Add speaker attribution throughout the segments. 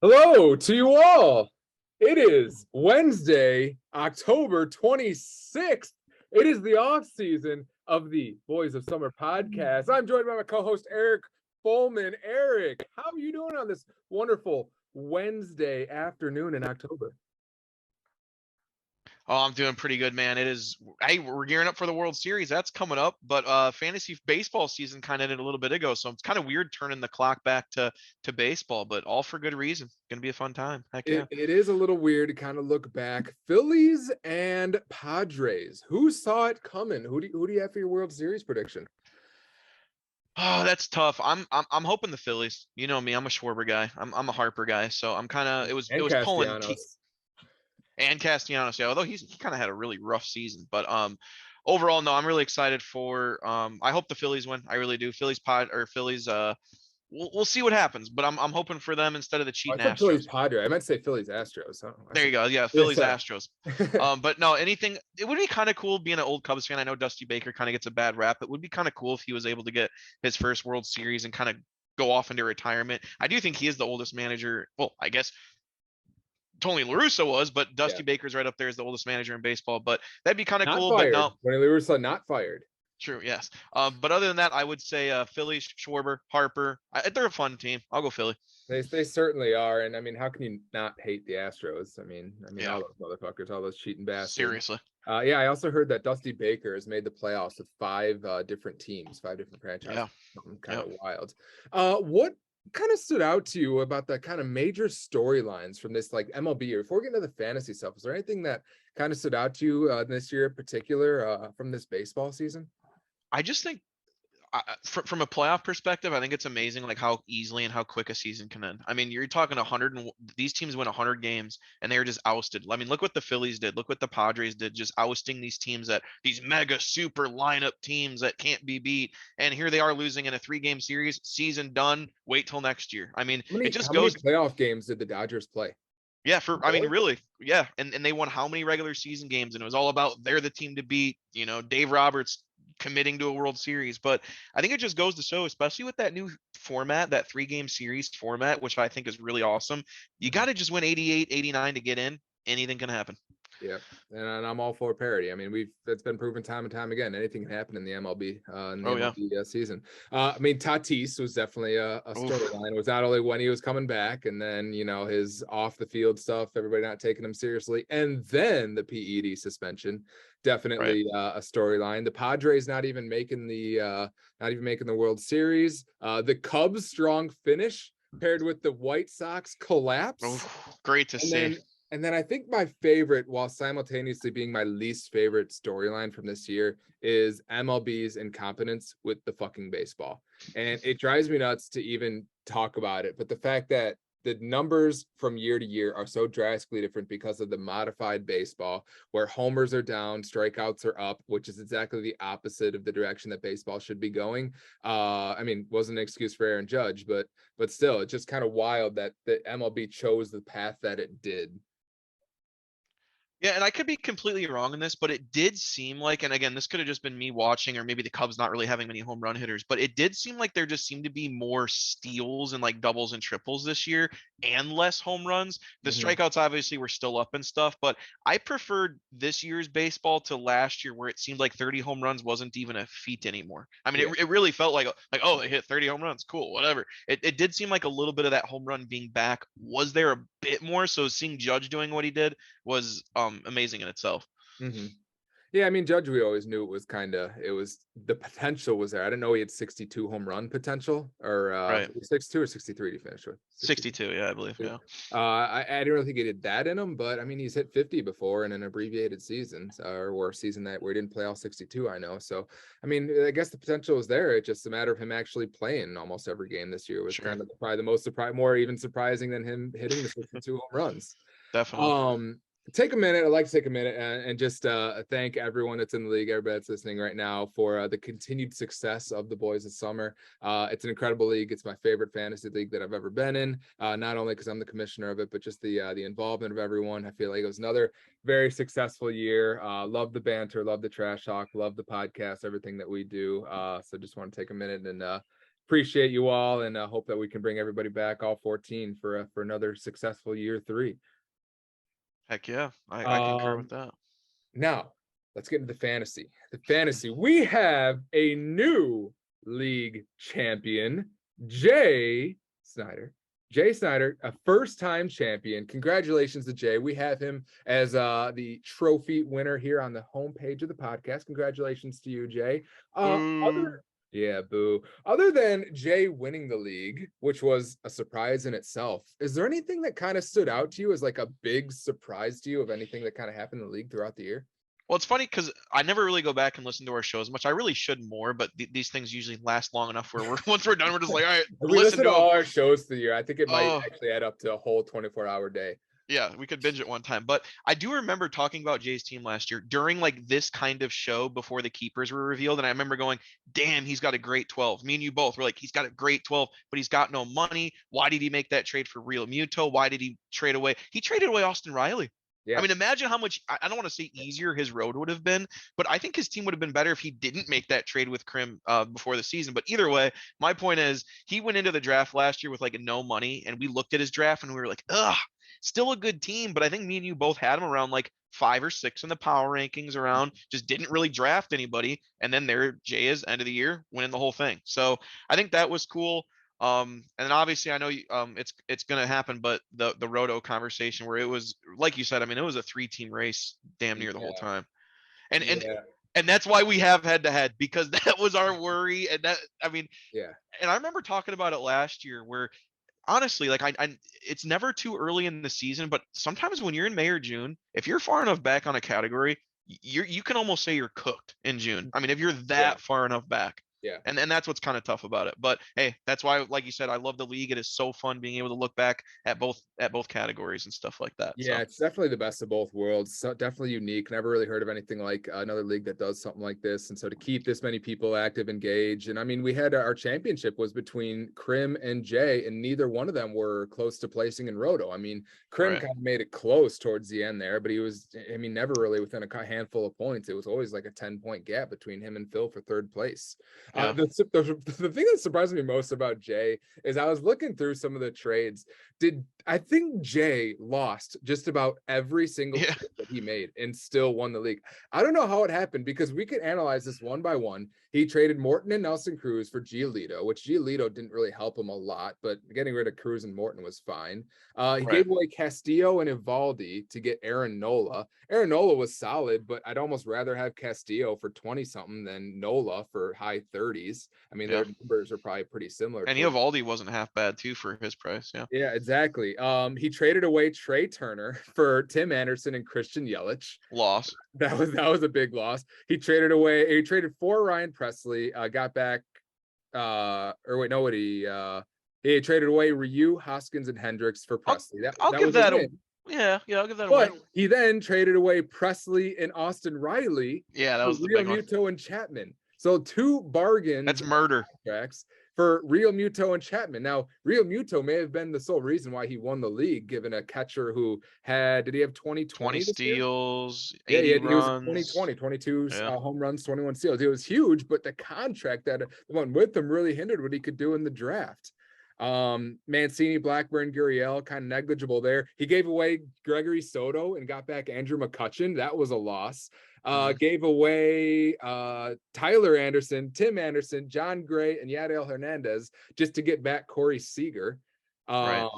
Speaker 1: Hello to you all. It is Wednesday, October 26th. It is the off season of the Boys of Summer podcast. I'm joined by my co-host Eric Follman. Eric, how are you doing on this wonderful Wednesday afternoon in October?
Speaker 2: Oh, I'm doing pretty good, man. Hey, we're gearing up for the World Series. That's coming up, but fantasy baseball season kind of ended a little bit ago, so it's kind of weird turning the clock back to baseball, but all for good reason. Gonna be a fun time. Heck yeah.
Speaker 1: It is a little weird to kind of look back. Phillies and Padres. Who saw it coming? Who do you have for your World Series prediction?
Speaker 2: Oh, that's tough. I'm hoping the Phillies. You know me, I'm a Schwarber guy. I'm a Harper guy, so I'm kind of it
Speaker 1: And
Speaker 2: was pulling
Speaker 1: Castellanos.
Speaker 2: and Castellanos, yeah, although he kind of had a really rough season, but overall, no, I'm really excited for I hope the Phillies win. I really do. Phillies we'll see what happens, but I'm hoping for them instead of the
Speaker 1: I
Speaker 2: cheating
Speaker 1: said Phillies
Speaker 2: Astros.
Speaker 1: Padre. I meant to say Phillies Astros. Oh,
Speaker 2: There you go. Yeah,
Speaker 1: yeah,
Speaker 2: Phillies
Speaker 1: sorry.
Speaker 2: Astros. But no, anything it would be kind of cool being an old Cubs fan. I know Dusty Baker kind of gets a bad rap. It would be kind of cool if he was able to get his first World Series and kind of go off into retirement. I do think he is the oldest manager. Well, I guess Tony La Russa was, but
Speaker 1: Yeah.
Speaker 2: Dusty Baker's right up there as the oldest manager in baseball. But that'd be kind of
Speaker 1: Not
Speaker 2: cool. But
Speaker 1: fired.
Speaker 2: no,
Speaker 1: When we were said not fired.
Speaker 2: true, yes. But other than that, I would say Phillies, Schwarber, Harper. They're a fun team. I'll go Philly.
Speaker 1: They certainly are, and I mean, how can you not hate the Astros?
Speaker 2: Yeah,
Speaker 1: all those motherfuckers, all those cheating bastards.
Speaker 2: seriously.
Speaker 1: Yeah, I also heard that Dusty Baker has made the playoffs with five different teams, five different franchises.
Speaker 2: Yeah,
Speaker 1: Something kind
Speaker 2: yeah.
Speaker 1: of wild. What kind of stood out to you about the kind of major storylines from this like MLB year? Before we get into the fantasy stuff, is there anything that kind of stood out to you this year in particular from this baseball season?
Speaker 2: I just think from a playoff perspective, I think it's amazing like how easily and how quick a season can end. I mean, you're talking 100 and these teams win 100 games and they are just ousted. I mean, look what the Phillies did. Look what the Padres did, just ousting these teams that these mega super lineup teams that can't be beat. And here they are losing in a 3-game series. Season done. Wait till next year. I mean, it just
Speaker 1: How many
Speaker 2: goes.
Speaker 1: playoff games did the Dodgers play?
Speaker 2: Yeah, I mean,
Speaker 1: Four?
Speaker 2: really, yeah. And they won how many regular season games? And it was all about they're the team to beat, Dave Roberts committing to a World Series. But I think it just goes to show, especially with that new format, that 3-game series format, which I think is really awesome. You got to just win 88, 89 to get in. Anything can happen.
Speaker 1: Yeah, and I'm all for parity. I mean, it's been proven time and time again. Anything can happen in the MLB season. I mean, Tatis was definitely a storyline. It was not only when he was coming back, and then his off the field stuff, everybody not taking him seriously, and then the PED suspension, definitely a storyline. The Padres not even making the World Series. The Cubs' strong finish paired with the White Sox collapse.
Speaker 2: Oh, great to see.
Speaker 1: And then I think my favorite, while simultaneously being my least favorite storyline from this year, is MLB's incompetence with the fucking baseball. And it drives me nuts to even talk about it. But the fact that the numbers from year to year are so drastically different because of the modified baseball, where homers are down, strikeouts are up, which is exactly the opposite of the direction that baseball should be going. I mean, wasn't an excuse for Aaron Judge, but still, it's just kind of wild that the MLB chose the path that it did.
Speaker 2: Yeah, and I could be completely wrong in this, but it did seem like, and again, this could have just been me watching, or maybe the Cubs not really having many home run hitters, but it did seem like there just seemed to be more steals and like doubles and triples this year and less home runs. The strikeouts obviously were still up and stuff, but I preferred this year's baseball to last year where it seemed like 30 home runs wasn't even a feat anymore. I mean, it really felt like, oh, they hit 30 home runs. Cool, whatever. It did seem like a little bit of that home run being back was there a bit more. So seeing Judge doing what he did was amazing in itself.
Speaker 1: Mm-hmm. Yeah, I mean, Judge, we always knew it was the potential was there. I didn't know he had 62 home run potential, or 62 or 63 to finish with.
Speaker 2: 62, yeah, I believe. Yeah.
Speaker 1: I didn't really think he did that in him, but I mean, he's hit 50 before in an abbreviated season, or a season where he didn't play all 62. I know, so I mean, I guess the potential is there. It's just a matter of him actually playing almost every game this year was kind of probably the most more even surprising than him hitting the 62 home runs.
Speaker 2: Definitely.
Speaker 1: Take a minute. I'd like to take a minute and just thank everyone that's in the league, everybody that's listening right now, for the continued success of the Boys of Summer. It's an incredible league. It's my favorite fantasy league that I've ever been in, not only because I'm the commissioner of it, but just the involvement of everyone. I feel like it was another very successful year. Love the banter, love the trash talk, love the podcast, everything that we do. So just want to take a minute and Appreciate you all, and hope that we can bring everybody back, all 14, for another successful year 3.
Speaker 2: Heck yeah, I concur with that.
Speaker 1: Now let's get into the fantasy. We have a new league champion, Jay Snyder. Jay Snyder, a first-time champion. Congratulations to Jay. We have him as the trophy winner here on the homepage of the podcast. Congratulations to you, Jay. Boo. Other than Jay winning the league, which was a surprise in itself, is there anything that kind of stood out to you as like a big surprise to you of anything that kind of happened in the league throughout the year?
Speaker 2: Well, it's funny because I never really go back and listen to our shows much. I really should more, but these things usually last long enough where once we're done, we're just like, all right,
Speaker 1: we listen to
Speaker 2: them.
Speaker 1: all our shows through the year. I think it might actually add up to a whole 24-hour day.
Speaker 2: Yeah, we could binge it one time. But I do remember talking about Jay's team last year during like this kind of show before the keepers were revealed. And I remember going, damn, he's got a great 12. Me and you both were like, he's got a great 12, but he's got no money. Why did he make that trade for Real Muto? Why did he trade away? He traded away Austin Riley. Yeah. I mean, imagine how much, I don't want to say easier his road would have been, but I think his team would have been better if he didn't make that trade with Krim before the season. But either way, my point is he went into the draft last year with like no money, and we looked at his draft and we were like, ugh, still a good team. But I think me and you both had him around like 5 or 6 in the power rankings around, just didn't really draft anybody. And then there Jay is end of the year winning the whole thing. So I think that was cool. And then obviously I know it's going to happen, but the Roto conversation where it was, like you said, I mean, it was a 3-team race damn near the whole time. And that's why we have head to head, because that was our worry. And that, I mean, and I remember talking about it last year where honestly, like I it's never too early in the season, but sometimes when you're in May or June, if you're far enough back on a category, you can almost say you're cooked in June. I mean, if you're that far enough back. Yeah. And that's what's kind of tough about it. But hey, that's why, like you said, I love the league. It is so fun being able to look back at both categories and stuff like that.
Speaker 1: Yeah, It's definitely the best of both worlds. So definitely unique. Never really heard of anything like another league that does something like this. And so to keep this many people active, engaged, and I mean, we had our championship was between Krim and Jay, and neither one of them were close to placing in Roto. I mean, Krim kind of made it close towards the end there, but he was, I mean, never really within a handful of points. It was always like a 10-point gap between him and Phil for third place. Yeah. The thing that surprised me most about Jay is I was looking through some of the trades. I think Jay lost just about every single trade that he made and still won the league. I don't know how it happened, because we could analyze this one by one. He traded Morton and Nelson Cruz for Giolito, which Giolito didn't really help him a lot, but getting rid of Cruz and Morton was fine. He gave away Castillo and Evaldi to get Aaron Nola. Aaron Nola was solid, but I'd almost rather have Castillo for 20-something than Nola for high 30s. I mean, their numbers are probably pretty similar.
Speaker 2: And Evaldi wasn't half bad too for his price.
Speaker 1: Yeah, exactly. He traded away Trey Turner for Tim Anderson and Christian Yelich.
Speaker 2: Loss.
Speaker 1: That was a big loss. He traded for Ryan Presley, got back he traded away Ryu, Hoskins, and Hendricks for Presley.
Speaker 2: I'll give that a win.
Speaker 1: But he then traded away Presley and Austin Riley.
Speaker 2: Yeah, that was the
Speaker 1: Real Muto and Chapman. So 2 bargains.
Speaker 2: That's murder.
Speaker 1: For Real Muto and Chapman. Now, Real Muto may have been the sole reason why he won the league, given a catcher who did he have 20
Speaker 2: steals, 80 runs?
Speaker 1: He was 22 home runs, 21 steals. It was huge, but the contract that went with him really hindered what he could do in the draft. Mancini, Blackburn, Gurriel, kind of negligible there. He gave away Gregory Soto and got back Andrew McCutchen. That was a loss. Gave away Tyler Anderson, Tim Anderson, John Gray, and Yadiel Hernandez just to get back Corey Seager. And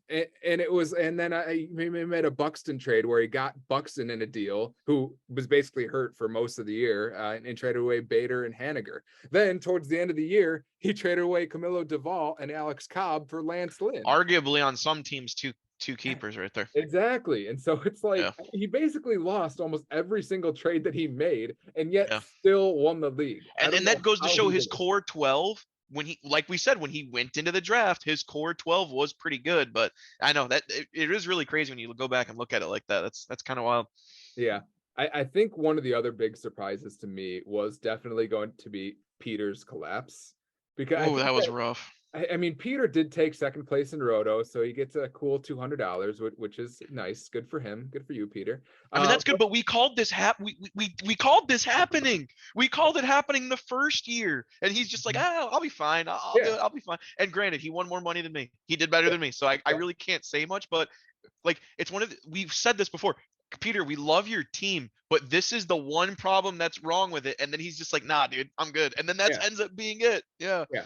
Speaker 1: then he made a Buxton trade where he got Buxton in a deal, who was basically hurt for most of the year, and traded away Bader and Haniger. Then towards the end of the year, he traded away Camilo Duvall and Alex Cobb for Lance Lynn.
Speaker 2: Arguably on some teams, two keepers right there.
Speaker 1: Exactly. And so it's like he basically lost almost every single trade that he made, and yet still won the league.
Speaker 2: And that goes to show his core 12. When he, like we said, when he went into the draft, his core 12 was pretty good. But I know that it is really crazy when you go back and look at it like that. That's kind of wild.
Speaker 1: Yeah. I think one of the other big surprises to me was definitely going to be Peter's collapse.
Speaker 2: Because that was rough.
Speaker 1: I mean, Peter did take second place in Roto, so he gets a cool $200, which is nice. Good for him. Good for you, Peter.
Speaker 2: I mean, that's good,
Speaker 1: But
Speaker 2: but we called this we called this happening. We called it happening the first year, and he's just like, I'll be fine. I'll do
Speaker 1: yeah,
Speaker 2: it. I'll be fine. And granted, he won more money than me. He did better
Speaker 1: yeah,
Speaker 2: than me, so I
Speaker 1: yeah,
Speaker 2: really can't say much. But like, it's one of we've said this before. Peter, we love your team, but this is the one problem that's wrong with it. And then he's just like, nah, dude, I'm good. And then that
Speaker 1: yeah,
Speaker 2: ends up being it. Yeah,
Speaker 1: yeah.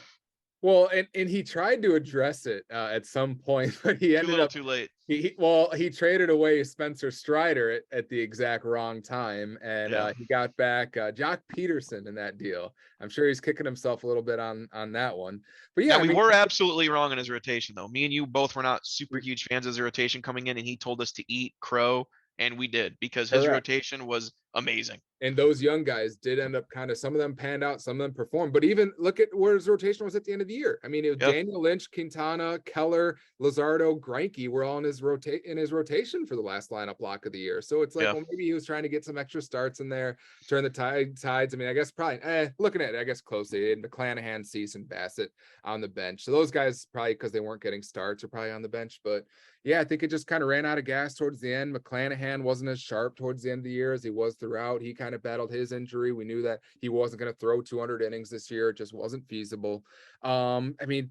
Speaker 1: Well, and he tried to address it at some point, but he
Speaker 2: too
Speaker 1: ended
Speaker 2: little,
Speaker 1: up
Speaker 2: too late.
Speaker 1: he traded away Spencer Strider at the exact wrong time, and
Speaker 2: Yeah.
Speaker 1: he got back Jock Peterson in that deal. I'm sure he's kicking himself a little bit on that one. But yeah,
Speaker 2: Now
Speaker 1: I
Speaker 2: we
Speaker 1: mean,
Speaker 2: were absolutely wrong in his rotation, though. Me and you both were not super huge fans of his rotation coming in, and he told us to eat crow, and we did because his
Speaker 1: correct.
Speaker 2: rotation was amazing.
Speaker 1: And those young guys did end up kind of, some of them panned out, some of them performed. But even look at where his rotation was at the end of the year. I mean, it was
Speaker 2: Yeah,
Speaker 1: Daniel Lynch, Quintana, Keller, Lazardo, Greinke were all in his rotation for the last lineup block of the year. So it's like,
Speaker 2: yeah.
Speaker 1: well, maybe he was trying to get some extra starts in there, turn the tides. I mean, I guess probably looking at it, I guess closely, and McClanahan, Cease, and Bassett on the bench. So those guys probably, because they weren't getting starts, are probably on the bench. But yeah, I think it just kind of ran out of gas towards the end. McClanahan wasn't as sharp towards the end of the year as he was throughout. He kind of battled his injury. We knew that he wasn't going to throw 200 innings this year. It just wasn't feasible. I mean,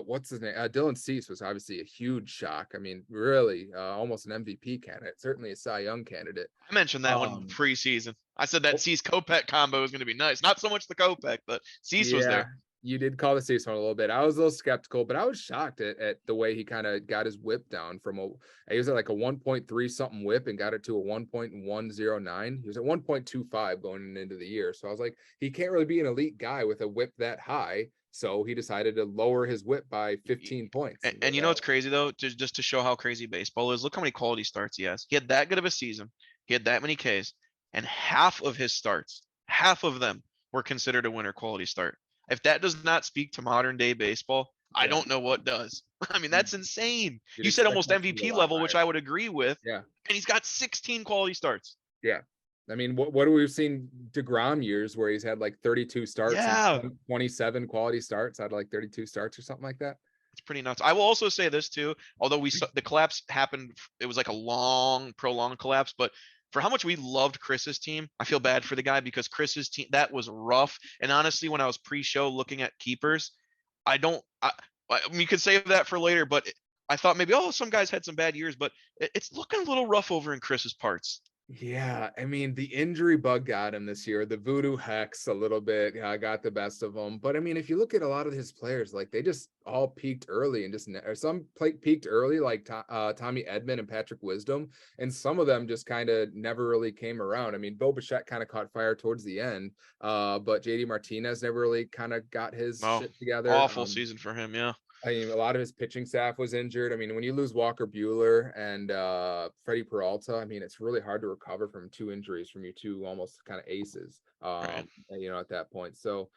Speaker 1: what's his name? Dylan Cease was obviously a huge shock. I mean, really, almost an MVP candidate, certainly a Cy Young candidate.
Speaker 2: I mentioned that one
Speaker 1: Um,
Speaker 2: preseason. I said that
Speaker 1: oh,
Speaker 2: Cease Kopech combo was going to be nice. Not so much the Kopech, but Cease was
Speaker 1: yeah,
Speaker 2: there.
Speaker 1: you did call the Cease one a little bit. I was a little skeptical, but I was shocked at the way he kind of got his whip down from he was at like a 1.3 something whip and got it to a 1.109. He was at 1.25 going into the year. So I was like, he can't really be an elite guy with a whip that high. So he decided to lower his whip by 15 points.
Speaker 2: And you know what's crazy though? Just to show how crazy baseball is, look how many quality starts he has. He had that good of a season. He had that many Ks, and half of his starts, half of them were considered a winner quality start. If that does not speak to modern day baseball, I
Speaker 1: Yeah,
Speaker 2: don't know what does. I mean,
Speaker 1: you-
Speaker 2: that's insane.
Speaker 1: you'd
Speaker 2: You said
Speaker 1: expect
Speaker 2: almost
Speaker 1: him to be a
Speaker 2: MVP
Speaker 1: lot
Speaker 2: level, which
Speaker 1: higher.
Speaker 2: I would agree with,
Speaker 1: Yeah.
Speaker 2: and he's got 16 quality starts.
Speaker 1: Yeah. I mean, what we've seen DeGrom years where he's had like 32 starts and
Speaker 2: Yeah,
Speaker 1: 27 quality starts out of like 32 starts or something like that.
Speaker 2: it's pretty nuts. I will also say this too, although we saw the collapse happened, it was like a long, prolonged collapse, but for how much we loved Chris's team, I feel bad for the guy because Chris's team that was rough. And honestly, when I was pre-show looking at keepers, I don't. We could save that for later, but I thought maybe some guys had some bad years, but it's looking a little rough over in Chris's parts.
Speaker 1: Yeah, I mean, the injury bug got him this year. The voodoo hex a little bit got the best of him. But I mean, if you look at a lot of his players, like they just all peaked early and just or some peaked early, like Tommy Edman and Patrick Wisdom, and some of them just kind of never really came around. I mean, Bo Bichette kind of caught fire towards the end, but JD Martinez never really kind of got his
Speaker 2: Oh,
Speaker 1: shit together.
Speaker 2: awful season for him. Yeah.
Speaker 1: I mean, a lot of his pitching staff was injured. I mean, when you lose Walker Bueller and Freddie Peralta, I mean, it's really hard to recover from two injuries from your two almost kind of aces,
Speaker 2: Right.
Speaker 1: at that point. So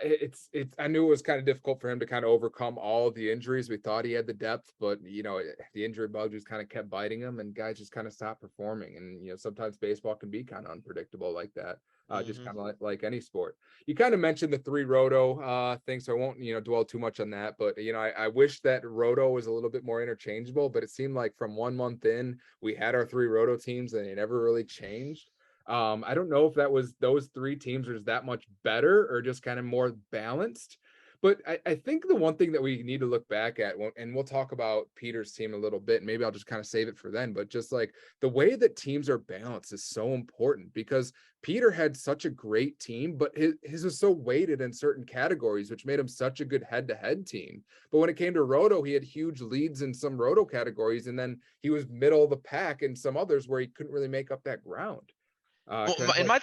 Speaker 1: it's I knew it was kind of difficult for him to kind of overcome all of the injuries. We thought he had the depth, but the injury bug just kind of kept biting him, and guys just kind of stopped performing. And sometimes baseball can be kind of unpredictable like that. Just
Speaker 2: Hmm.
Speaker 1: kind of like any sport. You kind of mentioned the three roto thing, so I won't dwell too much on that. But I wish that roto was a little bit more interchangeable. But it seemed like from 1 month in, we had our three roto teams, and they never really changed. I don't know if that was those three teams are just that much better or just kind of more balanced. But I think the one thing that we need to look back at, and we'll talk about Peter's team a little bit, maybe I'll just kind of save it for then, but just like the way that teams are balanced is so important because Peter had such a great team, but his was so weighted in certain categories, which made him such a good head-to-head team. But when it came to Roto, he had huge leads in some Roto categories, and then he was middle of the pack in some others where he couldn't really make up that ground.
Speaker 2: Well,
Speaker 1: Kind of
Speaker 2: in
Speaker 1: like,
Speaker 2: my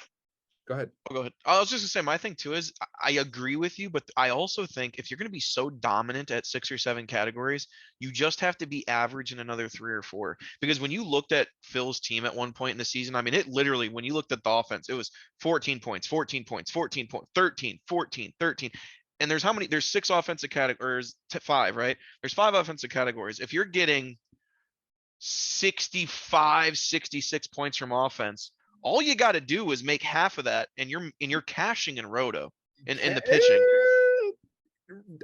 Speaker 1: go ahead.
Speaker 2: Oh, go ahead. I was just gonna say my thing too is I agree with you, but I also think if you're gonna be so dominant at 6 or 7 categories, you just have to be average in another 3 or 4. Because when you looked at Phil's team at one point in the season, I mean, it literally when you looked at the offense, it was 14 points, 14 points, 14 points, 13, 14, 13. And there's how many? There's 6 offensive categories, five, right? There's 5 offensive categories. If you're getting 65, 66 points from offense, all you got to do is make half of that, and you're cashing in roto in the pitching.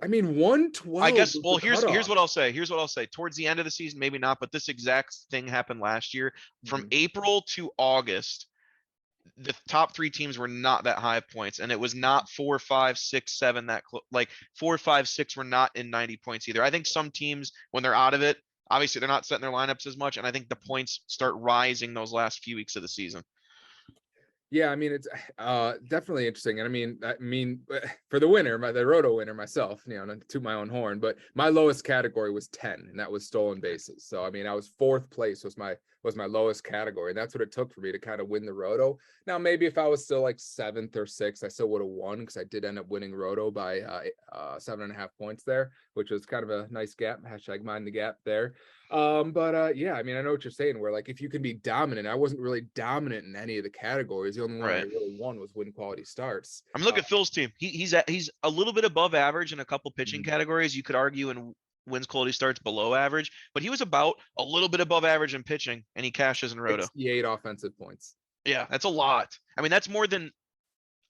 Speaker 1: I mean, 112.
Speaker 2: I guess. Well,
Speaker 1: was the
Speaker 2: here's
Speaker 1: cutoff.
Speaker 2: what I'll say. Here's what I'll say. Towards the end of the season, maybe not, but this exact thing happened last year. From
Speaker 1: Mhm.
Speaker 2: April to August, the top three teams were not that high of points, and it was not 4, 5, 6, 7 that like 4, 5, 6 were not in 90 points either. I think some teams when they're out of it, obviously they're not setting their lineups as much, and I think the points start rising those last few weeks of the season.
Speaker 1: Yeah, I mean it's definitely interesting, and I mean for the winner, the roto winner myself, not to toot my own horn, but my lowest category was 10, and that was stolen bases. So I mean, I was fourth place was my lowest category, and that's what it took for me to kind of win the roto. Now maybe if I was still like seventh or sixth, I still would have won because I did end up winning roto by 7.5 points there, which was kind of a nice gap. Hashtag mind the gap there. But yeah, I mean, I know what you're saying, where like if you can be dominant, I wasn't really dominant in any of the categories. The only one I
Speaker 2: Right.
Speaker 1: really won was win quality starts.
Speaker 2: I mean, look at Phil's team. He's a little bit above average in a couple pitching
Speaker 1: Mhm.
Speaker 2: categories. You could argue and wins quality starts below average, but he was about a little bit above average in pitching, and he cashes in roto.
Speaker 1: 68 offensive points.
Speaker 2: Yeah, that's a lot. I mean, that's more than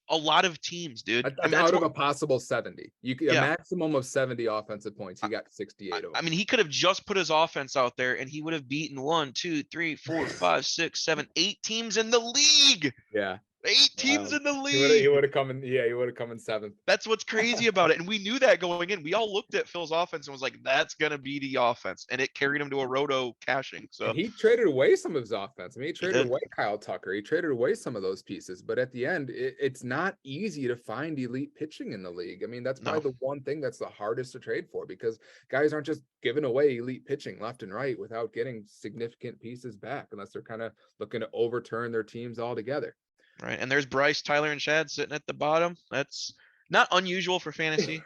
Speaker 2: a lot of teams, dude. I
Speaker 1: That's
Speaker 2: mean, that's
Speaker 1: out of
Speaker 2: more.
Speaker 1: a possible 70. A
Speaker 2: Yeah.
Speaker 1: maximum of 70 offensive points. He got 68 of
Speaker 2: I
Speaker 1: them.
Speaker 2: mean, he could have just put his offense out there, and he would have beaten 1, 2, 3, 4, 5, 6, 7, 8 teams in the league.
Speaker 1: Yeah.
Speaker 2: 8 teams in the
Speaker 1: He
Speaker 2: league.
Speaker 1: would have come in. Yeah, he would have come in seventh.
Speaker 2: That's what's crazy about it. And we knew that going in. We all looked at Phil's offense and was like, that's going to be the offense. And it carried him to a roto cashing.
Speaker 1: And
Speaker 2: So
Speaker 1: he traded away some of his offense. I mean, he
Speaker 2: he
Speaker 1: traded
Speaker 2: did.
Speaker 1: away Kyle Tucker. He traded away some of those pieces. But at the end, it's not easy to find elite pitching in the league. I mean, that's
Speaker 2: No.
Speaker 1: probably the one thing that's the hardest to trade for, because guys aren't just giving away elite pitching left and right without getting significant pieces back, unless they're kind of looking to overturn their teams altogether.
Speaker 2: Right. And there's Bryce, Tyler, and Chad sitting at the bottom. That's not unusual for fantasy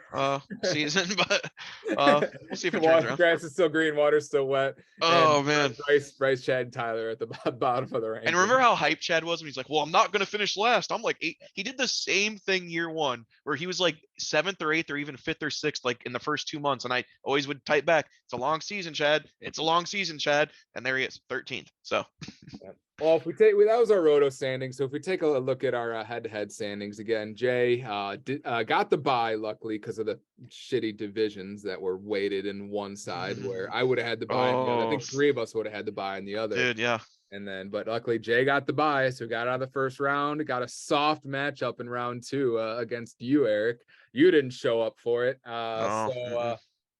Speaker 2: season, but we'll see if it turns
Speaker 1: Water,
Speaker 2: around.
Speaker 1: grass is still green, water's still wet, and
Speaker 2: Oh man.
Speaker 1: Bryce, Chad, and Tyler at the bottom of the
Speaker 2: And
Speaker 1: ranking.
Speaker 2: remember how hype Chad was when he's like, well, I'm not going to finish last. I'm like 8. He did the same thing year one where he was like 7th or 8th or even 5th or 6th, like in the first 2 months. And I always would type back, it's a long season, Chad. It's a long season, Chad. And there he is, 13th. So
Speaker 1: Yeah. Well, if we take that was our roto standings. So if we take a look at our head-to-head standings again, Jay got the bye luckily because of the shitty divisions that were weighted in one side, where I would have had the bye on the other. I think three of us would have had the bye on the other.
Speaker 2: dude, yeah.
Speaker 1: And then, but luckily Jay got the bye, so got out of the first round. Got a soft matchup in round 2 against you, Eric. You didn't show up for it,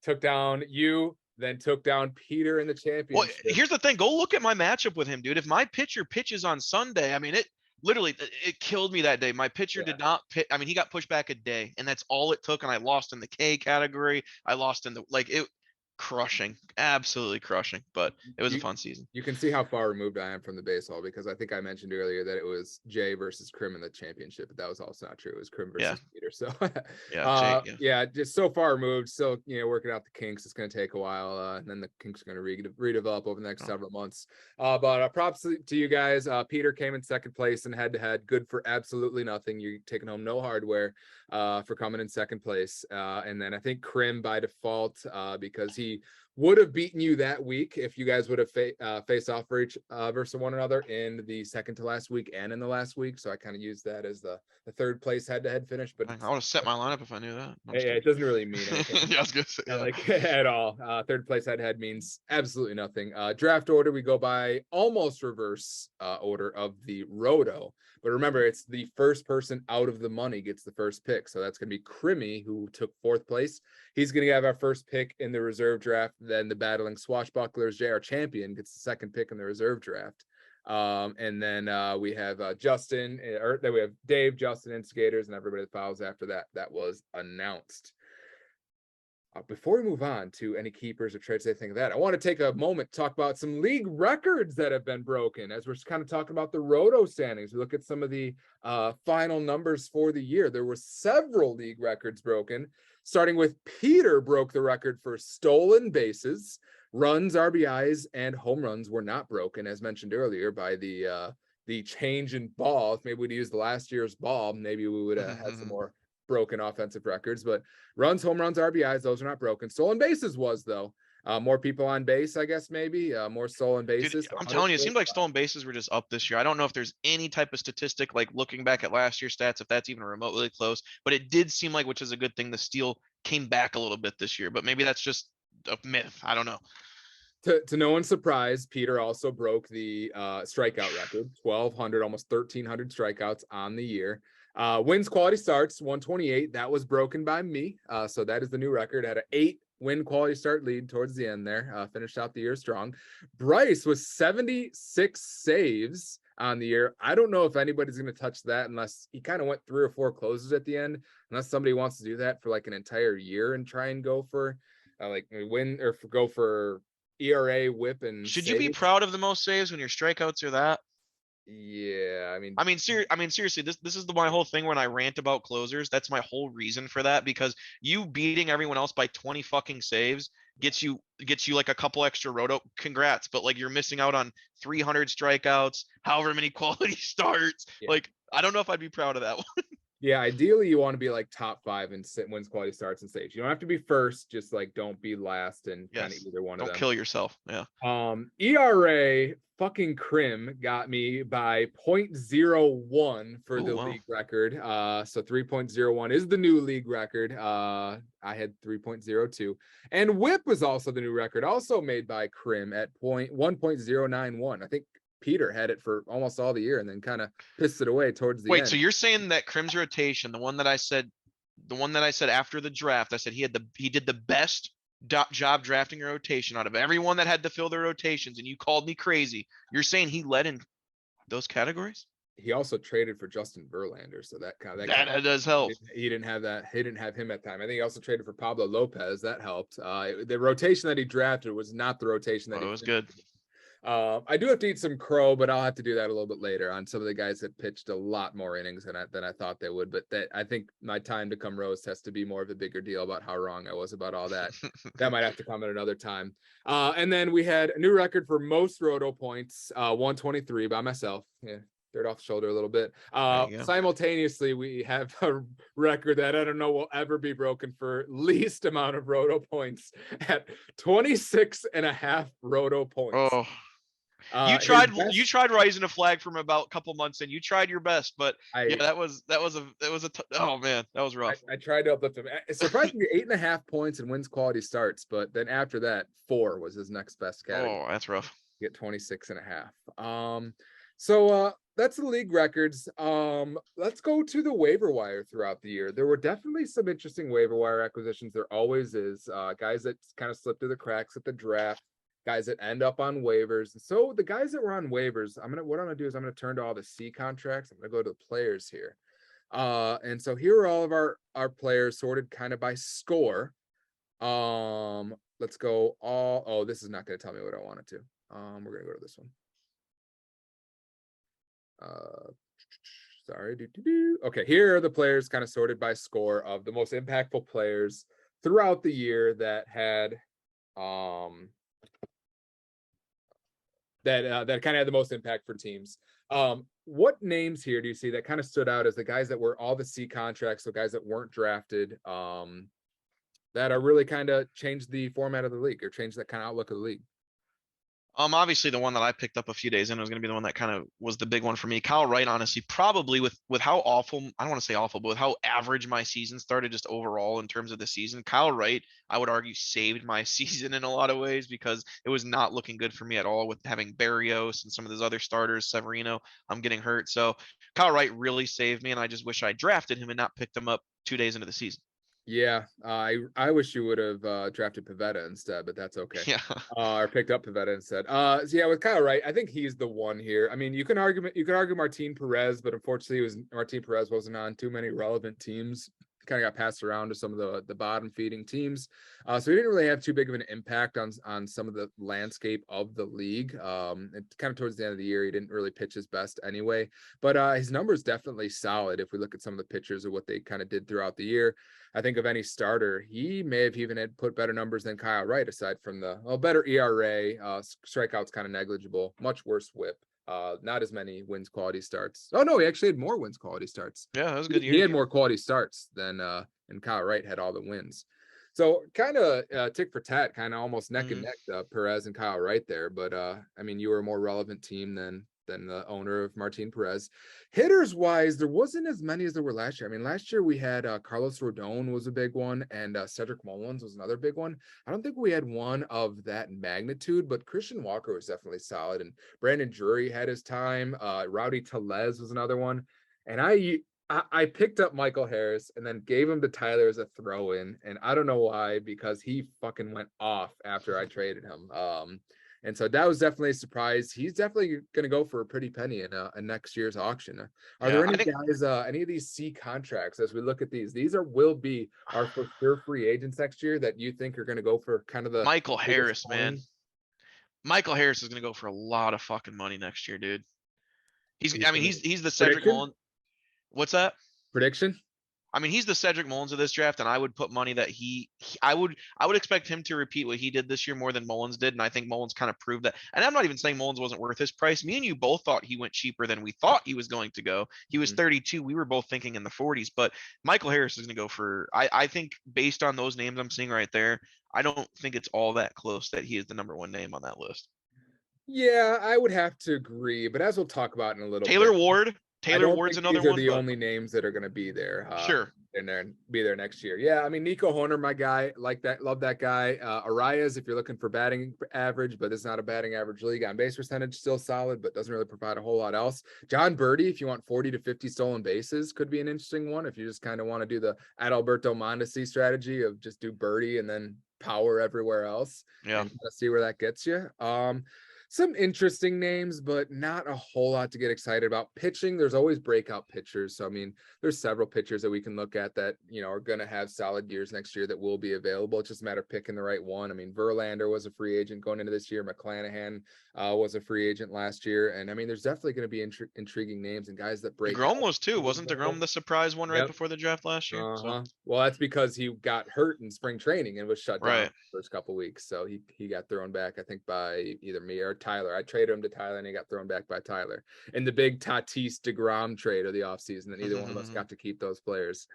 Speaker 1: took down you. Then took down Peter in the
Speaker 2: Well,
Speaker 1: championship.
Speaker 2: here's the thing. Go look at my matchup with him, dude. If my pitcher pitches on Sunday, I mean, it literally it killed me that day. My pitcher did not pitch. I mean, he got pushed back a day, and that's all it took. And I lost in the K category. I lost in the crushing, absolutely crushing. But it was a fun season.
Speaker 1: You can see how far removed I am from the baseball, because I think I mentioned earlier that it was Jay versus Krim in the championship, but that was also not true. It was Krim versus Peter. So
Speaker 2: Yeah,
Speaker 1: just so far removed. Still, working out the kinks. It's going to take a while, and then the kinks are going to redevelop over the next several months. But props to you guys. Peter came in second place in head-to-head. Good for absolutely nothing. You're taking home no hardware for coming in second place. And then I think Krim by default, because he would have beaten you that week if you guys would have faced off for each versus one another in the second to last week and in the last week. So I kind of used that as the third place head-to-head finish. But
Speaker 2: I would have set my lineup if I knew that.
Speaker 1: it doesn't really mean anything.
Speaker 2: Yeah, I was gonna say,
Speaker 1: like at all. Third place head-to-head means absolutely nothing. Draft order, we go by almost reverse order of the roto. But remember, it's the first person out of the money gets the first pick. So that's going to be Crimmy, who took fourth place. He's going to have our first pick in the reserve draft. Then the battling swashbucklers, JR champion, gets the second pick in the reserve draft. And then we have Justin, or then we have Dave, Justin, and Skaters, and everybody that follows after that. That was announced. Before we move on to any keepers or trades, anything of that, I want to take a moment to talk about some league records that have been broken. As we're kind of talking about the roto standings, we look at some of the final numbers for the year. There were several league records broken, starting with Peter broke the record for stolen bases. Runs, RBIs, and home runs were not broken, as mentioned earlier, by the change in ball. If maybe we'd used last year's ball, maybe we would have had some more broken offensive records. But runs, home runs, RBIs, those are not broken. Stolen bases was, though. More people on base, I guess, maybe more stolen
Speaker 2: Dude,
Speaker 1: bases.
Speaker 2: I'm telling you, it seemed like stolen bases were just up this year. I don't know if there's any type of statistic, like looking back at last year's stats, if that's even remotely close, but it did seem like, which is a good thing, the steal came back a little bit this year, but maybe that's just a myth. I don't know.
Speaker 1: To no one's surprise, Peter also broke the strikeout record, 1,200, almost 1,300 strikeouts on the year. Wins, quality starts, 128. That was broken by me. So that is the new record. Had an 8-win quality start lead towards the end there. Finished out the year strong. Bryce was 76 saves on the year. I don't know if anybody's going to touch that unless he kind of went 3 or 4 closes at the end. Unless somebody wants to do that for like an entire year and try and go for like win or go for ERA, whip, and
Speaker 2: Should you be
Speaker 1: saves.
Speaker 2: proud of the most saves when your strikeouts are that?
Speaker 1: Yeah, I mean,
Speaker 2: Seriously, this is my whole thing when I rant about closers. That's my whole reason for that, because you beating everyone else by 20 fucking saves gets you like a couple extra roto. Congrats, but like you're missing out on 300 strikeouts, however many quality starts.
Speaker 1: yeah.
Speaker 2: Like I don't know if I'd be proud of that one.
Speaker 1: Yeah, ideally you want to be like top 5 and wins, quality starts, and saves. You don't have to be first, just like don't be last and kind of
Speaker 2: Yes.
Speaker 1: either one of
Speaker 2: Don't
Speaker 1: them.
Speaker 2: kill yourself. Yeah.
Speaker 1: ERA fucking Crim got me by 0.01 for the
Speaker 2: Wow.
Speaker 1: league record. So 3.01 is the new league record. I had 3.02. And whip was also the new record, also made by Crim at 1.091. I think Peter had it for almost all the year and then kind of pissed it away towards the
Speaker 2: Wait,
Speaker 1: end.
Speaker 2: so you're saying that Crim's rotation, the one that I said after the draft, I said he did the best job drafting a rotation out of everyone that had to fill their rotations, and you called me crazy. You're saying he led in those categories?
Speaker 1: He also traded for Justin Verlander, so that
Speaker 2: does help.
Speaker 1: He didn't have that. He didn't have him at the time. I think he also traded for Pablo Lopez. That helped. The rotation that he drafted was not the rotation that
Speaker 2: it was good.
Speaker 1: I do have to eat some crow, but I'll have to do that a little bit later on some of the guys that pitched a lot more innings than I thought they would. But that I think my time to come roast has to be more of a bigger deal about how wrong I was about all that. That might have to come at another time. And then we had a new record for most roto points, 123 by myself. Yeah. Dirt off the shoulder a little bit. Simultaneously, we have a record that I don't know will ever be broken for least amount of roto points at 26.5 roto points.
Speaker 2: Oh, you tried raising a flag from about a couple months in. You tried your best, but that was oh man, that was rough.
Speaker 1: I tried to uplift him. Surprisingly, 8.5 points and wins, quality starts, but then after that, 4 was his next best category.
Speaker 2: Oh, that's rough.
Speaker 1: Get 26.5. So that's the league records. Let's go to the waiver wire throughout the year. There were definitely some interesting waiver wire acquisitions. There always is. Guys that kind of slipped through the cracks at the draft, guys that end up on waivers. So the guys that were on waivers, what I'm gonna do is I'm gonna turn to all the C contracts. I'm gonna go to the players here. And so here are all of our players sorted kind of by score. Let's go all. Oh, this is not gonna tell me what I wanted to. We're gonna go to this one. Sorry. Okay, here are the players kind of sorted by score of the most impactful players throughout the year that had that kind of had the most impact for teams. What names here do you see that kind of stood out as the guys that were all the C contracts, so guys that weren't drafted, that are really kind of changed the format of the league or changed that kind of outlook of the league?
Speaker 2: Obviously the one that I picked up a few days in was going to be the one that kind of was the big one for me. Kyle Wright, honestly, probably with how awful, I don't want to say awful, but with how average my season started just overall in terms of the season, Kyle Wright, I would argue, saved my season in a lot of ways because it was not looking good for me at all with having Barrios and some of those other starters, Severino, I'm getting hurt. So Kyle Wright really saved me, and I just wish I drafted him and not picked him up 2 days into the season.
Speaker 1: Yeah, I wish you would have drafted Pivetta instead, but that's okay.
Speaker 2: Yeah.
Speaker 1: Or picked up Pivetta instead. So yeah, with Kyle Wright, I think he's the one here. I mean, you could argue Martin Perez, but unfortunately, Martin Perez wasn't on too many relevant teams. Kind of got passed around to some of the bottom feeding teams. So he didn't really have too big of an impact on some of the landscape of the league. And kind of towards the end of the year, he didn't really pitch his best anyway, but his numbers definitely solid. If we look at some of the pitchers of what they kind of did throughout the year, I think of any starter, he may have even had put better numbers than Kyle Wright, aside from the better ERA, strikeouts kind of negligible, much worse whip. Not as many wins, quality starts. Oh no, he actually had more wins, quality starts.
Speaker 2: Yeah, that was a good year.
Speaker 1: He had more quality starts than and Kyle Wright had all the wins. So kind of tick for tat, kind of almost neck and
Speaker 2: Mhm.
Speaker 1: neck, Perez and Kyle right there. But I mean, you were a more relevant team than the owner of Martin Perez. Hitters wise, there wasn't as many as there were last year. I mean, last year we had Carlos Rodon was a big one, and Cedric Mullins was another big one. I don't think we had one of that magnitude, but Christian Walker was definitely solid, and Brandon Drury had his time. Rowdy Tellez was another one, and I picked up Michael Harris and then gave him to Tyler as a throw in. And I don't know why, because he fucking went off after I traded him. And so that was definitely a surprise. He's definitely going to go for a pretty penny in a next year's auction. Are
Speaker 2: Yeah,
Speaker 1: there
Speaker 2: I
Speaker 1: any
Speaker 2: think
Speaker 1: guys, any of these C contracts as we look at these? These will be our for sure free agents next year that you think are going to go for kind of the
Speaker 2: Michael
Speaker 1: biggest
Speaker 2: Harris, man.
Speaker 1: coin?
Speaker 2: Michael Harris is gonna go for a lot of fucking money next year, dude.
Speaker 1: He's
Speaker 2: I mean,
Speaker 1: gonna,
Speaker 2: he's the Cedric
Speaker 1: prediction?
Speaker 2: Mullen. What's that?
Speaker 1: Prediction?
Speaker 2: I mean, he's the Cedric Mullins of this draft, and I would put money that I would expect him to repeat what he did this year more than Mullins did, and I think Mullins kind of proved that. And I'm not even saying Mullins wasn't worth his price. Me and you both thought he went cheaper than we thought he was going to go. He was
Speaker 1: Mhm.
Speaker 2: 32. We were both thinking in the 40s, but Michael Harris is going to go for. I think based on those names I'm seeing right there, I don't think it's all that close that he is the number one name on that list.
Speaker 1: Yeah, I would have to agree, but as we'll talk about in a little
Speaker 2: Taylor
Speaker 1: bit,
Speaker 2: Ward.
Speaker 1: I
Speaker 2: Taylor
Speaker 1: don't
Speaker 2: Ward's
Speaker 1: think
Speaker 2: another
Speaker 1: these are
Speaker 2: one,
Speaker 1: the
Speaker 2: but
Speaker 1: only names that are going to be there,
Speaker 2: sure.
Speaker 1: be there next year. Yeah, I mean Nico Horner, my guy, like that, love that guy. Arias, if you're looking for batting average, but it's not a batting average league. On base percentage, still solid, but doesn't really provide a whole lot else. John Birdie, if you want 40 to 50 stolen bases, could be an interesting one. If you just kind of want to do the Adalberto Mondesi strategy of just do Birdie and then power everywhere else
Speaker 2: Yeah.
Speaker 1: and kind of see where that gets you. Some interesting names, but not a whole lot to get excited about. Pitching, there's always breakout pitchers. So, I mean, there's several pitchers that we can look at that, are going to have solid years next year that will be available. It's just a matter of picking the right one. I mean, Verlander was a free agent going into this year. McClanahan was a free agent last year. And I mean, there's definitely going to be intriguing names and guys that break
Speaker 2: DeGrom
Speaker 1: out.
Speaker 2: was too. Wasn't DeGrom the surprise one right
Speaker 1: Yep.
Speaker 2: before the draft last year? So
Speaker 1: Uh-huh. Well, that's because he got hurt in spring training and was shut down
Speaker 2: right.
Speaker 1: the first couple weeks. So he got thrown back, I think, by either me or Tyler. I traded him to Tyler and he got thrown back by Tyler. In the big Tatis DeGrom trade of the offseason that neither one of us got to keep those players.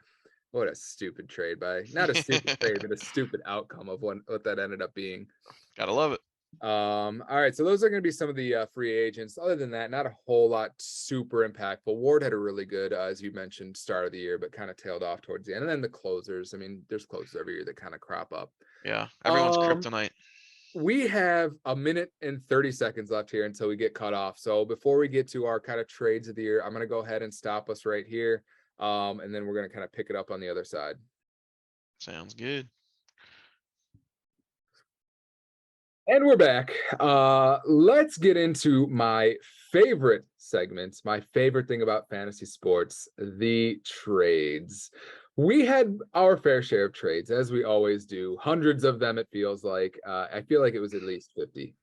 Speaker 1: What a stupid trade by not a stupid trade, but a stupid outcome of what that ended up being.
Speaker 2: Gotta love it.
Speaker 1: All right, so those are going to be some of the free agents. Other than that, not a whole lot super impactful. Ward had a really good, as you mentioned, start of the year, but kind of tailed off towards the end. And then the closers. I mean, there's closers every year that kind of crop up.
Speaker 2: Yeah. Everyone's
Speaker 1: Um,
Speaker 2: kryptonite.
Speaker 1: we have a minute and 30 seconds left here until we get cut off. So before we get to our kind of trades of the year, I'm going to go ahead and stop us right here. And then we're going to kind of pick it up on the other side.
Speaker 2: Sounds good.
Speaker 1: And we're back. Let's get into my favorite segments, my favorite thing about fantasy sports, the trades. We had our fair share of trades, as we always do. Hundreds of them, it feels like. I feel like it was at least 50.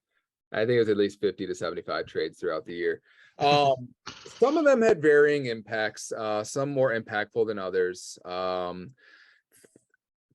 Speaker 1: I think it was at least 50 to 75 trades throughout the year. Some of them had varying impacts, some more impactful than others.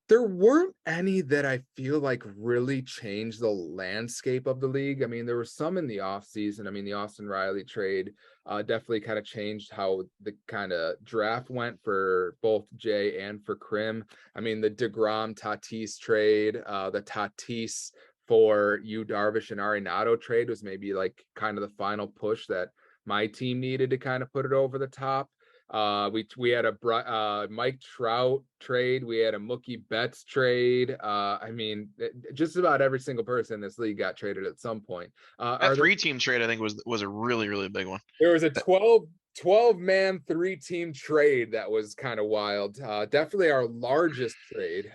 Speaker 1: There weren't any that I feel like really changed the landscape of the league. I mean, there were some in the offseason. I mean, the Austin Riley trade definitely kind of changed how the kind of draft went for both Jay and for Krim. I mean, the DeGrom Tatis trade, the Tatis for Yu Darvish and Arenado trade was maybe like kind of the final push that my team needed to kind of put it over the top. We had a Mike Trout trade. We had a Mookie Betts trade. I mean, just about every single person in this league got traded at some point.
Speaker 2: That 3-team trade I think was a really, really big one.
Speaker 1: There was a 12-man 3-team trade that was kind of wild. Definitely our largest trade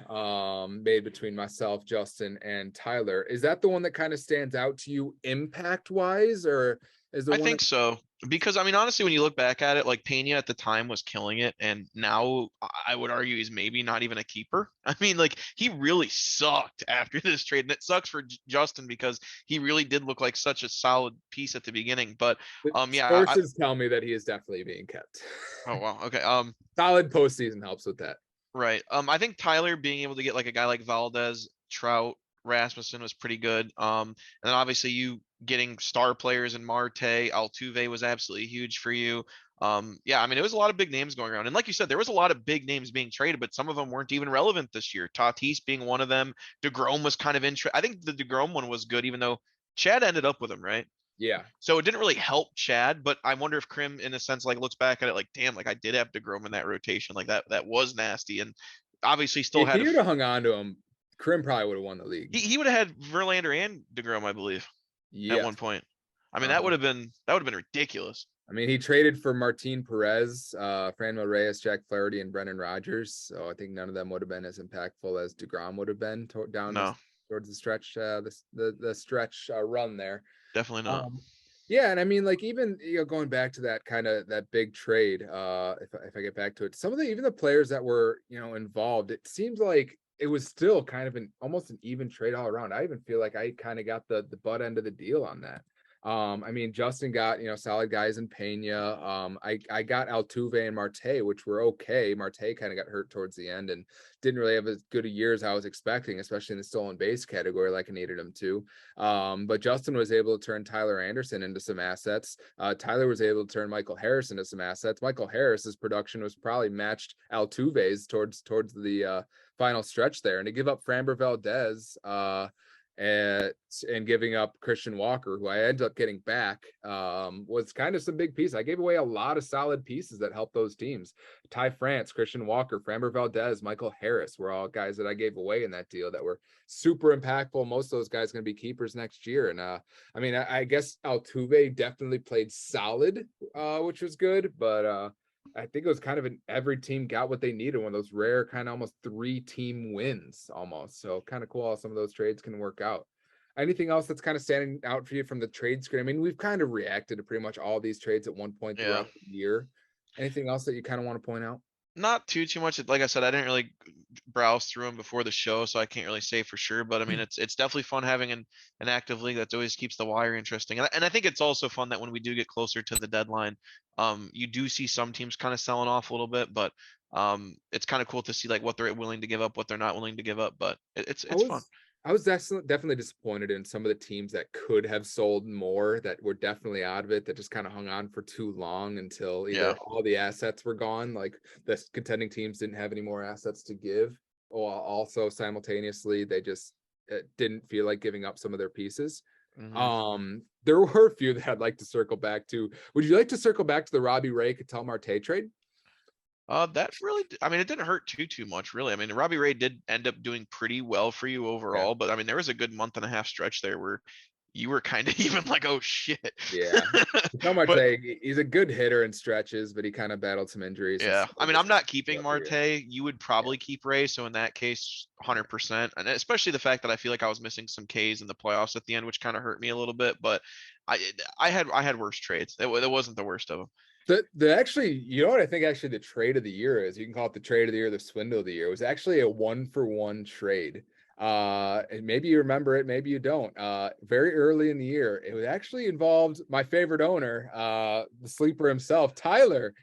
Speaker 1: made between myself, Justin, and Tyler. Is that the one that kind of stands out to you impact wise, or is the
Speaker 2: I
Speaker 1: one
Speaker 2: think so. Because I mean, honestly, when you look back at it, like Pena at the time was killing it, and now I would argue he's maybe not even a keeper. I mean, like he really sucked after this trade, and it sucks for Justin because he really did look like such a solid piece at the beginning. But yeah,
Speaker 1: sources tell me that he is definitely being kept.
Speaker 2: oh wow, okay,
Speaker 1: Solid postseason helps with that.
Speaker 2: right. I think Tyler being able to get like a guy like Valdez, Trout, Rasmussen was pretty good. And then obviously you getting star players in Marte, Altuve was absolutely huge for you. Yeah, I mean, it was a lot of big names going around. And like you said, there was a lot of big names being traded, but some of them weren't even relevant this year. Tatis being one of them. DeGrom was kind of interesting. I think the DeGrom one was good, even though Chad ended up with him, right?
Speaker 1: Yeah.
Speaker 2: So it didn't really help Chad, but I wonder if Krim, in a sense, like looks back at it like, damn, like I did have DeGrom in that rotation. Like that was nasty. And obviously still
Speaker 1: If
Speaker 2: had
Speaker 1: he would have hung on to him, Krim probably would have won the league.
Speaker 2: he would have had Verlander and DeGrom, I believe, at one
Speaker 1: Yes.
Speaker 2: point. I mean,
Speaker 1: Uh-huh.
Speaker 2: that would have been ridiculous.
Speaker 1: I mean, he traded for Martin Perez, Franmil Reyes, Jack Flaherty, and Brendan Rodgers. So I think none of them would have been as impactful as DeGrom would have been
Speaker 2: No,
Speaker 1: towards the stretch, the stretch run there.
Speaker 2: definitely not.
Speaker 1: Um, yeah, and I mean, like even going back to that kind of that big trade, if I get back to it, some of the even the players that were involved, it seems like it was still kind of almost an even trade all around. I even feel like I kind of got the butt end of the deal on that. I mean, Justin got solid guys in Pena. I got Altuve and Marte, which were okay. Marte kind of got hurt towards the end and didn't really have as good a year as I was expecting, especially in the stolen base category, like I needed him to. But Justin was able to turn Tyler Anderson into some assets. Tyler was able to turn Michael Harris into some assets. Michael Harris's production was probably matched Altuve's towards the final stretch there, and to give up Framber Valdez and giving up Christian Walker, who I ended up getting back, was kind of some big pieces. I gave away a lot of solid pieces that helped those teams. Ty France, Christian Walker, Framber Valdez, Michael Harris were all guys that I gave away in that deal that were super impactful. Most of those guys going to be keepers next year. And I mean, I guess Altuve definitely played solid, which was good, but I think it was kind of every team got what they needed, one of those rare kind of almost 3-team wins almost. So kind of cool how some of those trades can work out. Anything else that's kind of standing out for you from the trade screen? I mean, we've kind of reacted to pretty much all these trades at one point
Speaker 2: Yeah.
Speaker 1: throughout the year. Anything else that you kind of want to point out?
Speaker 2: Not too much. Like I said, I didn't really browse through them before the show, so I can't really say for sure. But I mean, it's definitely fun having an active league that always keeps the wire interesting. And I think it's also fun that when we do get closer to the deadline, you do see some teams kind of selling off a little bit, but it's kind of cool to see like what they're willing to give up, what they're not willing to give up. But
Speaker 1: I
Speaker 2: it's fun.
Speaker 1: was I was definitely disappointed in some of the teams that could have sold more that were definitely out of it, that just kind of hung on for too long until
Speaker 2: Yeah.
Speaker 1: either all the assets were gone, like the contending teams didn't have any more assets to give, or also simultaneously they just didn't feel like giving up some of their pieces.
Speaker 2: Hmm.
Speaker 1: There were a few that I'd like to circle back to. Would you like to circle back to the Robbie Ray Ketel Marte trade?
Speaker 2: That really, I mean, it didn't hurt too much, really. I mean, Robbie Ray did end up doing pretty well for you
Speaker 1: Yeah.
Speaker 2: overall, but I mean, there was a good month and a half stretch there where you were kind of even like, oh shit.
Speaker 1: Yeah. Ketel
Speaker 2: But
Speaker 1: Marte, he's a good hitter in stretches, but he kind of battled some injuries and
Speaker 2: yeah, I mean,
Speaker 1: just
Speaker 2: I'm not keeping
Speaker 1: throughout the year.
Speaker 2: Marte. You would
Speaker 1: Yeah.
Speaker 2: probably keep Ray, so in that case, 100%. And especially the fact that I feel like I was missing some Ks in the playoffs at the end, which kind of hurt me a little bit. But I I had worse trades. It wasn't the worst of them.
Speaker 1: The actually, what I think actually the trade of the year is, you can call it the trade of the year, the swindle of the year, it was actually a 1-for-1 trade. And maybe you remember it, maybe you don't. Very early in the year, it was actually involved my favorite owner, the sleeper himself, Tyler.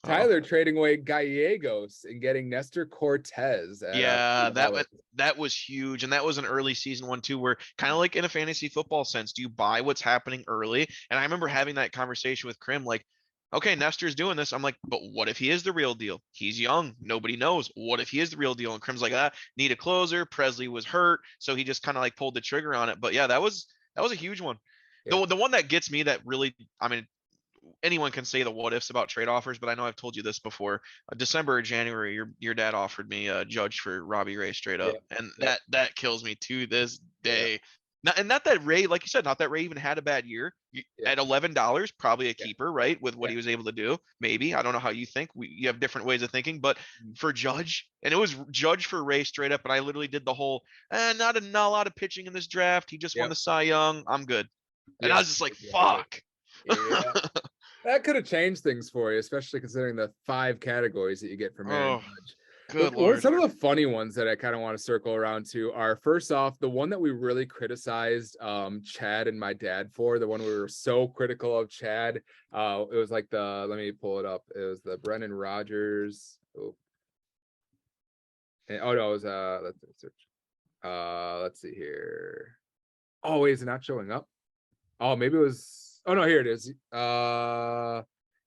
Speaker 2: Oh.
Speaker 1: Tyler trading away Gallegos and getting Nestor Cortez at
Speaker 2: Yeah,
Speaker 1: $2.
Speaker 2: that was huge, and that was an early season one too, where kind of like in a fantasy football sense, do you buy what's happening early? And I remember having that conversation with Krim, like, okay, Nestor's doing this. I'm like, but what if he is the real deal? He's young, nobody knows. What if he is the real deal? And Krim's like, need a closer. Presley was hurt, so he just kind of like pulled the trigger on it. But yeah, that was a huge one.
Speaker 1: Yeah.
Speaker 2: The one that gets me that really, I mean, anyone can say the what ifs about trade offers, but I know I've told you this before. December or January, your dad offered me a Judge for Robbie Ray straight
Speaker 1: Yeah.
Speaker 2: up, and
Speaker 1: Yeah.
Speaker 2: that kills me to this
Speaker 1: Yeah.
Speaker 2: day. Not that Ray, like you said, not that Ray even had a bad year.
Speaker 1: Yeah.
Speaker 2: At $11, probably a
Speaker 1: Yeah.
Speaker 2: keeper, right? With what
Speaker 1: Yeah.
Speaker 2: he was able to do, maybe. I don't know how you think. You have different ways of thinking, but
Speaker 1: Mm.
Speaker 2: for Judge, and it was Judge for Ray straight up, and I literally did the whole, not a lot of pitching in this draft. He just won
Speaker 1: Yep.
Speaker 2: the Cy Young. I'm good, and I
Speaker 1: Yep.
Speaker 2: was just like,
Speaker 1: Exactly.
Speaker 2: fuck.
Speaker 1: Yeah. That could have changed things for you, especially considering the 5 categories that you get from Aaron
Speaker 2: Oh,
Speaker 1: Judge.
Speaker 2: good
Speaker 1: What
Speaker 2: lord.
Speaker 1: some of the funny ones that I kind of want to circle around to are, first off, the one that we really criticized Chad and my dad for, the one we were so critical of Chad. It was like let me pull it up. It was the Brendan Rodgers. Oh, oh no, it was let's search. Let's see here. Oh, wait, is it not showing up? Oh, maybe it was. Oh no, here it is.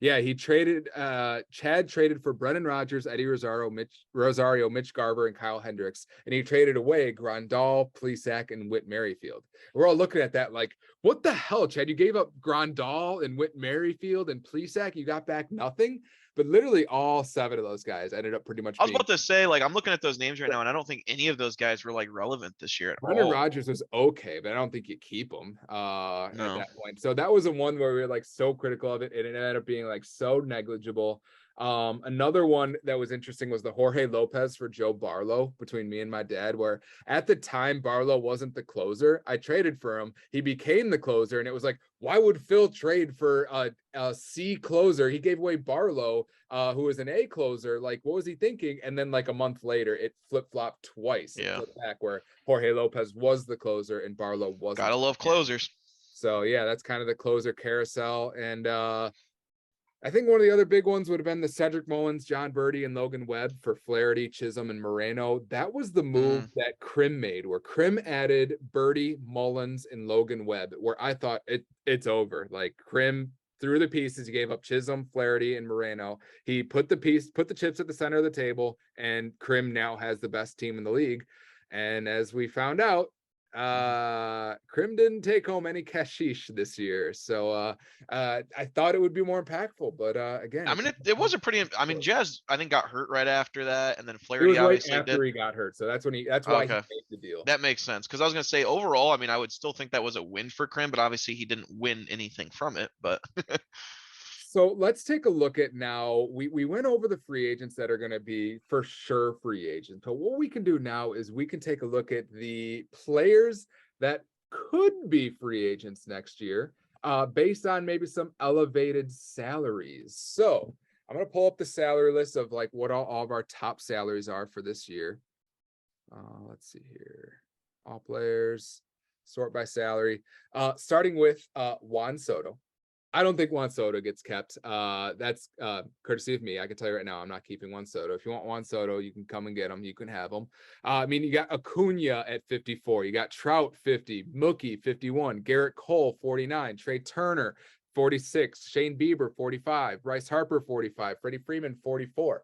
Speaker 1: Yeah, he traded Chad traded for Brendan Rodgers, Eddie Rosario, Mitch Garver, and Kyle Hendricks, and he traded away Grandal, Plesac, and Whit Merrifield. We're all looking at that like, what the hell, Chad? You gave up Grandal and Whit Merrifield and Plesac, you got back nothing. But literally all 7 of those guys ended up pretty much
Speaker 2: I was
Speaker 1: being.
Speaker 2: about to say, like, I'm looking at those names right now, and I don't think any of those guys were like relevant this year at
Speaker 1: Brendan
Speaker 2: all.
Speaker 1: Rodgers was okay, but I don't think you keep him at
Speaker 2: No.
Speaker 1: that point. So that was the one where we were like so critical of it, and it ended up being like so negligible. Another one that was interesting was the Jorge Lopez for Joe Barlow between me and my dad, where at the time Barlow wasn't the closer. I traded for him. He became the closer, and it was like, why would Phil trade for a C closer? He gave away Barlow, who was an A closer. Like, what was he thinking? And then like a month later, it flip-flopped twice.
Speaker 2: Yeah.
Speaker 1: Back where Jorge Lopez was the closer and Barlow wasn't.
Speaker 2: Gotta love closers.
Speaker 1: So yeah, that's kind of the closer carousel. And I think one of the other big ones would have been the Cedric Mullins, John Birdie, and Logan Webb for Flaherty, Chisholm, and Moreno. That was the move that Krim made, where Krim added Birdie, Mullins, and Logan Webb, where I thought it's over. Like, Krim threw the pieces. He gave up Chisholm, Flaherty, and Moreno. He put the chips at the center of the table, and Krim now has the best team in the league. And as we found out, Krim didn't take home any cashish this year, so I thought it would be more impactful, but again,
Speaker 2: I mean, it was a pretty. I mean, Jazz, I think, got hurt right after that, and then
Speaker 1: it
Speaker 2: Flaherty
Speaker 1: was right
Speaker 2: obviously
Speaker 1: after
Speaker 2: did.
Speaker 1: he got hurt, so that's why he
Speaker 2: Okay.
Speaker 1: made the deal.
Speaker 2: That makes sense, because I was gonna say overall, I mean, I would still think that was a win for Krim, but obviously he didn't win anything from it. But
Speaker 1: So let's take a look at now. We went over the free agents that are going to be for sure free agents, but what we can do now is we can take a look at the players that could be free agents next year, based on maybe some elevated salaries. So I'm going to pull up the salary list of like what all of our top salaries are for this year. Let's see here. All players, sort by salary. Starting with Juan Soto. I don't think Juan Soto gets kept. That's courtesy of me. I can tell you right now, I'm not keeping Juan Soto. If you want Juan Soto, you can come and get him. You can have him. I mean, you got Acuna at 54. You got Trout 50, Mookie 51, Garrett Cole 49, Trey Turner 46, Shane Bieber 45, Bryce Harper 45, Freddie Freeman 44.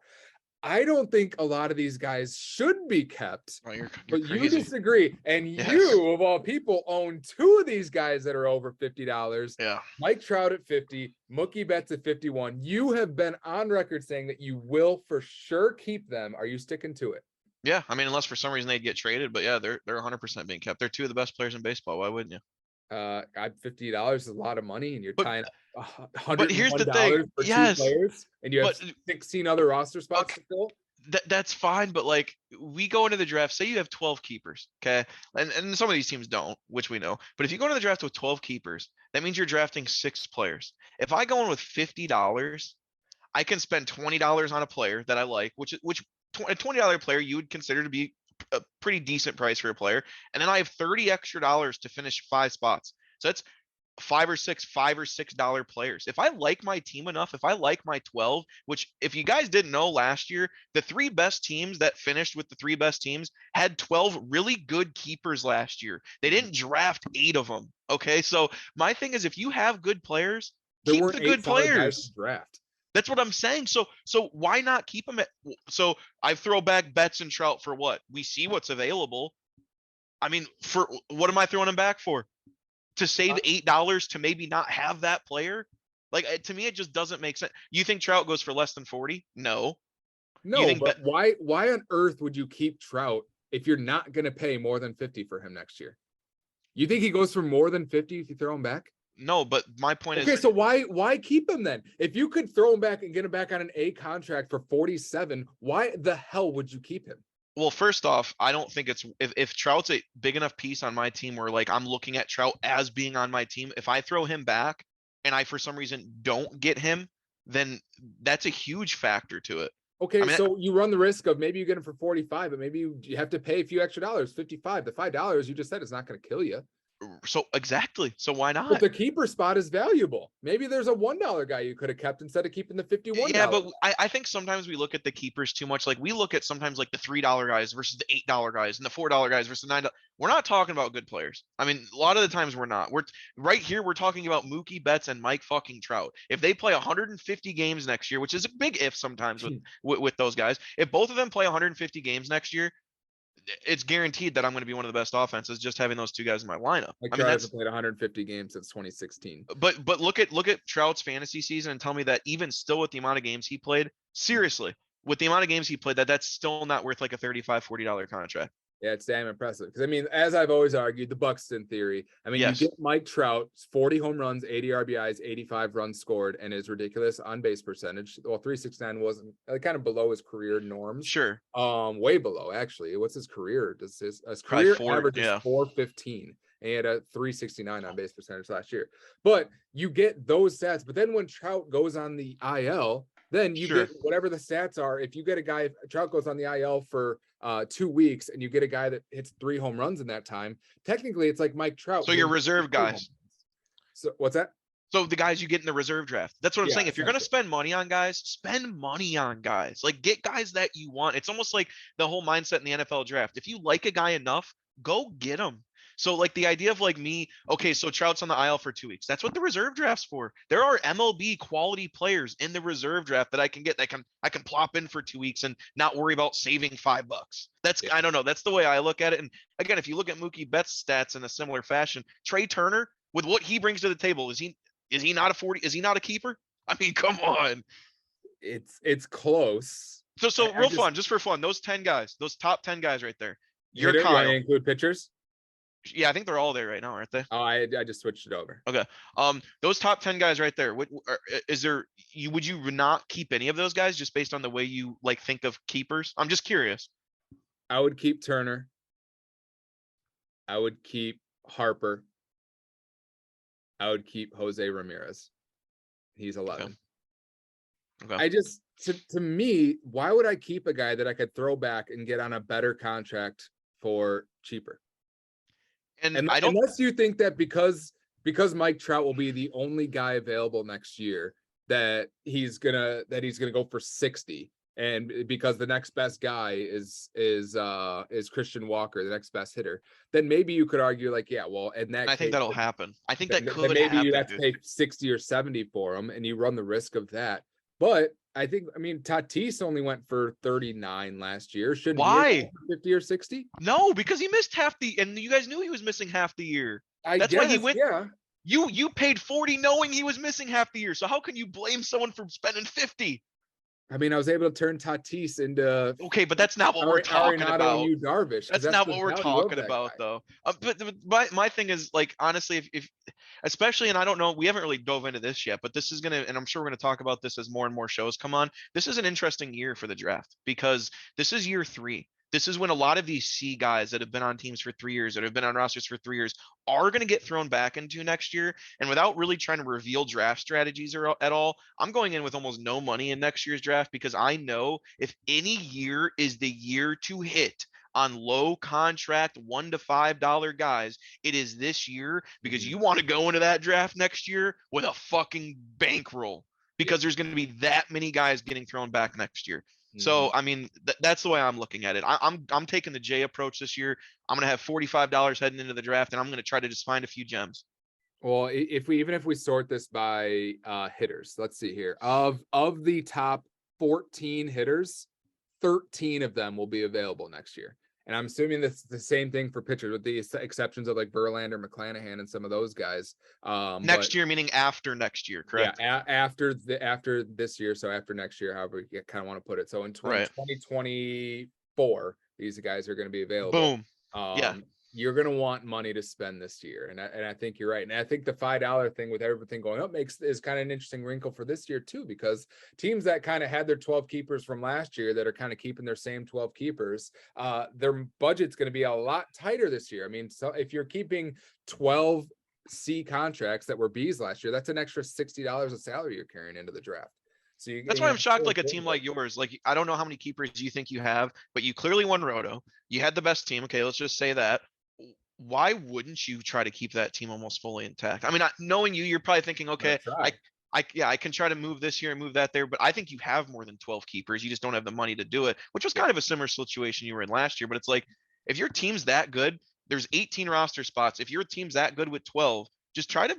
Speaker 1: I don't think a lot of these guys should be kept,
Speaker 2: you're
Speaker 1: but
Speaker 2: crazy.
Speaker 1: you disagree. And
Speaker 2: Yes.
Speaker 1: You, of all people, own 2 of these guys that are over $50.
Speaker 2: Yeah.
Speaker 1: Mike Trout at 50, Mookie Betts at 51. You have been on record saying that you will for sure keep them. Are you sticking to it?
Speaker 2: Yeah. I mean, unless for some reason they'd get traded, but yeah, they're 100% being kept. They're 2 of the best players in baseball. Why wouldn't you?
Speaker 1: $50 is a lot of money, and you're tying
Speaker 2: But here's the thing.
Speaker 1: for
Speaker 2: Yes,
Speaker 1: 2 players, and you have 16 other roster spots to fill.
Speaker 2: That's fine, but like, we go into the draft, say you have 12 keepers, okay? And some of these teams don't, which we know. But if you go into the draft with 12 keepers, that means you're drafting 6 players. If I go in with $50, I can spend $20 on a player that I like, which a $20 player you would consider to be a pretty decent price for a player, and then I have $30 extra to finish 5 spots. So that's $5 or $6 players. If I like my team enough, if I like my 12, which if you guys didn't know last year, the 3 best teams that finished with the 3 best teams had 12 really good keepers last year. They didn't draft 8 of them. Okay. So my thing is, if you have good players, keep the good players.
Speaker 1: Draft.
Speaker 2: That's what I'm saying. So why not keep them so I throw back Betts and Trout for what? We see what's available. I mean, for what am I throwing them back for? To save $8 to maybe not have that player? Like, to me, it just doesn't make sense. You think Trout goes for less than 40? No.
Speaker 1: But why on earth would you keep Trout if you're not going to pay more than 50 for him next year? You think he goes for more than 50 if you throw him back?
Speaker 2: No, but my point is,
Speaker 1: okay, so why keep him then? If you could throw him back and get him back on an A contract for 47, why the hell would you keep him?
Speaker 2: Well, first off, I don't think it's if Trout's a big enough piece on my team where like I'm looking at Trout as being on my team, if I throw him back and I for some reason don't get him, then that's a huge factor to it.
Speaker 1: Okay, I mean, so you run the risk of maybe you get him for 45, but maybe you have to pay a few extra dollars, 55. The $5 you just said is not going to kill you.
Speaker 2: So exactly. So why
Speaker 1: But
Speaker 2: not?
Speaker 1: the keeper spot is valuable. Maybe there's a $1 guy you could have kept instead of keeping the
Speaker 2: Yeah,
Speaker 1: $51
Speaker 2: but
Speaker 1: guy.
Speaker 2: I think sometimes we look at the keepers too much. Like we look at sometimes like the $3 guys versus the $8 guys and the $4 guys versus the $9. We're not talking about good players. I mean, a lot of the times we're not. We're right here. We're talking about Mookie Betts and Mike fucking Trout. If they play 150 games next year, which is a big if sometimes with those guys, if both of them play 150 games next year, it's guaranteed that I'm going to be one of the best offenses just having those two guys in my lineup.
Speaker 1: Like
Speaker 2: I mean,
Speaker 1: Trout
Speaker 2: that's
Speaker 1: hasn't played 150 games since 2016.
Speaker 2: but look at Trout's fantasy season and tell me that even still with the amount of games he played, seriously, with the amount of games he played, that's still not worth like a $35-$40 contract.
Speaker 1: Yeah, it's damn impressive. Because I mean, as I've always argued, the Buxton theory. I mean, you
Speaker 2: Yes.
Speaker 1: get Mike Trout, 40 home runs, 80 RBIs, 85 runs scored, and his ridiculous on base percentage. Well, 369 wasn't kind of below his career norms.
Speaker 2: Sure.
Speaker 1: Way below actually. What's his career? Does his
Speaker 2: Probably
Speaker 1: career
Speaker 2: four.
Speaker 1: average
Speaker 2: Yeah.
Speaker 1: is 415, and he had a 369 on base percentage last year. But you get those stats. But then when Trout goes on the IL, then you
Speaker 2: Sure.
Speaker 1: get whatever the stats are. If you get a guy, if Trout goes on the IL for 2 weeks and you get a guy that hits 3 home runs in that time, technically it's like Mike Trout.
Speaker 2: So your reserve guys.
Speaker 1: So what's that?
Speaker 2: So the guys you get in the reserve draft. That's what I'm
Speaker 1: Yeah,
Speaker 2: saying. If you're going to
Speaker 1: essentially.
Speaker 2: spend money on guys, spend money on guys. Like get guys that you want. It's almost like the whole mindset in the NFL draft. If you like a guy enough, go get him. So like the idea of like me, okay, so Trout's on the aisle for 2 weeks. That's what the reserve draft's for. There are MLB quality players in the reserve draft that I can get that I can plop in for 2 weeks and not worry about saving $5. That's
Speaker 1: Yeah.
Speaker 2: I don't know. That's the way I look at it. And again, if you look at Mookie Betts' stats in a similar fashion, Trey Turner, with what he brings to the table, is he not a 40? Is he not a keeper? I mean, come on.
Speaker 1: It's close.
Speaker 2: So
Speaker 1: I
Speaker 2: real
Speaker 1: just
Speaker 2: fun, just for fun. Those 10 guys, those top 10 guys right there. You're
Speaker 1: hitter. You want to
Speaker 2: Kyle.
Speaker 1: include pitchers?
Speaker 2: Yeah, I think they're all there right now, aren't they?
Speaker 1: Oh, I just switched it over.
Speaker 2: Okay. Those top 10 guys right there. Is there? Would you not keep any of those guys just based on the way you like think of keepers? I'm just curious.
Speaker 1: I would keep Turner. I would keep Harper. I would keep Jose Ramirez. He's 11.
Speaker 2: Okay.
Speaker 1: I just to me, why would I keep a guy that I could throw back and get on a better contract for cheaper?
Speaker 2: And I don't.
Speaker 1: Unless you think that because Mike Trout will be the only guy available next year that he's gonna go for 60, and because the next best guy is Christian Walker, the next best hitter, then maybe you could argue like, yeah, well, in that
Speaker 2: I think
Speaker 1: case,
Speaker 2: that'll happen. I think that could
Speaker 1: maybe
Speaker 2: happen.
Speaker 1: you have to
Speaker 2: Dude.
Speaker 1: pay 60 or 70 for him, and you run the risk of that. But I mean, Tatis only went for 39 last year. Shouldn't he have
Speaker 2: Why?
Speaker 1: gone for 50 or 60?
Speaker 2: No, because he missed half and you guys knew he was missing half the year. That's why he went.
Speaker 1: Yeah.
Speaker 2: You paid 40 knowing he was missing half the year. So how can you blame someone for spending 50?
Speaker 1: I mean, I was able to turn Tatis into
Speaker 2: Okay, but that's not what we're talking about.
Speaker 1: and Darvish.
Speaker 2: That's not what we're talking about, though. But my thing is like honestly, if especially, and I don't know, we haven't really dove into this yet, but this is gonna, and I'm sure we're gonna talk about this as more and more shows come on. This is an interesting year for the draft because this is year 3. This is when a lot of these C guys that have been on teams for 3 years, that have been on rosters for 3 years, are going to get thrown back into next year. And without really trying to reveal draft strategies at all, I'm going in with almost no money in next year's draft because I know if any year is the year to hit on low contract $1 to $5 guys, it is this year because you want to go into that draft next year with a fucking bankroll because there's going to be that many guys getting thrown back next year. So I mean that's the way I'm looking at it. I'm taking the J approach this year. I'm gonna have $45 heading into the draft, and I'm gonna try to just find a few gems.
Speaker 1: Well, if we sort this by hitters, let's see here. Of the top 14 hitters, 13 of them will be available next year. And I'm assuming that's the same thing for pitchers, with the exceptions of like Verlander, McClanahan, and some of those guys.
Speaker 2: Next year, meaning after next year, correct?
Speaker 1: Yeah, after this year, so after next year, however you kind of want to put it. So in 2024, these guys are going to be available.
Speaker 2: Boom. Yeah.
Speaker 1: You're going to want money to spend this year. And I think you're right. And I think the $5 thing with everything going up is kind of an interesting wrinkle for this year too, because teams that kind of had their 12 keepers from last year that are kind of keeping their same 12 keepers, their budget's going to be a lot tighter this year. I mean, so if you're keeping 12 C contracts that were Bs last year, that's an extra $60 of salary you're carrying into the draft. So
Speaker 2: that's why I'm shocked. Like a team like yours, like I don't know how many keepers you think you have, but you clearly won Roto. You had the best team. Okay, let's just say that. why wouldn't you try to keep that team almost fully intact? I mean, knowing you, you're probably thinking,
Speaker 1: I'm gonna
Speaker 2: okay,
Speaker 1: try.
Speaker 2: I can try to move this here and move that there, but I think you have more than 12 keepers. You just don't have the money to do it, which was kind of a similar situation you were in last year. But it's like, if your team's that good, there's 18 roster spots. If your team's that good with 12, just try to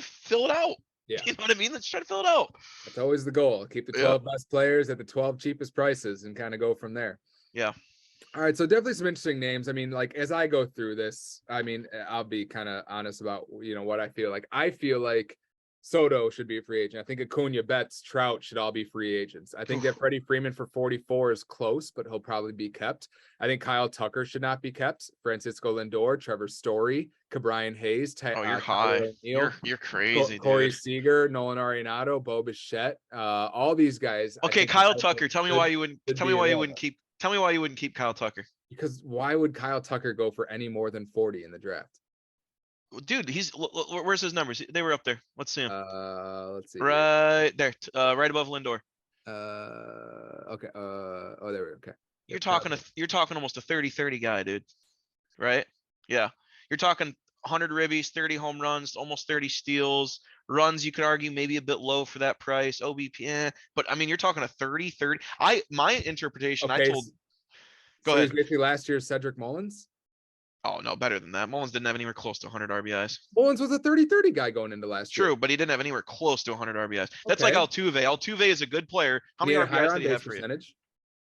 Speaker 2: fill it out.
Speaker 1: Yeah,
Speaker 2: You know what I mean? Let's try to fill it out.
Speaker 1: that's always the goal. Keep the
Speaker 2: Yeah.
Speaker 1: 12 best players at the 12 cheapest prices and kind of go from there.
Speaker 2: Yeah.
Speaker 1: All right, so definitely some interesting names. I mean, like as I go through this, I mean, I'll be kind of honest about what I feel like. I feel like Soto should be a free agent. I think Acuna, Betts, Trout should all be free agents. I think that Freddie Freeman for 44 is close, but he'll probably be kept. I think Kyle Tucker should not be kept. Francisco Lindor, Trevor Story, Cabrian Hayes,
Speaker 2: Oh, you're high.
Speaker 1: O'Neill,
Speaker 2: You're crazy,
Speaker 1: Corey
Speaker 2: dude.
Speaker 1: Seager, Nolan Arenado, Bo Bichette, all these guys.
Speaker 2: Okay, Kyle Tucker. Tell me why you wouldn't. Tell me why you wouldn't keep. Tell me why you wouldn't keep Kyle Tucker.
Speaker 1: Because why would Kyle Tucker go for any more than 40 in the draft?
Speaker 2: Dude, where's his numbers? They were up there. Let's see him.
Speaker 1: Let's see.
Speaker 2: Right there, right above Lindor.
Speaker 1: Okay. Oh, there we go. Okay.
Speaker 2: You're talking almost a 30-30 guy, dude. Right? Yeah. You're talking 100 ribbies, 30 home runs, almost 30 steals. Runs, you could argue maybe a bit low for that price. OBP, but I mean, you're talking a 30-30. My interpretation,
Speaker 1: okay,
Speaker 2: go ahead.
Speaker 1: He's basically last year's Cedric Mullins.
Speaker 2: Oh, no, better than that. Mullins didn't have anywhere close to 100 RBIs.
Speaker 1: Mullins was a 30-30 guy going into last year.
Speaker 2: True, but he didn't have anywhere close to 100 RBIs. That's like Altuve. Altuve is a good player. How many RBIs did he have for you?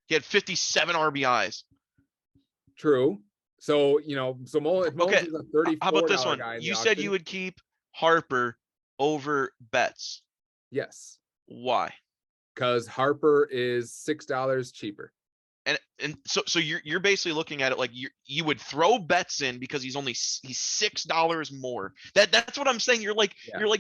Speaker 2: He had 57 RBIs.
Speaker 1: True. So, so Mullins
Speaker 2: okay.
Speaker 1: is a 34.
Speaker 2: How about this one? You said you would keep Harper over Betts.
Speaker 1: Yes.
Speaker 2: Why?
Speaker 1: Because Harper is $6 cheaper.
Speaker 2: And so you're basically looking at it like you would throw Betts in because he's $6 more. That's what I'm saying. You're like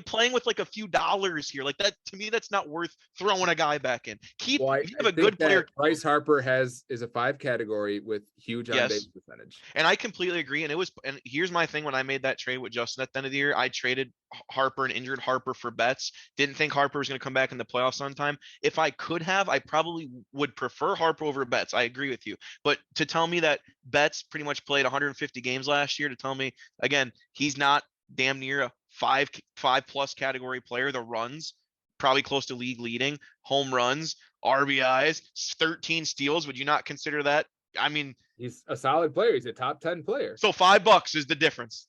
Speaker 2: playing with like a few dollars here. Like that to me, that's not worth throwing a guy back in. If you have a good player.
Speaker 1: Bryce Harper is a 5 category with huge on base percentage.
Speaker 2: And I completely agree. And here's my thing: when I made that trade with Justin at the end of the year, I traded Harper and injured Harper for Betts. Didn't think Harper was going to come back in the playoffs on time. If I could have, I probably would prefer Harper over Betts. I agree with you. But to tell me that Betts pretty much played 150 games last year, to tell me again he's not damn near a 5+ category player. The runs probably close to league leading, home runs, RBIs, 13 steals. Would you not consider that? I mean,
Speaker 1: he's a solid player. He's a top 10 player.
Speaker 2: So $5 is the difference.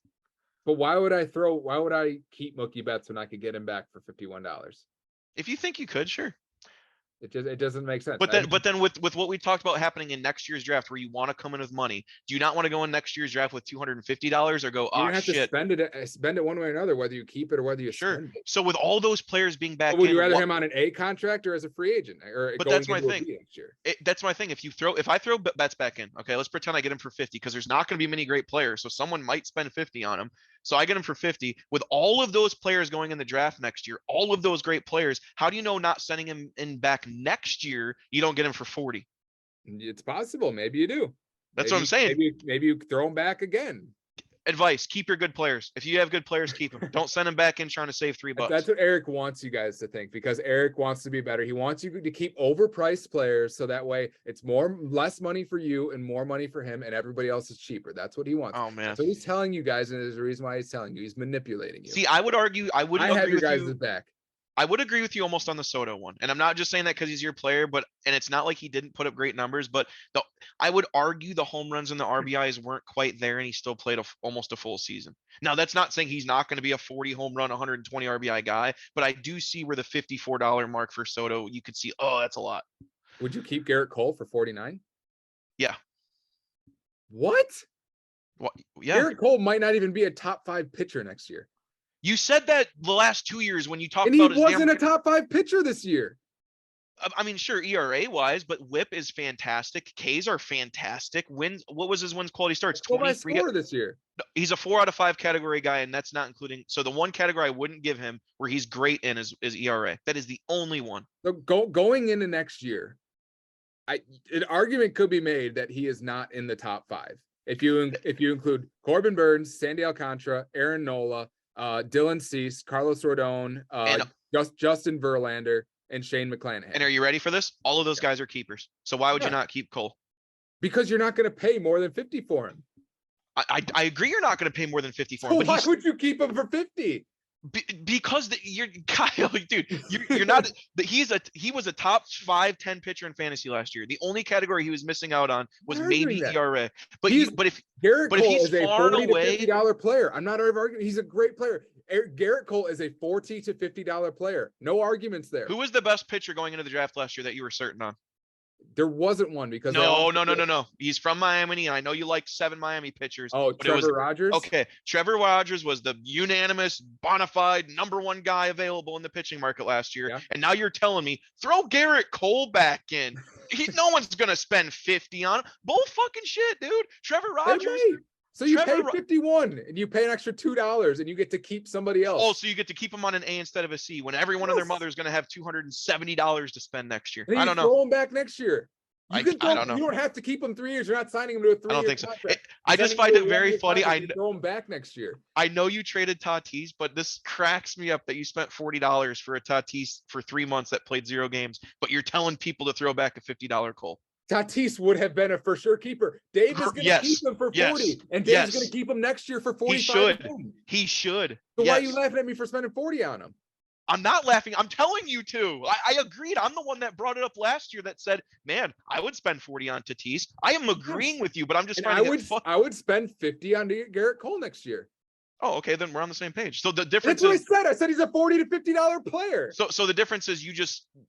Speaker 1: But why would I keep Mookie Betts when I could get him back for $51?
Speaker 2: If you think you could, sure.
Speaker 1: It doesn't make sense.
Speaker 2: But then with what we talked about happening in next year's draft, where you want to come in with money, do you not want to go in next year's draft with $250 or go,
Speaker 1: to spend it one way or another, whether you keep it or whether you spend it.
Speaker 2: So with all those players being back,
Speaker 1: would you rather him on an A contract or as a free agent?
Speaker 2: But that's my thing. That's my thing. If I throw Betts back in, okay, let's pretend I get him for 50 because there's not going to be many great players, so someone might spend 50 on him. So I get him for 50 with all of those players going in the draft next year, all of those great players. How do you know not sending him in back next year, you don't get him for 40?
Speaker 1: It's possible. Maybe you do.
Speaker 2: What I'm saying.
Speaker 1: Maybe you throw him back again.
Speaker 2: Advice: keep your good players. If you have good players, keep them. Don't send them back in trying to save $3.
Speaker 1: That's what Eric wants you guys to think, because Eric wants to be better. He wants you to keep overpriced players so that way it's less money for you and more money for him, and everybody else is cheaper. That's what he wants.
Speaker 2: Oh man,
Speaker 1: so he's telling you guys, and there's a reason why he's telling you. He's manipulating you.
Speaker 2: See, I would argue I
Speaker 1: have your guys' back.
Speaker 2: I would agree with you almost on the Soto one. And I'm not just saying that because he's your player, and it's not like he didn't put up great numbers, but I would argue the home runs and the RBIs weren't quite there, and he still played almost a full season. Now, that's not saying he's not going to be a 40 home run, 120 RBI guy, but I do see where the $54 mark for Soto, you could see, oh, that's a lot.
Speaker 1: Would you keep Garrett Cole for 49?
Speaker 2: Yeah.
Speaker 1: What?
Speaker 2: Well, yeah.
Speaker 1: Garrett Cole might not even be a top 5 pitcher next year.
Speaker 2: You said that the last 2 years when you talked
Speaker 1: about he wasn't a top 5 pitcher this year.
Speaker 2: I mean, sure, ERA wise, but WHIP is fantastic. Ks are fantastic. Wins. What was his wins quality starts?
Speaker 1: 23 this year.
Speaker 2: He's a 4 out of 5 category guy, and that's not including. So the one category I wouldn't give him where he's great in is ERA. That is the only one.
Speaker 1: So going into next year, an argument could be made that he is not in the top 5. If you include Corbin Burns, Sandy Alcantara, Aaron Nola, Dylan Cease, Carlos Rodon, Justin Verlander, and Shane McClanahan.
Speaker 2: And are you ready for this? All of those guys are keepers. So why would you not keep Cole?
Speaker 1: Because you're not going to pay more than 50 for him.
Speaker 2: I agree you're not going to pay more than 50 for him,
Speaker 1: So
Speaker 2: but
Speaker 1: why would you keep him for 50?
Speaker 2: Because you're Kyle, dude, you're not. He was a top 5-10 pitcher in fantasy last year. The only category he was missing out on was
Speaker 1: I'm not arguing
Speaker 2: maybe
Speaker 1: that.
Speaker 2: ERA.
Speaker 1: He's
Speaker 2: But
Speaker 1: Garrett
Speaker 2: if
Speaker 1: Cole
Speaker 2: he's
Speaker 1: is a
Speaker 2: far and
Speaker 1: $40 to
Speaker 2: away,
Speaker 1: $50 player. I'm not arguing. He's a great player. Garrett Cole is a $40 to $50 player. No arguments there.
Speaker 2: who was the best pitcher going into the draft last year that you were certain on?
Speaker 1: There wasn't one because they
Speaker 2: No,
Speaker 1: all
Speaker 2: no, no, no, no. He's from Miami, and I know you like 7 Miami pitchers,
Speaker 1: Oh,
Speaker 2: but it was
Speaker 1: Trevor Rogers.
Speaker 2: okay. Trevor Rogers was the unanimous, bona fide #1 guy available in the pitching market last year,
Speaker 1: Yeah.
Speaker 2: and now you're telling me throw Garrett Cole back in. No one's gonna spend 50 on him. Bull fucking shit, dude. Trevor Rogers.
Speaker 1: So you
Speaker 2: Trevor
Speaker 1: pay 51 and you pay an extra $2 and you get to keep somebody else.
Speaker 2: Oh, so you get to keep them on an A instead of a C when everyone and their mother is going to have $270 to spend next year. I don't know.
Speaker 1: Throw him back next year.
Speaker 2: I don't know.
Speaker 1: You don't have to keep him 3 years. You're not signing him to a 3-year
Speaker 2: I don't think so.
Speaker 1: contract.
Speaker 2: I just find it very funny.
Speaker 1: I throw him back next year.
Speaker 2: I know you traded Tatis, but this cracks me up that you spent $40 for a Tatis for 3 months that played 0 games, but you're telling people to throw back a $50 Cole.
Speaker 1: Tatis would have been a for sure keeper. Dave is going to keep him for 40, and Dave's going to keep him next year for 45.
Speaker 2: He should.
Speaker 1: So why are you laughing at me for spending 40 on him?
Speaker 2: I'm not laughing. I'm telling you to. I agreed. I'm the one that brought it up last year that said, man, I would spend 40 on Tatis. I am agreeing with you, but I'm just trying to get
Speaker 1: I would spend 50 on Garrett Cole next year.
Speaker 2: Oh, okay, then we're on the same page. So the difference
Speaker 1: That's what I said. I said he's a $40 to $50 player.
Speaker 2: So the difference is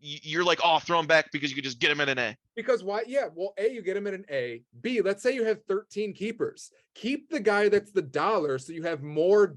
Speaker 2: you're like, oh, throw him back because you could just get him at an A.
Speaker 1: Because why? Yeah, well, A, you get him at an A. B, let's say you have 13 keepers. Keep the guy that's the dollar so you have more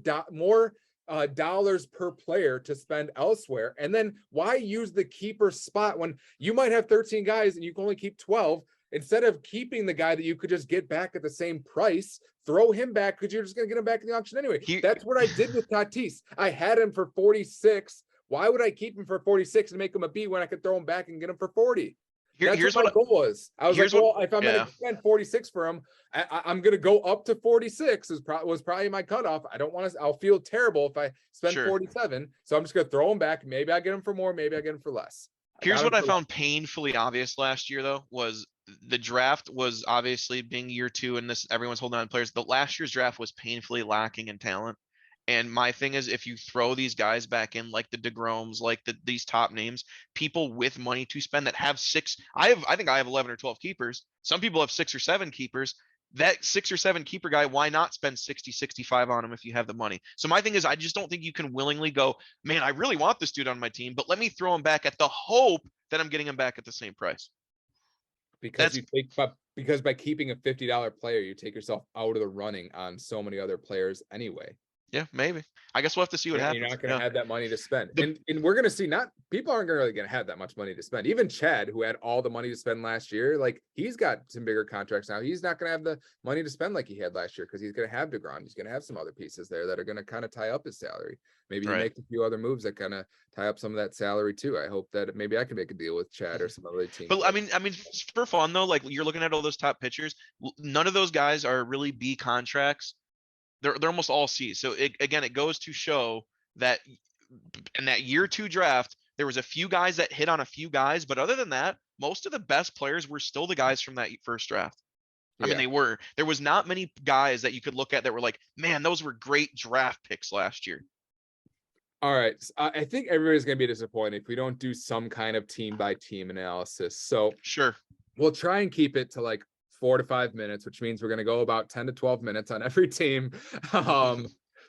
Speaker 1: dollars per player to spend elsewhere. And then why use the keeper spot when you might have 13 guys and you can only keep 12? Instead of keeping the guy that you could just get back at the same price, throw him back because you're just going to get him back in the auction anyway. That's what I did with Tatis. I had him for 46. Why would I keep him for 46 and make him a B when I could throw him back and get him for 40? Here's what my goal was. I was like, well, if I'm going to spend 46 for him, I'm going to go up to 46 was probably my cutoff. I don't want to, I'll feel terrible if I spend 47. So I'm just going to throw him back. Maybe I get him for more. Maybe I get him for less.
Speaker 2: Here's what I found painfully obvious last year, though, was the draft was obviously being year 2 and this everyone's holding on to players. The last year's draft was painfully lacking in talent. And my thing is, if you throw these guys back in, like the DeGromes, like these top names, people with money to spend that have 6, I think I have 11 or 12 keepers. Some people have 6 or 7 keepers. That 6 or 7 keeper guy, why not spend 60, 65 on him if you have the money? So my thing is, I just don't think you can willingly go, man, I really want this dude on my team, but let me throw him back at the hope that I'm getting him back at the same price.
Speaker 1: Because because by keeping a $50 player, you take yourself out of the running on so many other players anyway.
Speaker 2: Yeah, maybe. I guess we'll have to see what happens.
Speaker 1: You're not going to have that money to spend. And we're going to see, people aren't really going to have that much money to spend. Even Chad, who had all the money to spend last year, like he's got some bigger contracts now. He's not going to have the money to spend like he had last year because he's going to have DeGrom. He's going to have some other pieces there that are going to kind of tie up his salary. Maybe he makes a few other moves that kind of tie up some of that salary too. I hope that maybe I can make a deal with Chad or some other team.
Speaker 2: But I mean, for fun though, like you're looking at all those top pitchers, none of those guys are really B contracts. They're almost all C. So it goes to show that in that year 2 draft, there was a few guys that hit on a few guys, but other than that, most of the best players were still the guys from that first draft. I mean, there was not many guys that you could look at that were like, man, those were great draft picks last year.
Speaker 1: All right. I think everybody's going to be disappointed if we don't do some kind of team by team analysis. So
Speaker 2: sure,
Speaker 1: we'll try and keep it to like 4 to 5 minutes, which means we're going to go about 10 to 12 minutes on every team.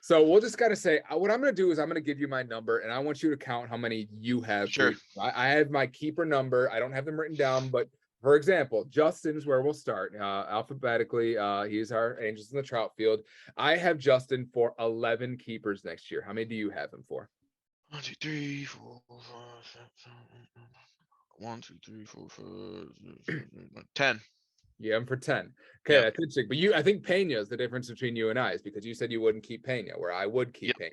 Speaker 1: So we'll just got to say, what I'm going to do is I'm going to give you my number and I want you to count how many you have.
Speaker 2: Sure.
Speaker 1: I have my keeper number. I don't have them written down, but for example, Justin's where we'll start alphabetically. He's our Angels in the Trout field. I have Justin for 11 keepers next year. How many do you have him for?
Speaker 2: 1, 2, 3, 4, 5, 6, 7, 8, 9, 1, 2, 3, 4, 5, 10.
Speaker 1: Yeah, I'm for 10. Okay, that's interesting. But I think Pena is the difference between you and I, is because you said you wouldn't keep Pena, where I would keep Pena.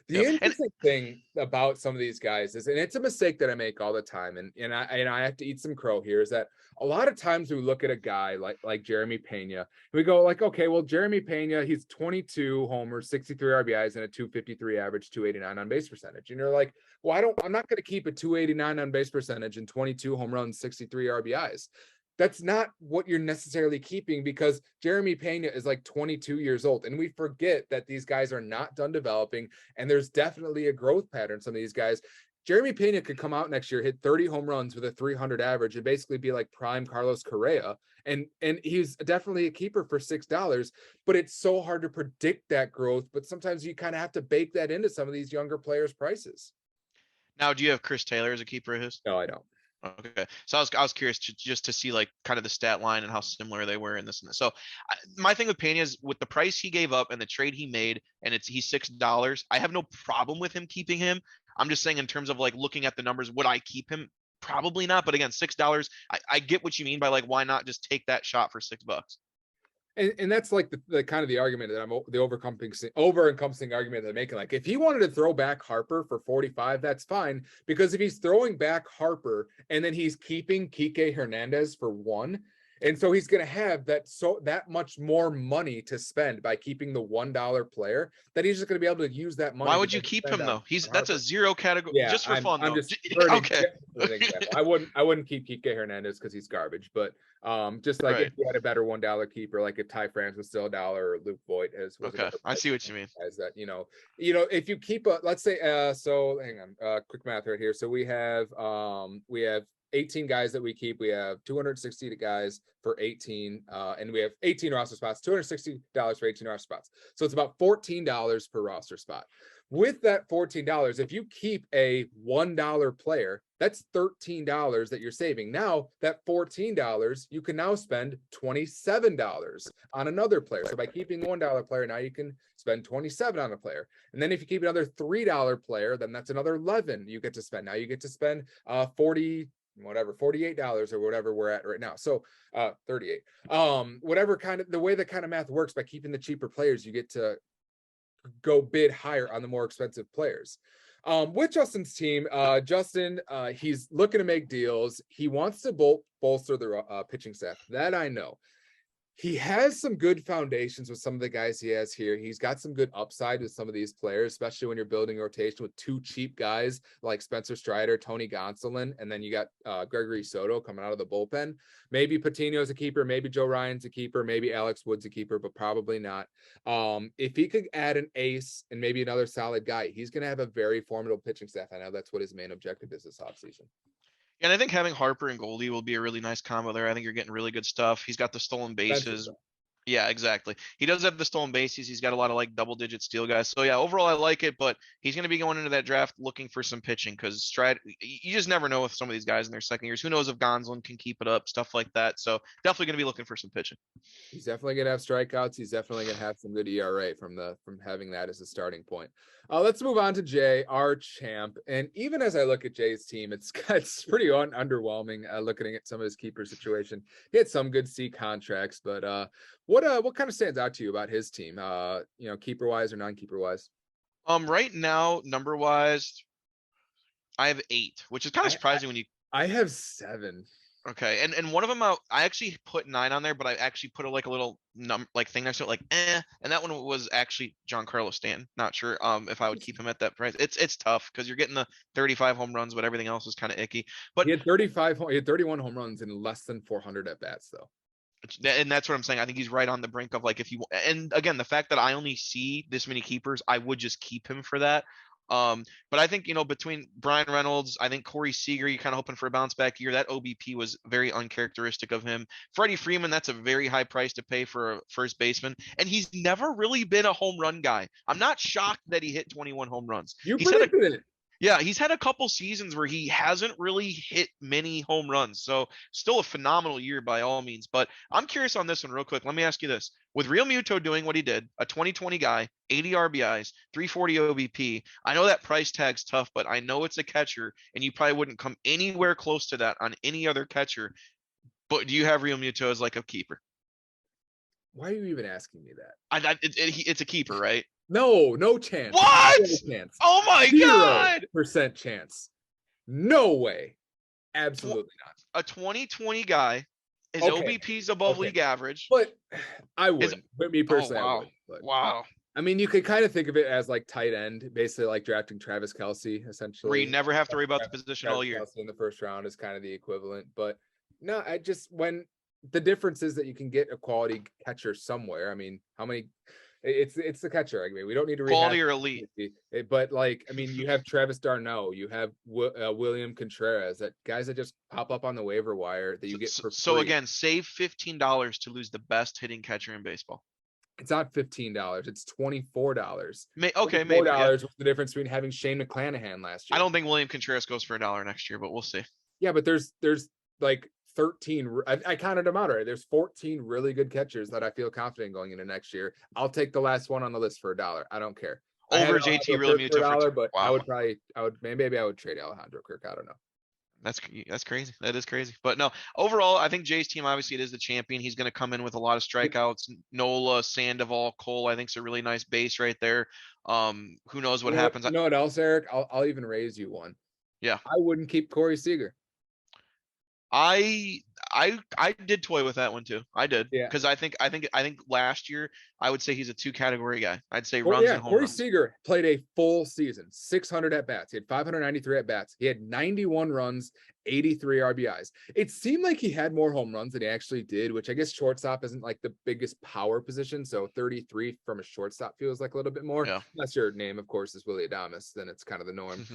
Speaker 1: The interesting thing about some of these guys is, and it's a mistake that I make all the time, and I have to eat some crow here, is that a lot of times we look at a guy like Jeremy Pena, we go like, okay, well, Jeremy Pena, he's 22 homers, 63 RBIs, and a 253 average, 289 on base percentage. And you're like, well, I'm not going to keep a 289 on base percentage and 22 home runs, 63 RBIs. that's not what you're necessarily keeping, because Jeremy Pena is like 22 years old, and we forget that these guys are not done developing, and there's definitely a growth pattern. Some of these guys, Jeremy Pena could come out next year, hit 30 home runs with a 300 average, and basically be like prime Carlos Correa. And he's definitely a keeper for $6, but it's so hard to predict that growth. But sometimes you kind of have to bake that into some of these younger players' prices.
Speaker 2: Now, do you have Chris Taylor as a keeper of his?
Speaker 1: No, I don't.
Speaker 2: Okay, so I was curious just to see like kind of the stat line and how similar they were in this and this. So my thing with Pena is with the price he gave up and the trade he made, and he's $6. I have no problem with him keeping him. I'm just saying in terms of like looking at the numbers, would I keep him? Probably not. But again, $6. I get what you mean by like why not just take that shot for $6.
Speaker 1: And that's like the kind of the argument that I'm the over-encompassing argument that I'm making. Like, if he wanted to throw back Harper for 45, that's fine, because if he's throwing back Harper and then he's keeping Kike Hernandez for 1, and so he's going to have that much more money to spend by keeping the $1 player, that he's just going to be able to use that money.
Speaker 2: Why would you keep him though? That's a zero category.
Speaker 1: Yeah,
Speaker 2: just for fun
Speaker 1: I'm
Speaker 2: though.
Speaker 1: Just
Speaker 2: okay.
Speaker 1: I wouldn't keep Kike Hernandez because he's garbage, but just like if you had a better $1 keeper, like if Ty France was still $1 or Luke Voigt was
Speaker 2: okay, I see what you mean.
Speaker 1: As that, if you keep let's say so hang on, quick math right here. So we have 18 guys that we keep. We have 260 guys for 18, and we have 18 roster spots, $260 for 18 roster spots. So it's about $14 per roster spot. With that $14, if you keep a $1 player, that's $13 that you're saving. Now that $14, you can now spend $27 on another player. So by keeping the $1 player, now you can spend $27 on a player. And then if you keep another $3 player, then that's another $11 you get to spend. Now you get to spend $48 or whatever we're at right now. So 38. Whatever kind of the way that kind of math works, by keeping the cheaper players, you get to go bid higher on the more expensive players. With Justin's team, Justin, he's looking to make deals. He wants to bolster the pitching staff. That I know. He has some good foundations with some of the guys he has here. He's got some good upside with some of these players, especially when you're building a rotation with 2 cheap guys like Spencer Strider, Tony Gonsolin, and then you got Gregory Soto coming out of the bullpen. Maybe Patino's a keeper, maybe Joe Ryan's a keeper, maybe Alex Wood's a keeper, but probably not. If he could add an ace and maybe another solid guy, he's going to have a very formidable pitching staff. I know that's what his main objective is this offseason.
Speaker 2: And I think having Harper and Goldie will be a really nice combo there. I think you're getting really good stuff. He's got the stolen bases. Yeah, exactly. He does have the stolen bases. He's got a lot of like double-digit steal guys. So yeah, overall I like it, but he's going to be going into that draft looking for some pitching because you just never know with some of these guys in their second years. Who knows if Gonsolin can keep it up, stuff like that. So definitely going to be looking for some pitching.
Speaker 1: He's definitely going to have strikeouts. He's definitely going to have some good ERA from having that as a starting point. Let's move on to Jay, our champ. And even as I look at Jay's team, it's pretty underwhelming looking at some of his keeper situation. He had some good C contracts, but what kind of stands out to you about his team? Keeper wise or non-keeper wise?
Speaker 2: Right now, number wise, I have 8, which is kind of surprising when you.
Speaker 1: I have 7.
Speaker 2: Okay, and one of them I actually put 9 on there, but I actually put a little thing next to it, and that one was actually Giancarlo Stanton. Not sure if I would keep him at that price. It's tough because you're getting the 35 home runs, but everything else is kind of icky. But
Speaker 1: he had 31 home runs in less than 400 at bats though.
Speaker 2: And that's what I'm saying. I think he's right on the brink of and again, the fact that I only see this many keepers, I would just keep him for that. But I think, between Brian Reynolds, I think Corey Seager, you're kind of hoping for a bounce back year. That OBP was very uncharacteristic of him. Freddie Freeman, that's a very high price to pay for a first baseman. And he's never really been a home run guy. I'm not shocked that he hit 21 home runs.
Speaker 1: You predicted it.
Speaker 2: Yeah, he's had a couple seasons where he hasn't really hit many home runs. So still a phenomenal year by all means. But I'm curious on this one real quick. Let me ask you this. With Real Muto doing what he did, a 2020 guy, 80 RBIs, 340 OBP, I know that price tag's tough, but I know it's a catcher, and you probably wouldn't come anywhere close to that on any other catcher. But do you have Real Muto as like a keeper?
Speaker 1: Why are you even asking me that?
Speaker 2: It's a keeper, right?
Speaker 1: No chance.
Speaker 2: What?
Speaker 1: No chance.
Speaker 2: Oh my God.
Speaker 1: 0% chance. No way. Absolutely not.
Speaker 2: A 2020 guy. His OBP's above league average.
Speaker 1: But I wouldn't. But me personally,
Speaker 2: wow.
Speaker 1: I would. But,
Speaker 2: wow.
Speaker 1: I mean, you could kind of think of it as like tight end, basically like drafting Travis Kelce, essentially.
Speaker 2: Where you never have to worry about the position all year.
Speaker 1: Kelce in the first round is kind of the equivalent. But No, I just when the difference is that you can get a quality catcher somewhere. I mean, how many? It's the catcher. I mean, we don't need to rehash
Speaker 2: Quality or elite?
Speaker 1: it, but like, I mean, you have Travis Darno, you have William Contreras, that guys that just pop up on the waiver wire that you get for
Speaker 2: So
Speaker 1: free.
Speaker 2: again, save $15 to lose the best hitting catcher in baseball.
Speaker 1: It's not $15. It's $24.
Speaker 2: Okay, maybe. Yeah.
Speaker 1: $4 was the difference between having Shane McClanahan last year.
Speaker 2: I don't think William Contreras goes for $1 next year, but we'll see.
Speaker 1: Yeah, but there's like 13. I counted them out already. There's 14 really good catchers that I feel confident going into next year. I'll take the last one on the list for $1. I don't care.
Speaker 2: Over JT Realmuto
Speaker 1: for $1, but
Speaker 2: wow.
Speaker 1: I would maybe I would trade Alejandro Kirk. I don't know.
Speaker 2: That's crazy. That is crazy. But no, overall, I think Jay's team, obviously, it is the champion. He's going to come in with a lot of strikeouts. Nola, Sandoval, Cole, I think is a really nice base right there. Who knows what happens?
Speaker 1: You know what else, Eric? I'll even raise you one.
Speaker 2: Yeah.
Speaker 1: I wouldn't keep Corey Seager.
Speaker 2: I did toy with that one too. I did.
Speaker 1: Yeah.
Speaker 2: Because I think last year I would say he's a 2-category guy. I'd say runs and home
Speaker 1: Corey
Speaker 2: runs.
Speaker 1: Seager played a full season, 600 at bats. He had 593 at bats. He had 91 runs, 83 RBIs. It seemed like he had more home runs than he actually did, which I guess shortstop isn't like the biggest power position. So 33 from a shortstop feels like a little bit more.
Speaker 2: Yeah.
Speaker 1: Unless your name, of course, is Willie Adames, then it's kind of the norm.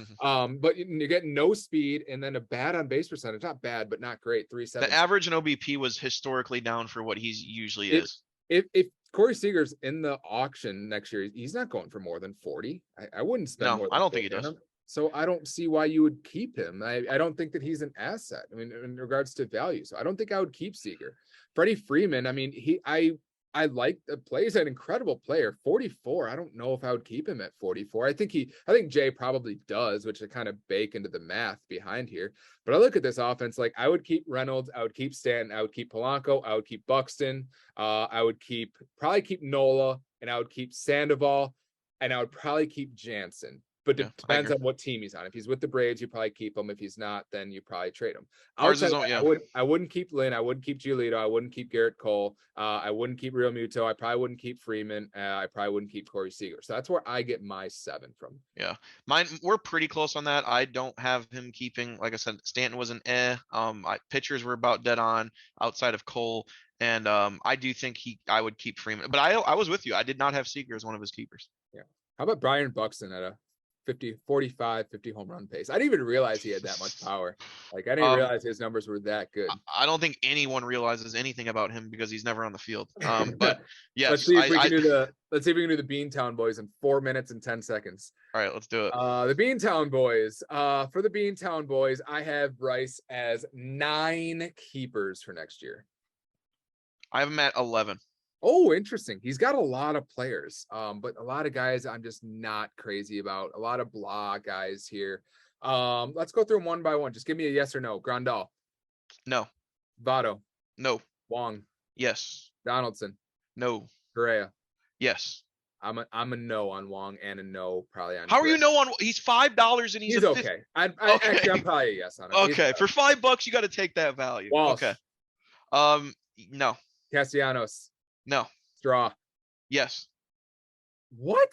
Speaker 1: But you get no speed and then a bad on base percentage. Not bad, but not great. 3.7.
Speaker 2: The average in OBP was historically down for what he's usually is.
Speaker 1: If Corey Seager's in the auction next year, he's not going for more than 40. I wouldn't spend more than
Speaker 2: I don't think he
Speaker 1: 40
Speaker 2: does.
Speaker 1: on him. So I don't see why you would keep him. I don't think that he's an asset. I mean, in regards to value. So I don't think I would keep Seager. Freddie Freeman, I mean, I like the play. He's an incredible player. 44. I don't know if I would keep him at 44. I think Jay probably does, which I kind of bake into the math behind here. But I look at this offense, like I would keep Reynolds, I would keep Stanton, I would keep Polanco, I would keep Buxton, I would probably keep Nola, and I would keep Sandoval, and I would probably keep Jansen. But it depends on what team he's on. If he's with the Braves, you probably keep him. If he's not, then you probably trade him. I wouldn't keep Lynn. I wouldn't keep Giolito. I wouldn't keep Garrett Cole. I wouldn't keep Real Muto. I probably wouldn't keep Freeman. I probably wouldn't keep Corey Seager. So that's where I get my 7 from.
Speaker 2: Yeah, mine. We're pretty close on that. I don't have him keeping. Like I said, Stanton was an pitchers were about dead on outside of Cole. And I do think I would keep Freeman. But I was with you. I did not have Seager as one of his keepers.
Speaker 1: Yeah. How about Brian Buxton at a 50 home run pace? I didn't even realize he had that much power. Like I didn't realize his numbers were that good.
Speaker 2: I don't think anyone realizes anything about him because he's never on the field. But yes,
Speaker 1: let's see if we can do the Beantown Boys in 4 minutes and 10 seconds.
Speaker 2: All right, let's do it.
Speaker 1: The Beantown Boys. For the Beantown Boys, I have Bryce as 9 keepers for next year.
Speaker 2: I have him at 11.
Speaker 1: Oh, interesting. He's got a lot of players, but a lot of guys I'm just not crazy about. A lot of blah guys here. Let's go through them one by one. Just give me a yes or no. Grandal.
Speaker 2: No.
Speaker 1: Votto.
Speaker 2: No.
Speaker 1: Wong.
Speaker 2: Yes.
Speaker 1: Donaldson.
Speaker 2: No.
Speaker 1: Correa.
Speaker 2: Yes.
Speaker 1: I'm a no on Wong and a no probably on.
Speaker 2: How Correa. Are you no on? He's $5 and he's
Speaker 1: okay. Actually, I'm probably a yes on him.
Speaker 2: Okay, for $5 you got to take that value.
Speaker 1: Walsh.
Speaker 2: Okay. No.
Speaker 1: Castellanos.
Speaker 2: No.
Speaker 1: Straw.
Speaker 2: Yes.
Speaker 1: What?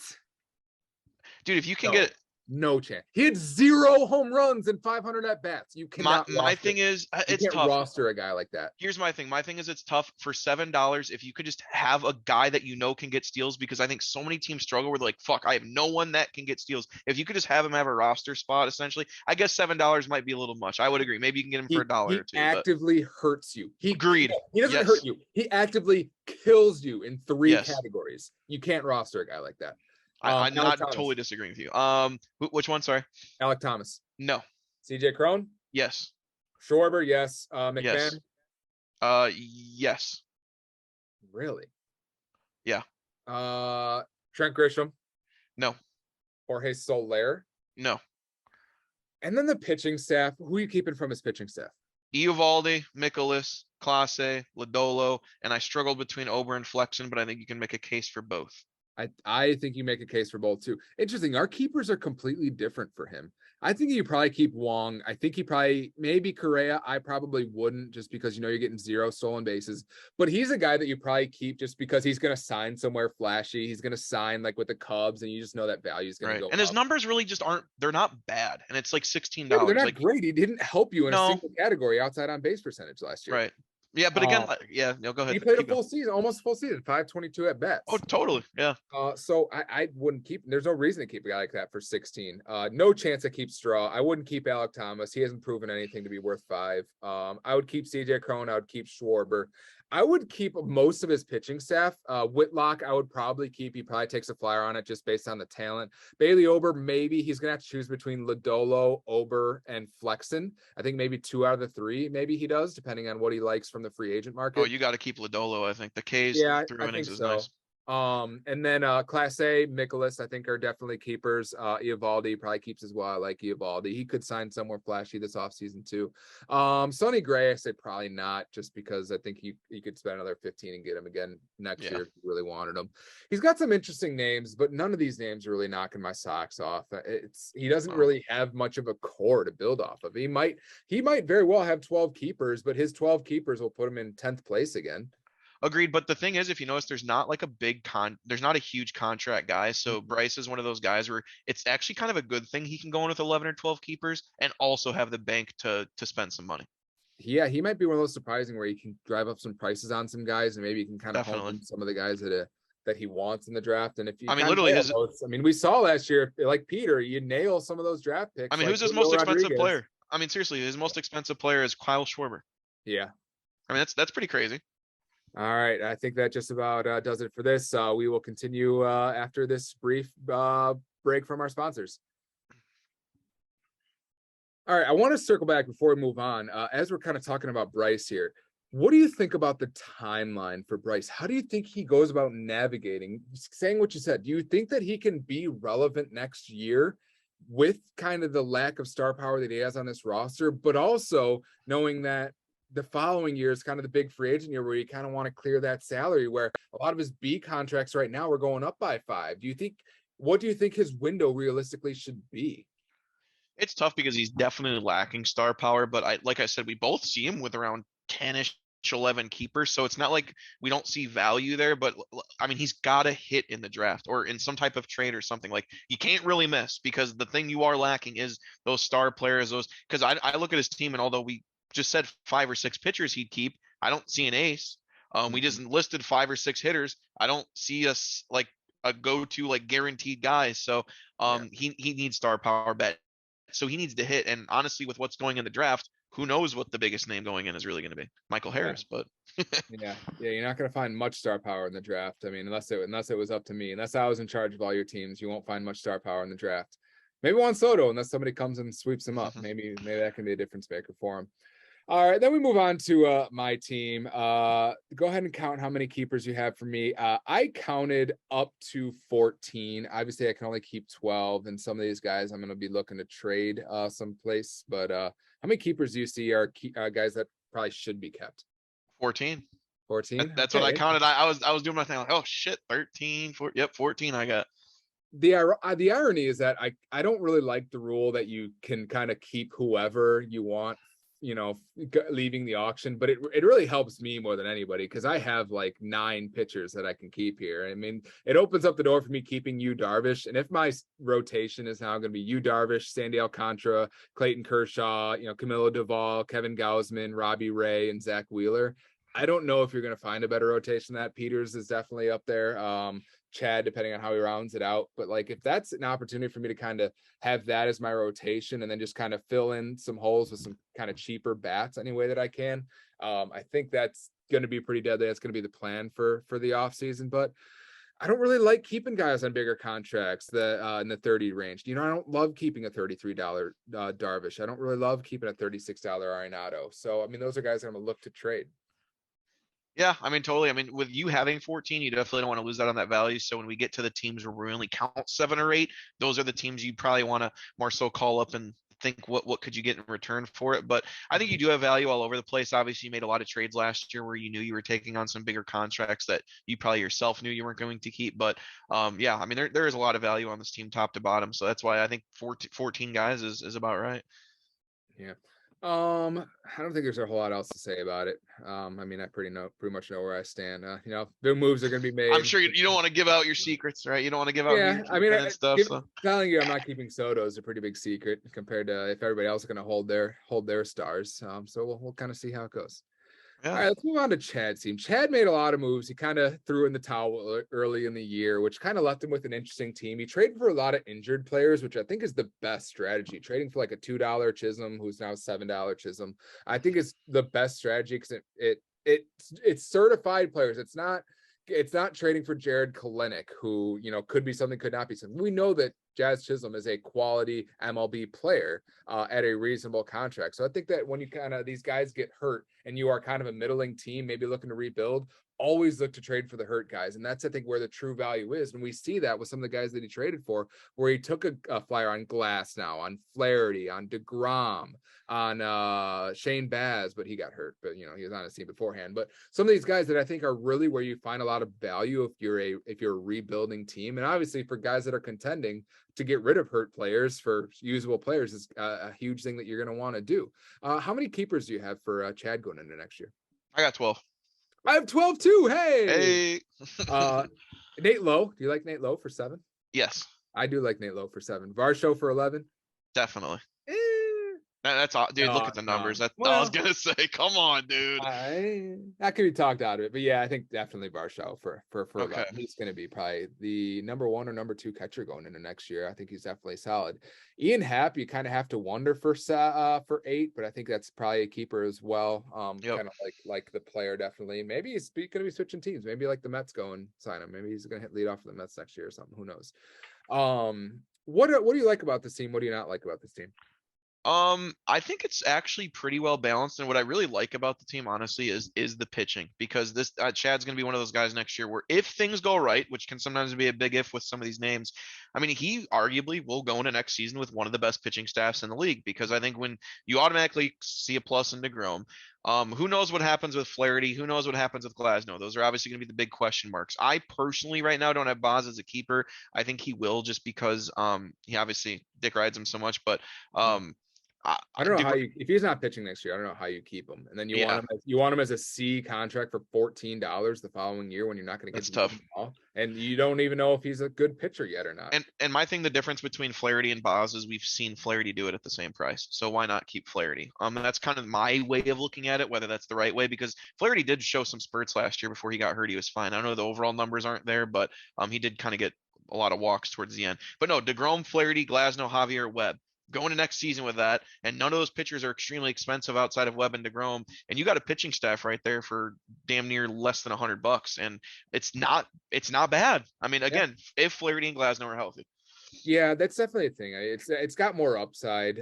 Speaker 2: Dude, if you can get
Speaker 1: no chance. He had 0 home runs and 500 at bats. You cannot.
Speaker 2: My thing is, it's tough.
Speaker 1: Roster a guy like that.
Speaker 2: Here's my thing. My thing is, it's tough for $7. If you could just have a guy that you know can get steals, because I think so many teams struggle where they're like, "Fuck, I have no one that can get steals." If you could just have him have a roster spot, essentially, I guess $7 might be a little much. I would agree. Maybe you can get him for $1 or $2.
Speaker 1: He actively hurts you.
Speaker 2: Agreed.
Speaker 1: He doesn't hurt you. He actively kills you in 3 categories. You can't roster a guy like that.
Speaker 2: I'm not totally disagreeing with you. Which one? Sorry.
Speaker 1: Alec Thomas.
Speaker 2: No.
Speaker 1: CJ Cron.
Speaker 2: Yes.
Speaker 1: Schwarber. Yes. McMahon.
Speaker 2: Yes. Yes.
Speaker 1: Really?
Speaker 2: Yeah.
Speaker 1: Trent Grisham.
Speaker 2: No.
Speaker 1: Jorge Soler.
Speaker 2: No.
Speaker 1: And then the pitching staff. Who are you keeping from his pitching staff?
Speaker 2: Eovaldi, Mikolas, Clase, Lodolo, and I struggled between Ober and Flexen, but I think you can make a case for both.
Speaker 1: I think you make a case for both too. Interesting. Our keepers are completely different for him. I think you probably keep Wong. I think he probably maybe Correa. I probably wouldn't just because you're getting 0 stolen bases. But he's a guy that you probably keep just because he's going to sign somewhere flashy. He's going to sign like with the Cubs, and you just know that value is going to
Speaker 2: Right.
Speaker 1: go
Speaker 2: And his
Speaker 1: up.
Speaker 2: numbers really just aren't. They're not bad, and it's like
Speaker 1: Yeah, but they're
Speaker 2: $16.
Speaker 1: not
Speaker 2: Like
Speaker 1: great. He didn't help you in a
Speaker 2: no,
Speaker 1: single category outside on base percentage last year.
Speaker 2: right. Yeah, but again,
Speaker 1: Um,
Speaker 2: yeah. No, go
Speaker 1: he
Speaker 2: ahead.
Speaker 1: played a
Speaker 2: Keep going.
Speaker 1: full season, almost full season, 522 at
Speaker 2: Oh,
Speaker 1: bats.
Speaker 2: totally. Yeah.
Speaker 1: So I wouldn't keep. There's no reason to keep a guy like that for 16. No chance to keep Straw. I wouldn't keep Alec Thomas. He hasn't proven anything to be worth 5. I would keep CJ Cron. I would keep Schwarber. I would keep most of his pitching staff. Whitlock, I would probably keep. He probably takes a flyer on it just based on the talent. Bailey Ober, maybe he's gonna have to choose between Lodolo, Ober, and Flexen. I think maybe 2 out of the 3. Maybe he does, depending on what he likes from the free agent
Speaker 2: Oh,
Speaker 1: market.
Speaker 2: you got to keep Lodolo. I think the K's
Speaker 1: Yeah,
Speaker 2: through
Speaker 1: I think
Speaker 2: innings is
Speaker 1: so.
Speaker 2: nice.
Speaker 1: And then Class A, Nicholas, I think are definitely keepers. Eovaldi probably keeps as well. I like Eovaldi. He could sign somewhere flashy this offseason too. Sonny Gray, I say probably not, just because I think you could spend another 15 and get him again next
Speaker 2: Yeah.
Speaker 1: year if you really wanted him. He's got some interesting names, but none of these names are really knocking my socks off. He doesn't
Speaker 2: Oh.
Speaker 1: really have much of a core to build off of. He might very well have 12 keepers, but his 12 keepers will put him in 10th place again.
Speaker 2: Agreed. But the thing is, if you notice, there's not like a there's not a huge contract guy. So Bryce is one of those guys where it's actually kind of a good thing he can go in with 11 or 12 keepers and also have the bank to spend some money.
Speaker 1: Yeah, he might be one of those surprising where he can drive up some prices on some guys, and maybe he can kind of hone
Speaker 2: Definitely.
Speaker 1: in some of the guys that he wants in the draft. And if you
Speaker 2: I mean,
Speaker 1: kind of
Speaker 2: literally
Speaker 1: nail
Speaker 2: his.
Speaker 1: those, I mean, we saw last year, like Peter, you nail some of those draft
Speaker 2: I
Speaker 1: picks,
Speaker 2: mean,
Speaker 1: like
Speaker 2: who's his most
Speaker 1: Julio
Speaker 2: expensive
Speaker 1: Rodriguez.
Speaker 2: player? I mean, seriously, his most expensive player is Kyle Schwarber.
Speaker 1: Yeah.
Speaker 2: I mean, that's pretty crazy.
Speaker 1: All right. I think that just about does it for this. We will continue after this brief break from our sponsors. All right. I want to circle back before we move on. As we're kind of talking about Bryce here, what do you think about the timeline for Bryce? How do you think he goes about navigating, saying what you said? Do you think that he can be relevant next year with kind of the lack of star power that he has on this roster, but also knowing that the following year is kind of the big free agent year where you kind of want to clear that salary, where a lot of his B contracts right now are going up by 5? What do you think his window realistically should be?
Speaker 2: It's tough because he's definitely lacking star power, but like I said, we both see him with around 10ish 11 keepers, so it's not like we don't see value there, but I mean, he's got to hit in the draft or in some type of trade or something. Like you can't really miss, because the thing you are lacking is those star players, those, because I look at his team, and although we just said 5 or 6 pitchers he'd keep, I don't see an ace. We just listed 5 or 6 hitters. I don't see us like a go-to like guaranteed guy. So he needs star power bet. So he needs to hit. And honestly, with what's going in the draft, who knows what the biggest name going in is really going to be? Michael Harris, but
Speaker 1: Yeah, you're not going to find much star power in the draft. I mean, unless it was up to me, unless I was in charge of all your teams, you won't find much star power in the draft. Maybe Juan Soto, unless somebody comes and sweeps him up. Maybe that can be a difference maker for him. All right, then we move on to my team. Go ahead and count how many keepers you have for me. I counted up to 14. Obviously, I can only keep 12, and some of these guys I'm going to be looking to trade someplace. But how many keepers do you see are guys that probably should be kept?
Speaker 2: 14.
Speaker 1: 14.
Speaker 2: That's what I counted. I was doing my thing like, oh shit, 13, 14, yep, 14 I got.
Speaker 1: The irony is that I don't really like the rule that you can kind of keep whoever you want, leaving the auction, but it really helps me more than anybody, because I have like 9 pitchers that I can keep here. I mean, it opens up the door for me keeping Yu Darvish, and if my rotation is now going to be Yu Darvish, Sandy Alcantara, Clayton Kershaw, Camilo Duvall, Kevin Gausman, Robbie Ray, and Zach Wheeler, I don't know if you're going to find a better rotation than that. Peters is definitely up there. Chad, depending on how he rounds it out. But like, if that's an opportunity for me to kind of have that as my rotation and then just kind of fill in some holes with some kind of cheaper bats any way that I can, I think that's going to be pretty deadly. That's going to be the plan for the offseason. But I don't really like keeping guys on bigger contracts that in the 30 range. I don't love keeping a $33 Darvish. I don't really love keeping a $36 Arenado. So, I mean, those are guys I'm going to look to trade.
Speaker 2: Yeah, I mean, totally. I mean, with you having 14, you definitely don't want to lose out on that value. So when we get to the teams where we only count 7 or 8, those are the teams you probably want to more so call up and think what could you get in return for it. But I think you do have value all over the place. Obviously, you made a lot of trades last year where you knew you were taking on some bigger contracts that you probably yourself knew you weren't going to keep. But yeah, I mean, there is a lot of value on this team top to bottom. So that's why I think 14 guys is about right.
Speaker 1: Yeah. I don't think there's a whole lot else to say about it. I mean, I pretty much know where I stand. The moves are going to be
Speaker 2: I'm
Speaker 1: made.
Speaker 2: sure you don't want to give out your secrets, right? You don't want to give out who
Speaker 1: Yeah,
Speaker 2: you're
Speaker 1: I mean,
Speaker 2: keeping and stuff. So
Speaker 1: telling you I'm not keeping Soto is a pretty big secret compared to if everybody else is going to hold their stars. So we'll kind of see how it goes. All
Speaker 2: yeah.
Speaker 1: right, let's move on to Chad's team. Chad made a lot of moves. He kind of threw in the towel early in the year, which kind of left him with an interesting team. He traded for a lot of injured players, which I think is the best strategy. Trading for like a $2 Chisholm, who's now $7 Chisholm, I think is the best strategy because it's certified players. It's not trading for Jared Kelenic, who could be something, could not be something. We know that Jazz Chisholm is a quality MLB player at a reasonable contract. So I think that when you these guys get hurt and you are kind of a middling team, maybe looking to rebuild, always look to trade for the hurt guys. And that's, I think, where the true value is. And we see that with some of the guys that he traded for, where he took a flyer on Glass now, on Flaherty, on DeGrom, on Shane Baz, but he got hurt. But he was on his team beforehand. But some of these guys that I think are really where you find a lot of value if you're a rebuilding team. And obviously for guys that are contending, to get rid of hurt players for usable players is a huge thing that you're going to want to do. How many keepers do you have for Chad going into next year?
Speaker 2: I got 12.
Speaker 1: I have 12 too.
Speaker 2: Hey.
Speaker 1: Nate Lowe. Do you like Nate Lowe for 7?
Speaker 2: Yes.
Speaker 1: I do like Nate Lowe for 7. Varsho for 11.
Speaker 2: Definitely. That's all, dude. Look at the numbers. I was gonna say, come on, dude.
Speaker 1: That could be talked out of it, but yeah, I think definitely Varsho for
Speaker 2: okay.
Speaker 1: He's going to be probably the number 1 or number 2 catcher going into next year. I think he's definitely solid. Ian Happ, you kind of have to wonder for 8, but I think that's probably a keeper as well. Kind of like the player definitely. Maybe he's going to be switching teams. Maybe like the Mets go and sign him. Maybe he's going to hit lead off for the Mets next year or something. Who knows? What do you like about this team? What do you not like about this team?
Speaker 2: I think it's actually pretty well balanced, and what I really like about the team, honestly, is the pitching, because this Chad's going to be one of those guys next year where if things go right, which can sometimes be a big if with some of these names, I mean, he arguably will go into next season with one of the best pitching staffs in the league, because I think when you automatically see a plus in DeGrom, who knows what happens with Flaherty? Who knows what happens with Glasnow? Those are obviously going to be the big question marks. I personally right now don't have Boz as a keeper. I think he will, just because he obviously Dick rides him so much, but
Speaker 1: I don't know if he's not pitching next year, I don't know how you keep him. And then you want him as a C contract for $14 the following year when you're not going to get
Speaker 2: tough.
Speaker 1: And you don't even know if he's a good pitcher yet or not.
Speaker 2: And my thing, the difference between Flaherty and Boz is we've seen Flaherty do it at the same price. So why not keep Flaherty? That's kind of my way of looking at it, whether that's the right way, because Flaherty did show some spurts last year before he got hurt. He was fine. I know the overall numbers aren't there, but he did kind of get a lot of walks towards the end. But no, DeGrom, Flaherty, Glasnow, Javier, Webb. Going to next season with that, and none of those pitchers are extremely expensive outside of Webb and DeGrom, and you got a pitching staff right there for damn near less than $100, and it's not bad. I mean, again, if Flaherty and Glasnow are healthy.
Speaker 1: Yeah, that's definitely a thing. It's got more upside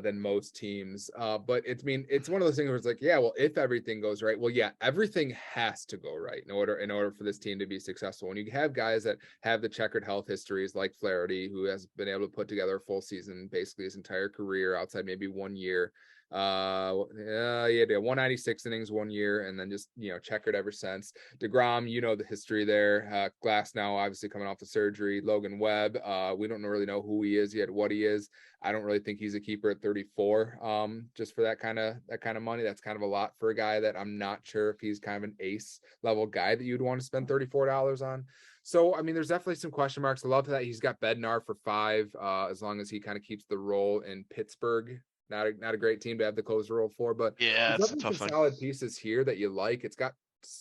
Speaker 1: than most teams. But it's one of those things where it's like, yeah, well, if everything goes right, well, yeah, everything has to go right in order for this team to be successful. When you have guys that have the checkered health histories like Flaherty, who has been able to put together a full season basically his entire career outside maybe 1 year. He had 196 innings 1 year and then just checkered ever since. DeGrom, the history there. Glasnow obviously coming off the surgery. Logan Webb, we don't really know who he is yet, what he is. I don't really think he's a keeper at 34. Just for that kind of money. That's kind of a lot for a guy that I'm not sure if he's kind of an ace level guy that you'd want to spend $34 on. So, I mean, there's definitely some question marks. I love that he's got Bednar for 5, as long as he kind of keeps the role in Pittsburgh. Not a great team to have the closer role for, but
Speaker 2: yeah, it's a tough one.
Speaker 1: Solid pieces here that you like. It's got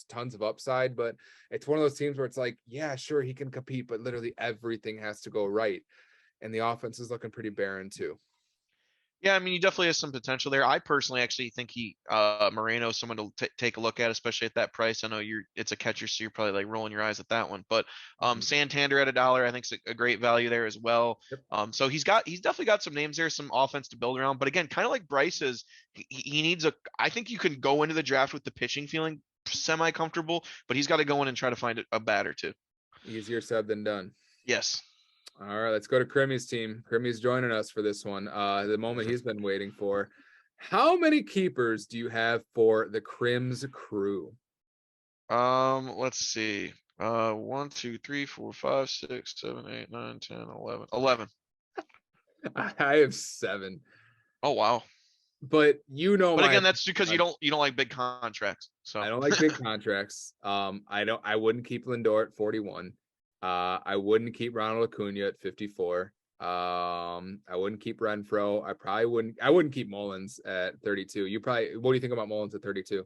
Speaker 1: tons of upside, but it's one of those teams where it's like, yeah, sure, he can compete, but literally everything has to go right, and the offense is looking pretty barren too.
Speaker 2: Yeah, I mean, he definitely has some potential there. I personally actually think Moreno is someone to take a look at, especially at that price. I know it's a catcher, so you're probably like rolling your eyes at that one. But Santander at $1, I think is a great value there as well. Yep. So he's definitely got some names there, some offense to build around. But again, kind of like Bryce is, he needs I think you can go into the draft with the pitching feeling semi-comfortable, but he's got to go in and try to find a bat or two.
Speaker 1: Easier said than done.
Speaker 2: Yes.
Speaker 1: All right, let's go to Crimmy's team. Crimmy's joining us for this one. The moment he's been waiting for. How many keepers do you have for the Crims crew?
Speaker 2: Let's see. 1, 2, 3, 4, 5, 6, 7, 8, 9, 10, 11. 11.
Speaker 1: I have 7.
Speaker 2: Oh wow.
Speaker 1: But you know
Speaker 2: But
Speaker 1: my
Speaker 2: again, that's because you don't like big contracts. So
Speaker 1: I don't like big contracts. I wouldn't keep Lindor at 41. I wouldn't keep Ronald Acuna at 54. I wouldn't keep Renfro. I wouldn't keep Mullins at 32. What do you think about Mullins at 32?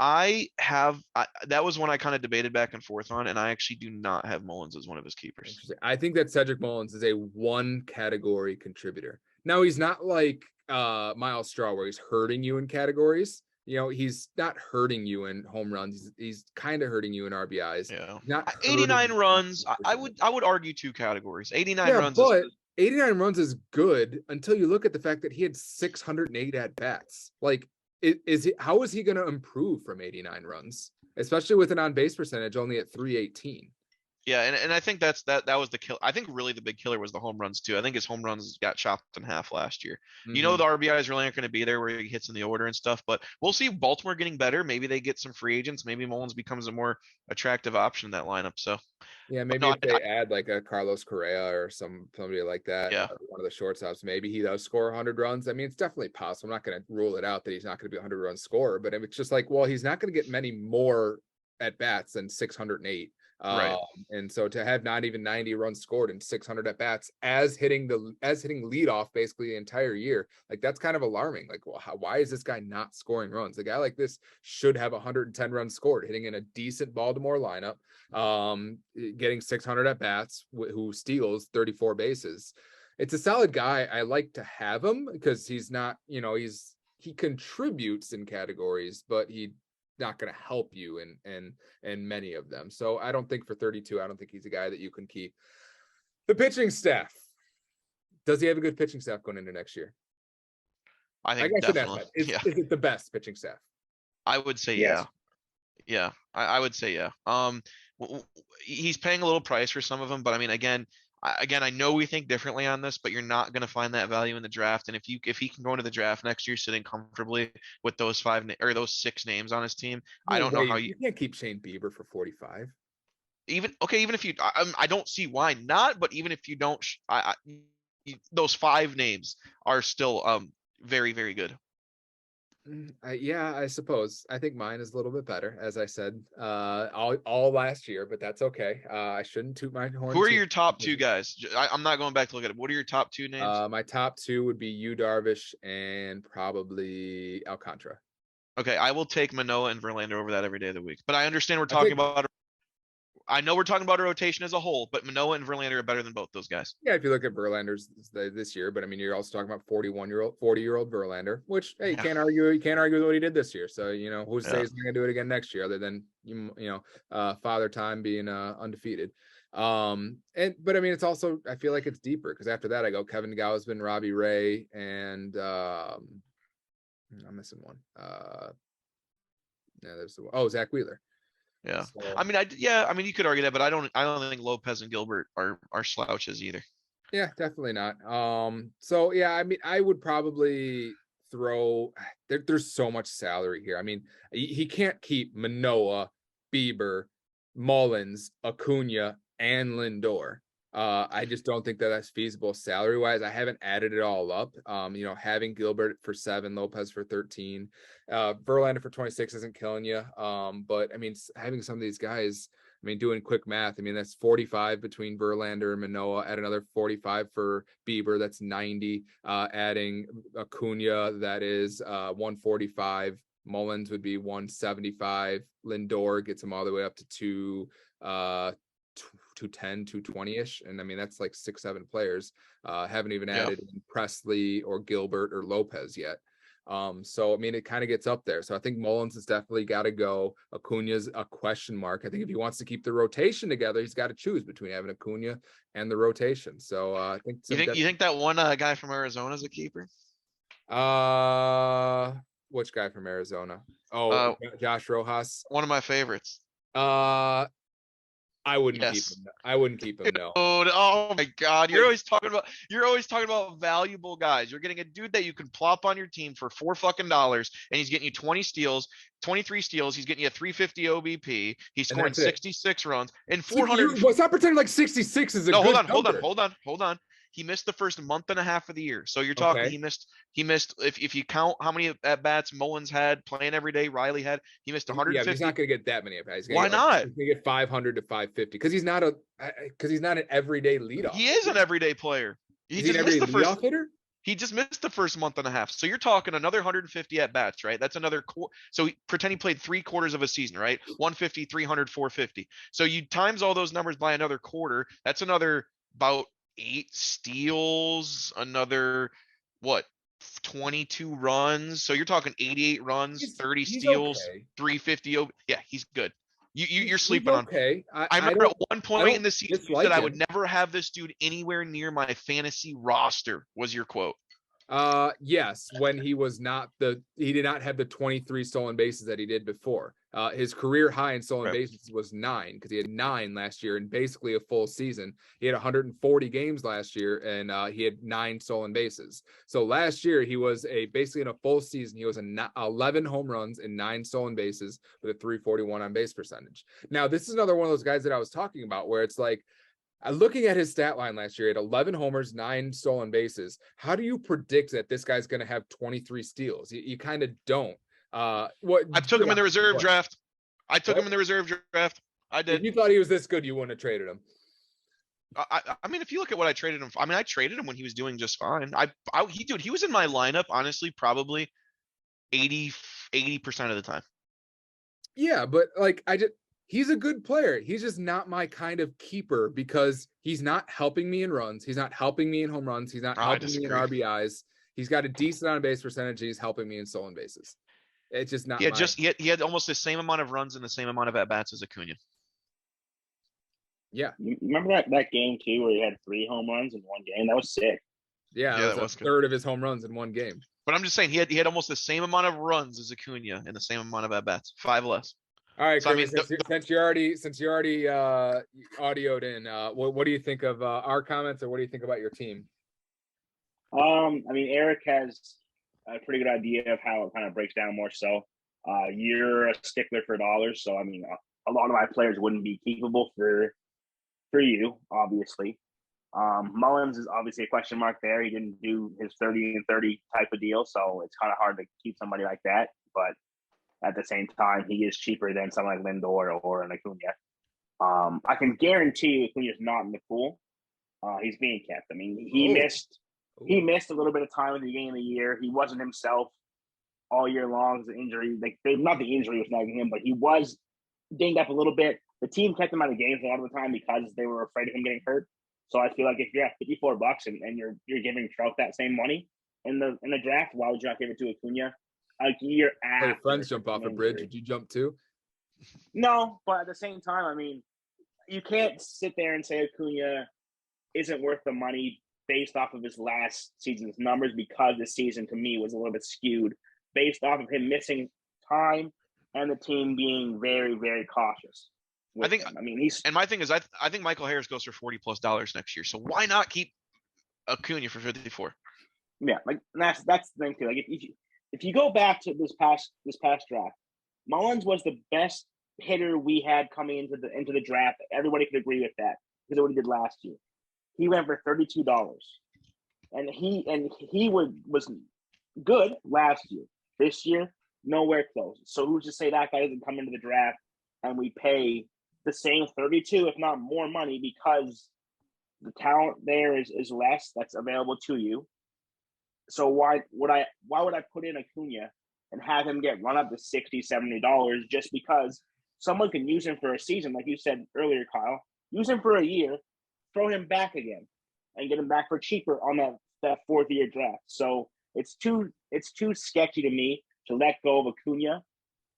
Speaker 2: That was one I kind of debated back and forth on, and I actually do not have Mullins as one of his keepers.
Speaker 1: Interesting. I think that Cedric Mullins is a one category contributor. Now he's not like Miles Straw where he's hurting you in categories. He's not hurting you in home runs. He's kind of hurting you in RBIs.
Speaker 2: Yeah.
Speaker 1: Not
Speaker 2: 89 runs. I would argue 2 categories. 89 runs
Speaker 1: but 89 runs is good until you look at the fact that he had 608 at bats. Like, how is he going to improve from 89 runs, especially with an on base percentage only at 318?
Speaker 2: Yeah, and I think that was the kill. I think really the big killer was the home runs too. I think his home runs got chopped in half last year.
Speaker 1: Mm-hmm.
Speaker 2: The RBIs really aren't going to be there where he hits in the order and stuff, but we'll see Baltimore getting better. Maybe they get some free agents. Maybe Mullins becomes a more attractive option in that lineup. So
Speaker 1: yeah, maybe if they add like a Carlos Correa or somebody like that,
Speaker 2: yeah,
Speaker 1: one of the shortstops, maybe he does score 100 runs. I mean, it's definitely possible. I'm not going to rule it out that he's not going to be a 100-run scorer, but it's just like, well, he's not going to get many more at bats than 608.
Speaker 2: Right.
Speaker 1: And so to have not even 90 runs scored and 600 at bats as hitting leadoff basically the entire year, like that's kind of alarming. Like, well, why is this guy not scoring runs? A guy like this should have 110 runs scored, hitting in a decent Baltimore lineup, getting 600 at bats, who steals 34 bases. It's a solid guy. I like to have him because he's not, he contributes in categories, but he not going to help you in many of them. So I don't think for 32, I don't think he's a guy that you can keep. The pitching staff. Does he have a good pitching staff going into next year?
Speaker 2: I think definitely.
Speaker 1: Is it the best pitching staff?
Speaker 2: I would say
Speaker 1: yes.
Speaker 2: Yeah. I would say yeah. He's paying a little price for some of them, but I mean, again, I know we think differently on this, but you're not going to find that value in the draft. And if he can go into the draft next year sitting comfortably with those those 6 names on his team, I don't know how
Speaker 1: you can't keep Shane Bieber for 45.
Speaker 2: Even if you, I don't see why not. But even if you don't, those 5 names are still very, very good.
Speaker 1: Yeah, I suppose. I think mine is a little bit better, as I said, all last year, but that's okay. I shouldn't toot my horn.
Speaker 2: Who are your top 2 guys? I'm not going back to look at it. What are your top 2 names?
Speaker 1: My top 2 would be Yu Darvish and probably Alcantara.
Speaker 2: Okay, I will take Manoah and Verlander over that every day of the week. But I understand I know we're talking about a rotation as a whole, but Manoah and Verlander are better than both those guys.
Speaker 1: Yeah, if you look at Verlander's this year, but I mean, you're also talking about 40-year-old Verlander, which hey, you can't argue with what he did this year. So who's to say he's going to do it again next year, other than Father Time being undefeated. But I mean, it's also, I feel like it's deeper because after that I go Kevin Gausman, Robbie Ray, and I'm missing one. Zach Wheeler.
Speaker 2: Yeah. So, I mean, you could argue that, but I don't think Lopez and Gilbert are slouches either.
Speaker 1: Yeah, definitely not. So yeah, I mean, I would probably throw there's so much salary here. I mean, he can't keep Manoah, Bieber, Mullins, Acuna, and Lindor. I just don't think that's feasible salary wise. I haven't added it all up. Having Gilbert for 7, Lopez for 13, Verlander for 26 isn't killing you. But I mean, having some of these guys, I mean, doing quick math, I mean, that's 45 between Verlander and Manoah, add another 45 for Bieber, that's 90. Adding Acuna, that is 145. Mullins would be 175. Lindor gets him all the way up to 210, 220-ish. And I mean, that's like 6-7 players. Haven't even added Presley or Gilbert or Lopez yet. So I mean, it kind of gets up there. So I think Mullins has definitely got to go. Acuna's a question mark. I think if he wants to keep the rotation together, he's got to choose between having Acuna and the rotation. So I think
Speaker 2: you think that one guy from Arizona is a keeper?
Speaker 1: Which guy from Arizona? Josh Rojas.
Speaker 2: One of my favorites.
Speaker 1: I wouldn't keep
Speaker 2: Yes.
Speaker 1: him. I wouldn't keep him.
Speaker 2: Dude,
Speaker 1: No.
Speaker 2: oh my God. You're always talking about valuable guys. You're getting a dude that you can plop on your team for $4 and he's getting you 20 steals, 23 steals. He's getting you a 350 OBP. He's
Speaker 1: And
Speaker 2: scoring
Speaker 1: that's it.
Speaker 2: 66 runs and
Speaker 1: You
Speaker 2: 400.
Speaker 1: stop pretending like 66 is a
Speaker 2: No, hold
Speaker 1: good
Speaker 2: on, hold on,
Speaker 1: number.
Speaker 2: hold on. He missed the first month and a half of the year. So you're talking
Speaker 1: Okay.
Speaker 2: he missed if you count how many at bats Mullins had playing every day, Riley had, he missed
Speaker 1: Yeah, but he's
Speaker 2: 150.
Speaker 1: not going to get that many at bats. He's going
Speaker 2: Why
Speaker 1: to get
Speaker 2: not?
Speaker 1: he's going to get 500 to 550 because he's not an everyday leadoff.
Speaker 2: He is an everyday player.
Speaker 1: Is he an everyday leadoff hitter?
Speaker 2: He just missed the first month and a half. So you're talking another 150 at bats, right? That's another so pretend he played 3/4 of a season, right? 150, 300, 450. So you times all those numbers by another quarter. That's another about 8 steals, another what? 22 runs. So you're talking 88 runs, 30
Speaker 1: He's
Speaker 2: steals,
Speaker 1: okay.
Speaker 2: 350. Yeah, he's good. You're
Speaker 1: He's
Speaker 2: sleeping on.
Speaker 1: okay.
Speaker 2: I remember at one
Speaker 1: I
Speaker 2: point in
Speaker 1: don't
Speaker 2: the season you
Speaker 1: dislike
Speaker 2: said I
Speaker 1: him.
Speaker 2: would never have this dude anywhere near my fantasy roster, was your quote.
Speaker 1: Yes, when he did not have the 23 stolen bases that he did before. His career high in stolen bases was 9 because he had 9 last year and basically a full season. He had 140 games last year and he had 9 stolen bases. So last year he was basically in a full season. He was 11 home runs and 9 stolen bases with a 341 on base percentage. Now this is another one of those guys that I was talking about where it's like, looking at his stat line last year, he had 11 homers, 9 stolen bases. How do you predict that this guy's going to have 23 steals? You kind of don't.
Speaker 2: I took him in the reserve draft. I did.
Speaker 1: If you thought he was this good, you wouldn't have traded him.
Speaker 2: I mean, if you look at what I traded him for, I mean, I traded him when he was doing just fine. He was in my lineup, honestly, probably 80% of the time.
Speaker 1: Yeah, but like he's a good player. He's just not my kind of keeper because he's not helping me in runs. He's not helping me in home runs. He's not helping me in RBIs. He's got a decent on base percentage. And he's helping me in stolen bases. It's just not.
Speaker 2: He had almost the same amount of runs and the same amount of at bats as Acuna.
Speaker 1: Yeah.
Speaker 3: You remember that game too where he had 3 home runs in one game? That was sick.
Speaker 1: Yeah, that was a third of his home runs in one game.
Speaker 2: But I'm just saying he had almost the same amount of runs as Acuna and the same amount of at bats, 5 less.
Speaker 1: All right, so, since you already audioed in, what do you think of our comments, or what do you think about your team?
Speaker 3: I mean, Eric has a pretty good idea of how it kind of breaks down more so. You're a stickler for dollars, so I mean, a lot of my players wouldn't be keepable for you, obviously. Mullins is obviously a question mark there. He didn't do his 30 and 30 type of deal, so it's kind of hard to keep somebody like that, but at the same time, he is cheaper than someone like Lindor or an Acuna. I can guarantee you Acuna's not in the pool. He's being kept. I mean, he missed a little bit of time at the beginning of the year. He wasn't himself all year long. The injury, not the injury was nagging him, but he was dinged up a little bit. The team kept him out of games a lot of the time because they were afraid of him getting hurt. So I feel like if you're at $54 and you're giving Trout that same money in the draft, why would you not give it to Acuna? A year after.
Speaker 1: Your friends jump off a bridge. Did you jump too?
Speaker 3: No, but at the same time, I mean, you can't sit there and say Acuna isn't worth the money based off of his last season's numbers because this season to me was a little bit skewed based off of him missing time and the team being very, very cautious.
Speaker 2: I mean, and my thing is, I think Michael Harris goes for $40+ next year. So why not keep Acuna for 54?
Speaker 3: Yeah, like that's the thing too. Like if you go back to this past draft, Mullins was the best hitter we had coming into the draft. Everybody could agree with that because of what he did last year. He went for $32, and he was good last year. This year, nowhere close. So who's to say that guy doesn't come into the draft and we pay the same 32, if not more money, because the talent there is less that's available to you. So why would I put in Acuna and have him get run up to $60, $70 just because someone can use him for a season, like you said earlier, Kyle, use him for a year, throw him back again, and get him back for cheaper on that 4th year draft. So it's too sketchy to me to let go of Acuna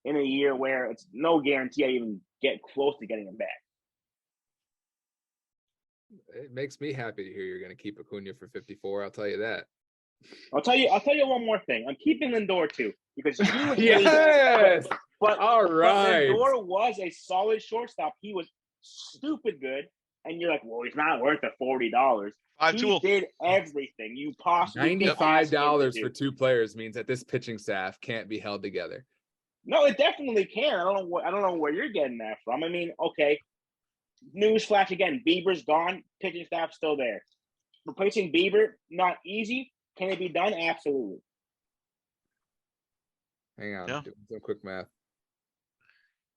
Speaker 3: in a year where it's no guarantee I even get close to getting him back.
Speaker 1: It makes me happy to hear you're going to keep Acuna for 54. I'll tell you that.
Speaker 3: I'll tell you one more thing. I'm keeping Lindor too because
Speaker 1: yes.
Speaker 3: But
Speaker 1: all right.
Speaker 3: But Lindor was a solid shortstop. He was stupid good, and you're like, well, he's not worth the $40. He did everything you possibly could.
Speaker 1: $95 for 2 players means that this pitching staff can't be held together.
Speaker 3: No, it definitely can. I don't know where you're getting that from. I mean, okay. Newsflash again: Bieber's gone. Pitching staff still there. Replacing Bieber, not easy. Can it be done? Absolutely.
Speaker 1: Hang on, doing some quick math.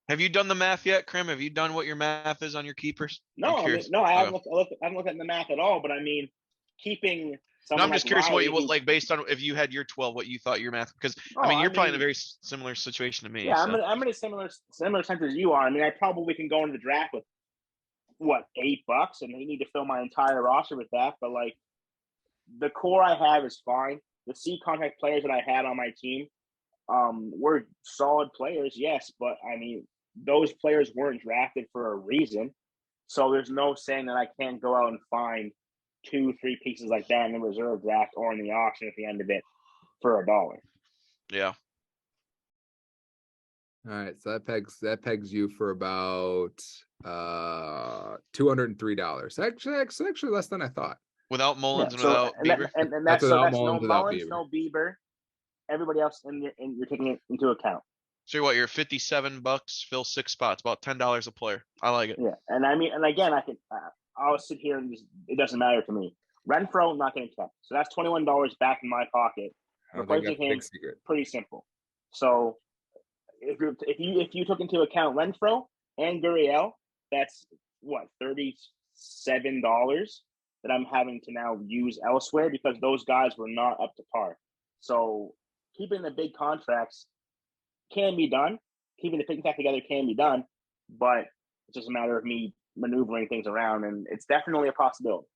Speaker 2: Have you done the math yet, Krim? Have you done what your math is on your keepers?
Speaker 3: No, I haven't looked at the math at all. But I mean, keeping.
Speaker 2: No, I'm just curious what you like based on if you had your 12, what you thought your math, because I mean you're probably in a very similar situation to me.
Speaker 3: Yeah, so. I'm in a similar sense as you are. I mean, I probably can go into the draft with what $8, and I need to fill my entire roster with that. But like, the core I have is fine. The C contract players that I had on my team, were solid players, yes, but I mean, those players weren't drafted for a reason. So there's no saying that I can't go out and find 2-3 pieces like that in the reserve draft or in the auction at the end of it for $1.
Speaker 2: Yeah.
Speaker 1: All right, so that pegs you for about $203. Actually less than I thought.
Speaker 2: Without Mullins and without Bieber.
Speaker 3: And that's no Mullins, no Bieber. Everybody else you're taking it into account.
Speaker 2: So you're $57, fill 6 spots, about $10 a player. I like it.
Speaker 3: Yeah, and I mean, and again, I'll sit here and it doesn't matter to me. Renfroe not getting kept, so that's $21 back in my pocket. Replacing him, pretty simple. So if you took into account Renfroe and Gurriel, that's what $37 that I'm having to now use elsewhere because those guys were not up to par. So keeping the big contracts can be done. Keeping the pitching staff together can be done, but it's just a matter of me maneuvering things around, and it's definitely a possibility.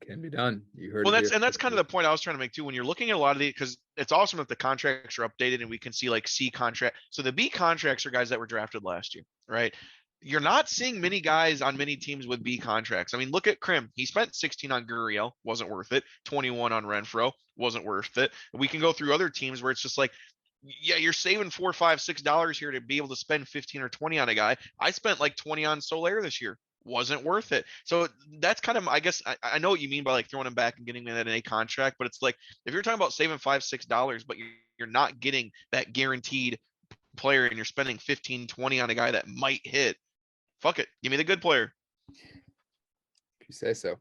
Speaker 1: Can be done. You heard.
Speaker 2: Well, that's kind of the point I was trying to make too. When you're looking at a lot of because it's awesome that the contracts are updated and we can see like C contract. So the B contracts are guys that were drafted last year, right? You're not seeing many guys on many teams with B contracts. I mean, look at Krim. He spent 16 on Gurriel, wasn't worth it. 21 on Renfroe, wasn't worth it. We can go through other teams where it's just like, yeah, you're saving $4, $5, $6 here to be able to spend 15 or 20 on a guy. I spent like 20 on Soler this year. Wasn't worth it. So that's kind of, I guess, I know what you mean by like throwing him back and getting that in a contract, but it's like, if you're talking about saving $5, $6, but you're not getting that guaranteed player and you're spending 15, 20 on a guy that might hit, fuck it. Give me the good player.
Speaker 1: If you say so.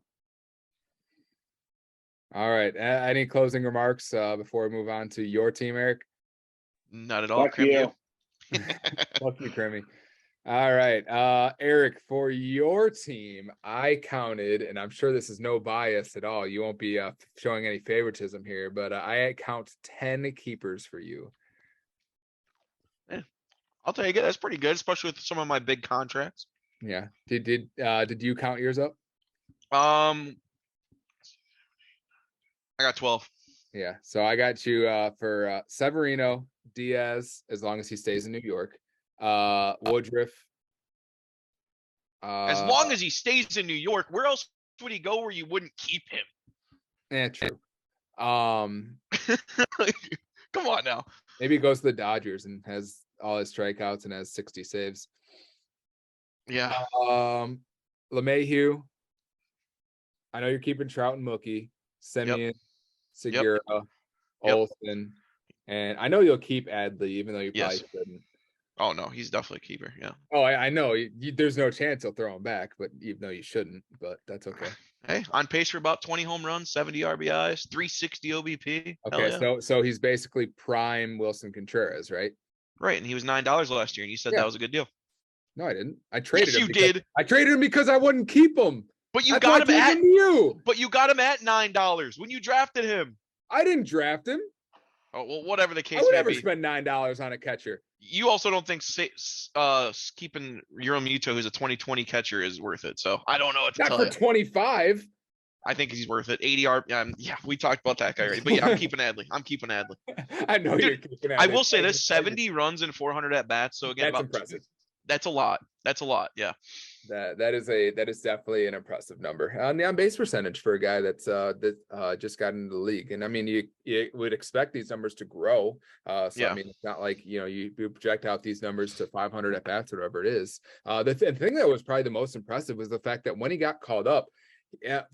Speaker 1: All right. Any closing remarks before we move on to your team, Eric?
Speaker 2: Not at all.
Speaker 3: Fuck you.
Speaker 1: Fuck you, Crimmy. All right. Eric, for your team, I counted, and I'm sure this is no bias at all. You won't be showing any favoritism here, but I count 10 keepers for you.
Speaker 2: Yeah, I'll take it. That's pretty good, especially with some of my big contracts.
Speaker 1: Yeah. Did you count yours up?
Speaker 2: I got 12.
Speaker 1: Yeah. So I got you for Severino, Diaz, as long as he stays in New York. Woodruff.
Speaker 2: As long as he stays in New York, where else would he go where you wouldn't keep him?
Speaker 1: Yeah, true.
Speaker 2: Come on now.
Speaker 1: Maybe he goes to the Dodgers and has all his strikeouts and has 60 saves.
Speaker 2: Yeah.
Speaker 1: LeMahieu. I know you're keeping Trout and Mookie, Semien, Segura, Olsen, and I know you'll keep Adley, even though you probably shouldn't.
Speaker 2: Oh no, he's definitely a keeper. Yeah.
Speaker 1: Oh, I know. There's no chance he'll throw him back, but even though you shouldn't, but that's okay.
Speaker 2: Hey, on pace for about 20 home runs, 70 RBIs, 360 OBP.
Speaker 1: Okay, so he's basically prime Wilson Contreras, right?
Speaker 2: Right, and he was $9 last year, and you said that was a good deal.
Speaker 1: No, I didn't. I traded him.
Speaker 2: You did.
Speaker 1: I traded him because I wouldn't keep him.
Speaker 2: But you got him at you. But you got him at $9 when you drafted him.
Speaker 1: I didn't draft him.
Speaker 2: Oh well, whatever the case may be.
Speaker 1: I would never spend $9 on a catcher.
Speaker 2: You also don't think keeping Realmuto, who's a 2020 catcher, is worth it. So I don't know what to tell you.
Speaker 1: Not for 25.
Speaker 2: I think he's worth it. 80 RP. Yeah, we talked about that guy already. But yeah, I'm keeping Adley.
Speaker 1: I know you're keeping Adley.
Speaker 2: I will say this: 70 runs and 400 at bats. So again,
Speaker 1: that's impressive.
Speaker 2: That's a lot. Yeah.
Speaker 1: That is definitely an impressive number on the on base percentage for a guy that's just got into the league. And I mean, you would expect these numbers to grow. So
Speaker 2: Yeah.
Speaker 1: I mean, it's not like you project out these numbers to 500 at bats or whatever it is. The thing that was probably the most impressive was the fact that when he got called up,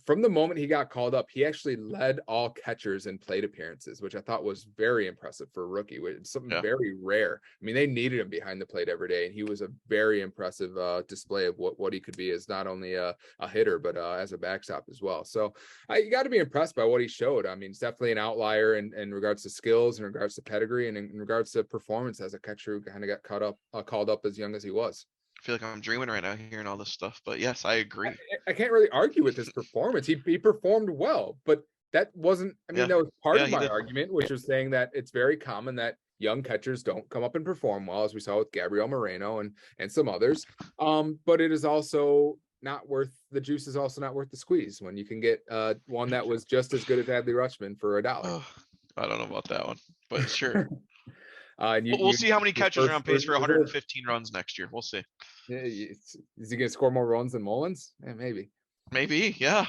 Speaker 1: from the moment he got called up, he actually led all catchers in plate appearances, which I thought was very impressive for a rookie, which is something very rare. I mean, they needed him behind the plate every day, and he was a very impressive display of what he could be as not only a hitter, but as a backstop as well. So you got to be impressed by what he showed. I mean, it's definitely an outlier in regards to skills, in regards to pedigree, and in regards to performance as a catcher who kind of got called up as young as he was.
Speaker 2: I feel like I'm dreaming right now hearing all this stuff, but yes, I agree.
Speaker 1: I can't really argue with his performance. He performed well, but that wasn't, I mean, that was part of my argument, which was saying that it's very common that young catchers don't come up and perform well, as we saw with Gabriel Moreno and some others. But it is also not worth, the juice is also not worth the squeeze when you can get one that was just as good as Adley Rutschman for $1.
Speaker 2: Oh, I don't know about that one, but sure.
Speaker 1: We'll
Speaker 2: see how many catchers are on pace for 115 runs next year. We'll see.
Speaker 1: Yeah, is he gonna score more runs than Mullins? Yeah, maybe.
Speaker 2: Yeah.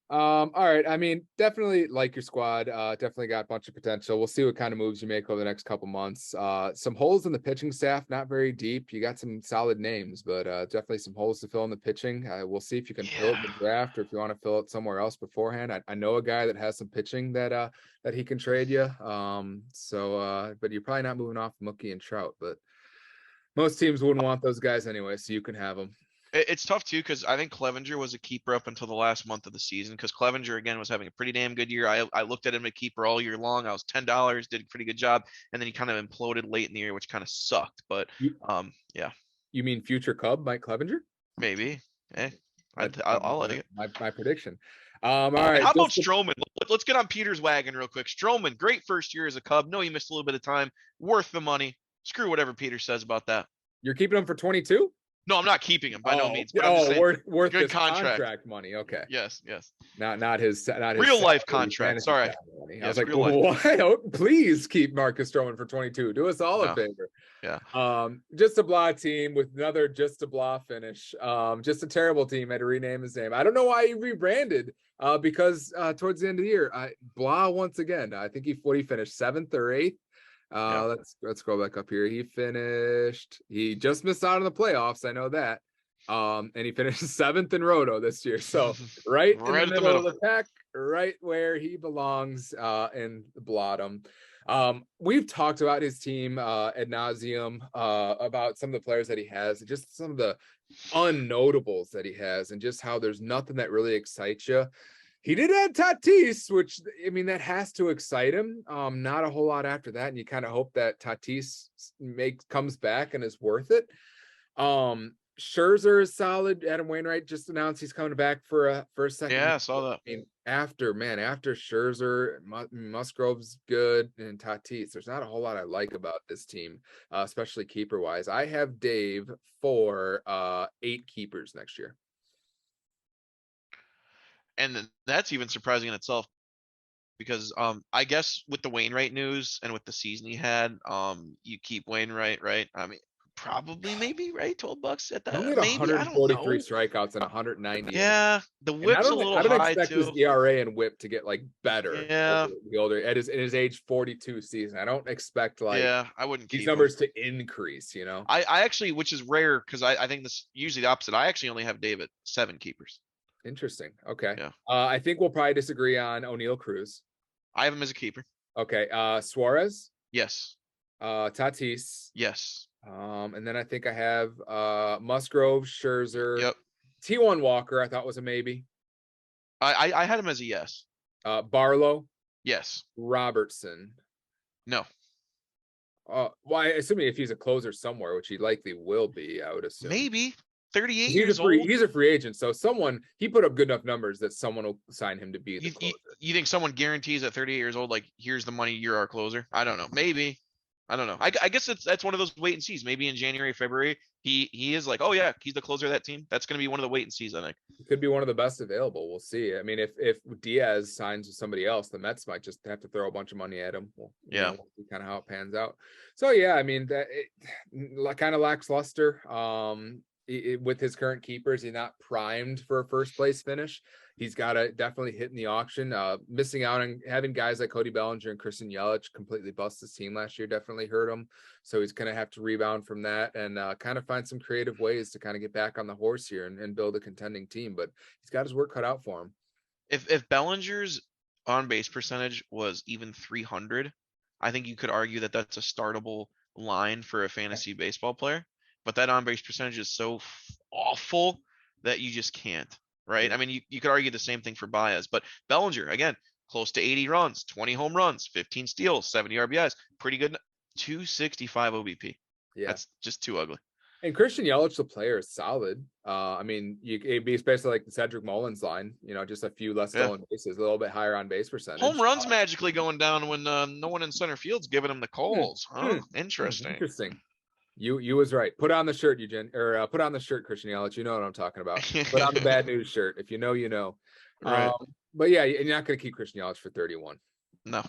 Speaker 1: All right. I mean, definitely like your squad. Definitely got a bunch of potential. We'll see what kind of moves you make over the next couple months. Some holes in the pitching staff, not very deep. You got some solid names, but definitely some holes to fill in the pitching. We'll see if you can fill it in the draft, or if you want to fill it somewhere else beforehand. I know a guy that has some pitching that he can trade you. But you're probably not moving off Mookie and Trout, but most teams wouldn't want those guys anyway, so you can have them.
Speaker 2: It's tough too, because I think Clevenger was a keeper up until the last month of the season, because Clevenger again was having a pretty damn good year. I looked at him at keeper all year long. I was $10, did a pretty good job, and then he kind of imploded late in the year, which kind of sucked. But yeah.
Speaker 1: You mean future Cub Mike Clevenger?
Speaker 2: Maybe. I'll like it.
Speaker 1: My prediction. All right.
Speaker 2: How about Stroman? Let's get on Peter's wagon real quick. Stroman, great first year as a Cub. No, he missed a little bit of time. Worth the money. Screw whatever Peter says about that.
Speaker 1: You're keeping him for 22?
Speaker 2: No, I'm not keeping him by no means. But I'm just saying,
Speaker 1: worth
Speaker 2: good
Speaker 1: his contract money. Okay.
Speaker 2: Yes.
Speaker 1: Not his
Speaker 2: real life contract. Sorry.
Speaker 1: I was like, why? Please keep Marcus Stroman for 22. Do us all a favor.
Speaker 2: Yeah.
Speaker 1: Just a blah team with another just a blah finish. Just a terrible team. Had to rename his name. I don't know why he rebranded. Because towards the end of the year, blah once again. I think he finished 7th or 8th. Let's scroll back up here. He just missed out on the playoffs. I know that. And he finished 7th in Roto this year. So right in the middle of the pack, right where he belongs in the bottom. We've talked about his team ad nauseum, about some of the players that he has, just some of the unnotables that he has, and just how there's nothing that really excites you. He did add Tatis, which, I mean, that has to excite him. Not a whole lot after that, and you kind of hope that Tatis comes back and is worth it. Scherzer is solid. Adam Wainwright just announced he's coming back for a second.
Speaker 2: Yeah, I saw that.
Speaker 1: I mean, after Scherzer, Musgrove's good, and Tatis, there's not a whole lot I like about this team, especially keeper wise. I have Dave for 8 keepers next year.
Speaker 2: And that's even surprising in itself, because I guess with the Wainwright news and with the season he had, you keep Wainwright, right? I mean, probably, maybe, right? $12 at that.
Speaker 1: Only 143 strikeouts and 190.
Speaker 2: Yeah, the whip's a little high too. I don't expect
Speaker 1: his ERA and whip to get like better.
Speaker 2: Yeah,
Speaker 1: the older in his age 42 season. I don't expect I
Speaker 2: wouldn't
Speaker 1: these numbers to increase.
Speaker 2: I actually, which is rare, because I think this usually the opposite. I actually only have David 7 keepers.
Speaker 1: Interesting. Okay.
Speaker 2: Yeah.
Speaker 1: I think we'll probably disagree on O'Neal Cruz.
Speaker 2: I have him as a keeper.
Speaker 1: Okay. Suarez.
Speaker 2: Yes.
Speaker 1: Tatis.
Speaker 2: Yes.
Speaker 1: And then I think I have Musgrove, Scherzer.
Speaker 2: Yep.
Speaker 1: T1 Walker, I thought was a maybe.
Speaker 2: I had him as a yes.
Speaker 1: Barlow.
Speaker 2: Yes.
Speaker 1: Robertson.
Speaker 2: No.
Speaker 1: Well, assuming if he's a closer somewhere, which he likely will be, I would assume.
Speaker 2: Maybe. 38 years old.
Speaker 1: He's a free agent, so he put up good enough numbers that someone will sign him to be the closer.
Speaker 2: You think someone guarantees at 38 years old, like, here's the money, you're our closer? I don't know. Maybe. I don't know. I guess that's one of those wait and sees. Maybe in January, February, he is like, oh yeah, he's the closer of that team. That's going to be one of the wait and sees, I think.
Speaker 1: It could be one of the best available. We'll see. I mean, if Diaz signs with somebody else, the Mets might just have to throw a bunch of money at him. We'll see kind of how it pans out. So yeah, I mean, that it kind of lacks luster. with his current keepers, he's not primed for a first place finish. He's got to definitely hit in the auction. Missing out on having guys like Cody Bellinger and Christian Yelich completely bust his team last year definitely hurt him. So he's going to have to rebound from that and kind of find some creative ways to kind of get back on the horse here and build a contending team. But he's got his work cut out for him.
Speaker 2: If Bellinger's on base percentage was even 300, I think you could argue that that's a startable line for a fantasy baseball player. But that on base percentage is so awful that you just can't, right? I mean, you could argue the same thing for Baez, but Bellinger, again, close to 80 runs, 20 home runs, 15 steals, 70 RBIs, pretty good. 265 OBP. Yeah. That's just too ugly.
Speaker 1: And Christian Yelich, the player, is solid. I mean, it'd be especially like the Cedric Mullins line, just a few less stolen bases, a little bit higher on base percentage.
Speaker 2: Home runs magically going down when no one in center field's giving him the calls. Interesting.
Speaker 1: Interesting. You was right. Put on the shirt, Eugene, or put on the shirt, Christian Yelich. You know what I'm talking about. Put on the bad news shirt. If you know, you know.
Speaker 2: Right.
Speaker 1: But yeah, you're not going to keep Christian Yelich for 31.
Speaker 2: No.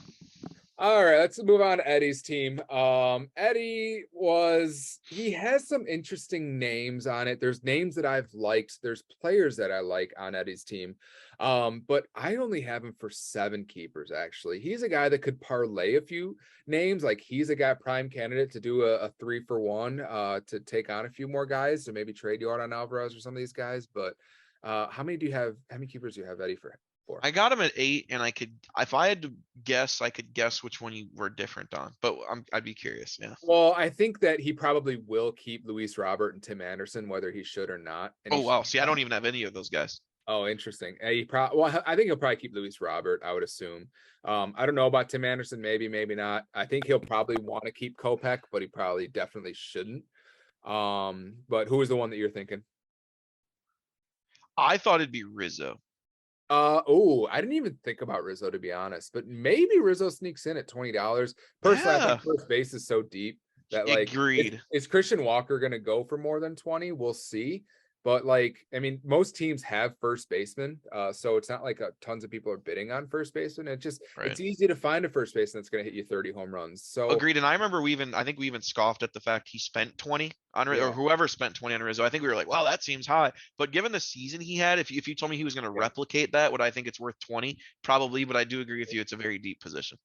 Speaker 1: All right, let's move on to Eddie's team. Eddie he has some interesting names on it. There's names that I've liked. There's players that I like on Eddie's team. But I only have him for 7 keepers, actually. He's a guy that could parlay a few names. Like he's a guy prime candidate to do a 3-for-1 to take on a few more guys, to maybe trade Yordan Alvarez or some of these guys. But how many keepers do you have Eddie for?
Speaker 2: I got him at 8, and if I had to guess, I could guess which one you were different on, but I'd be curious. Yeah.
Speaker 1: Well, I think that he probably will keep Luis Robert and Tim Anderson, whether he should or not.
Speaker 2: And wow. See, I don't even have any of those guys.
Speaker 1: Oh, interesting. I think he'll probably keep Luis Robert, I would assume. I don't know about Tim Anderson, maybe not. I think he'll probably want to keep Kopech, but he probably definitely shouldn't. But who is the one that you're thinking?
Speaker 2: I thought it'd be Rizzo.
Speaker 1: I didn't even think about Rizzo, to be honest, but maybe Rizzo sneaks in at $20. Personally, I think first base is so deep that
Speaker 2: agreed.
Speaker 1: Is Christian Walker going to go for more than 20? We'll see. But most teams have first baseman, so it's not like tons of people are bidding on first baseman. It's easy to find a first baseman that's going to hit you 30 home runs. So
Speaker 2: agreed. And I remember I think we even scoffed at the fact he spent 20 on Rizzo, or whoever spent 20 on Rizzo. I think we were like, wow, that seems high. But given the season he had, if you told me he was going to replicate that, would I think it's worth 20? Probably, but I do agree with you. It's a very deep position.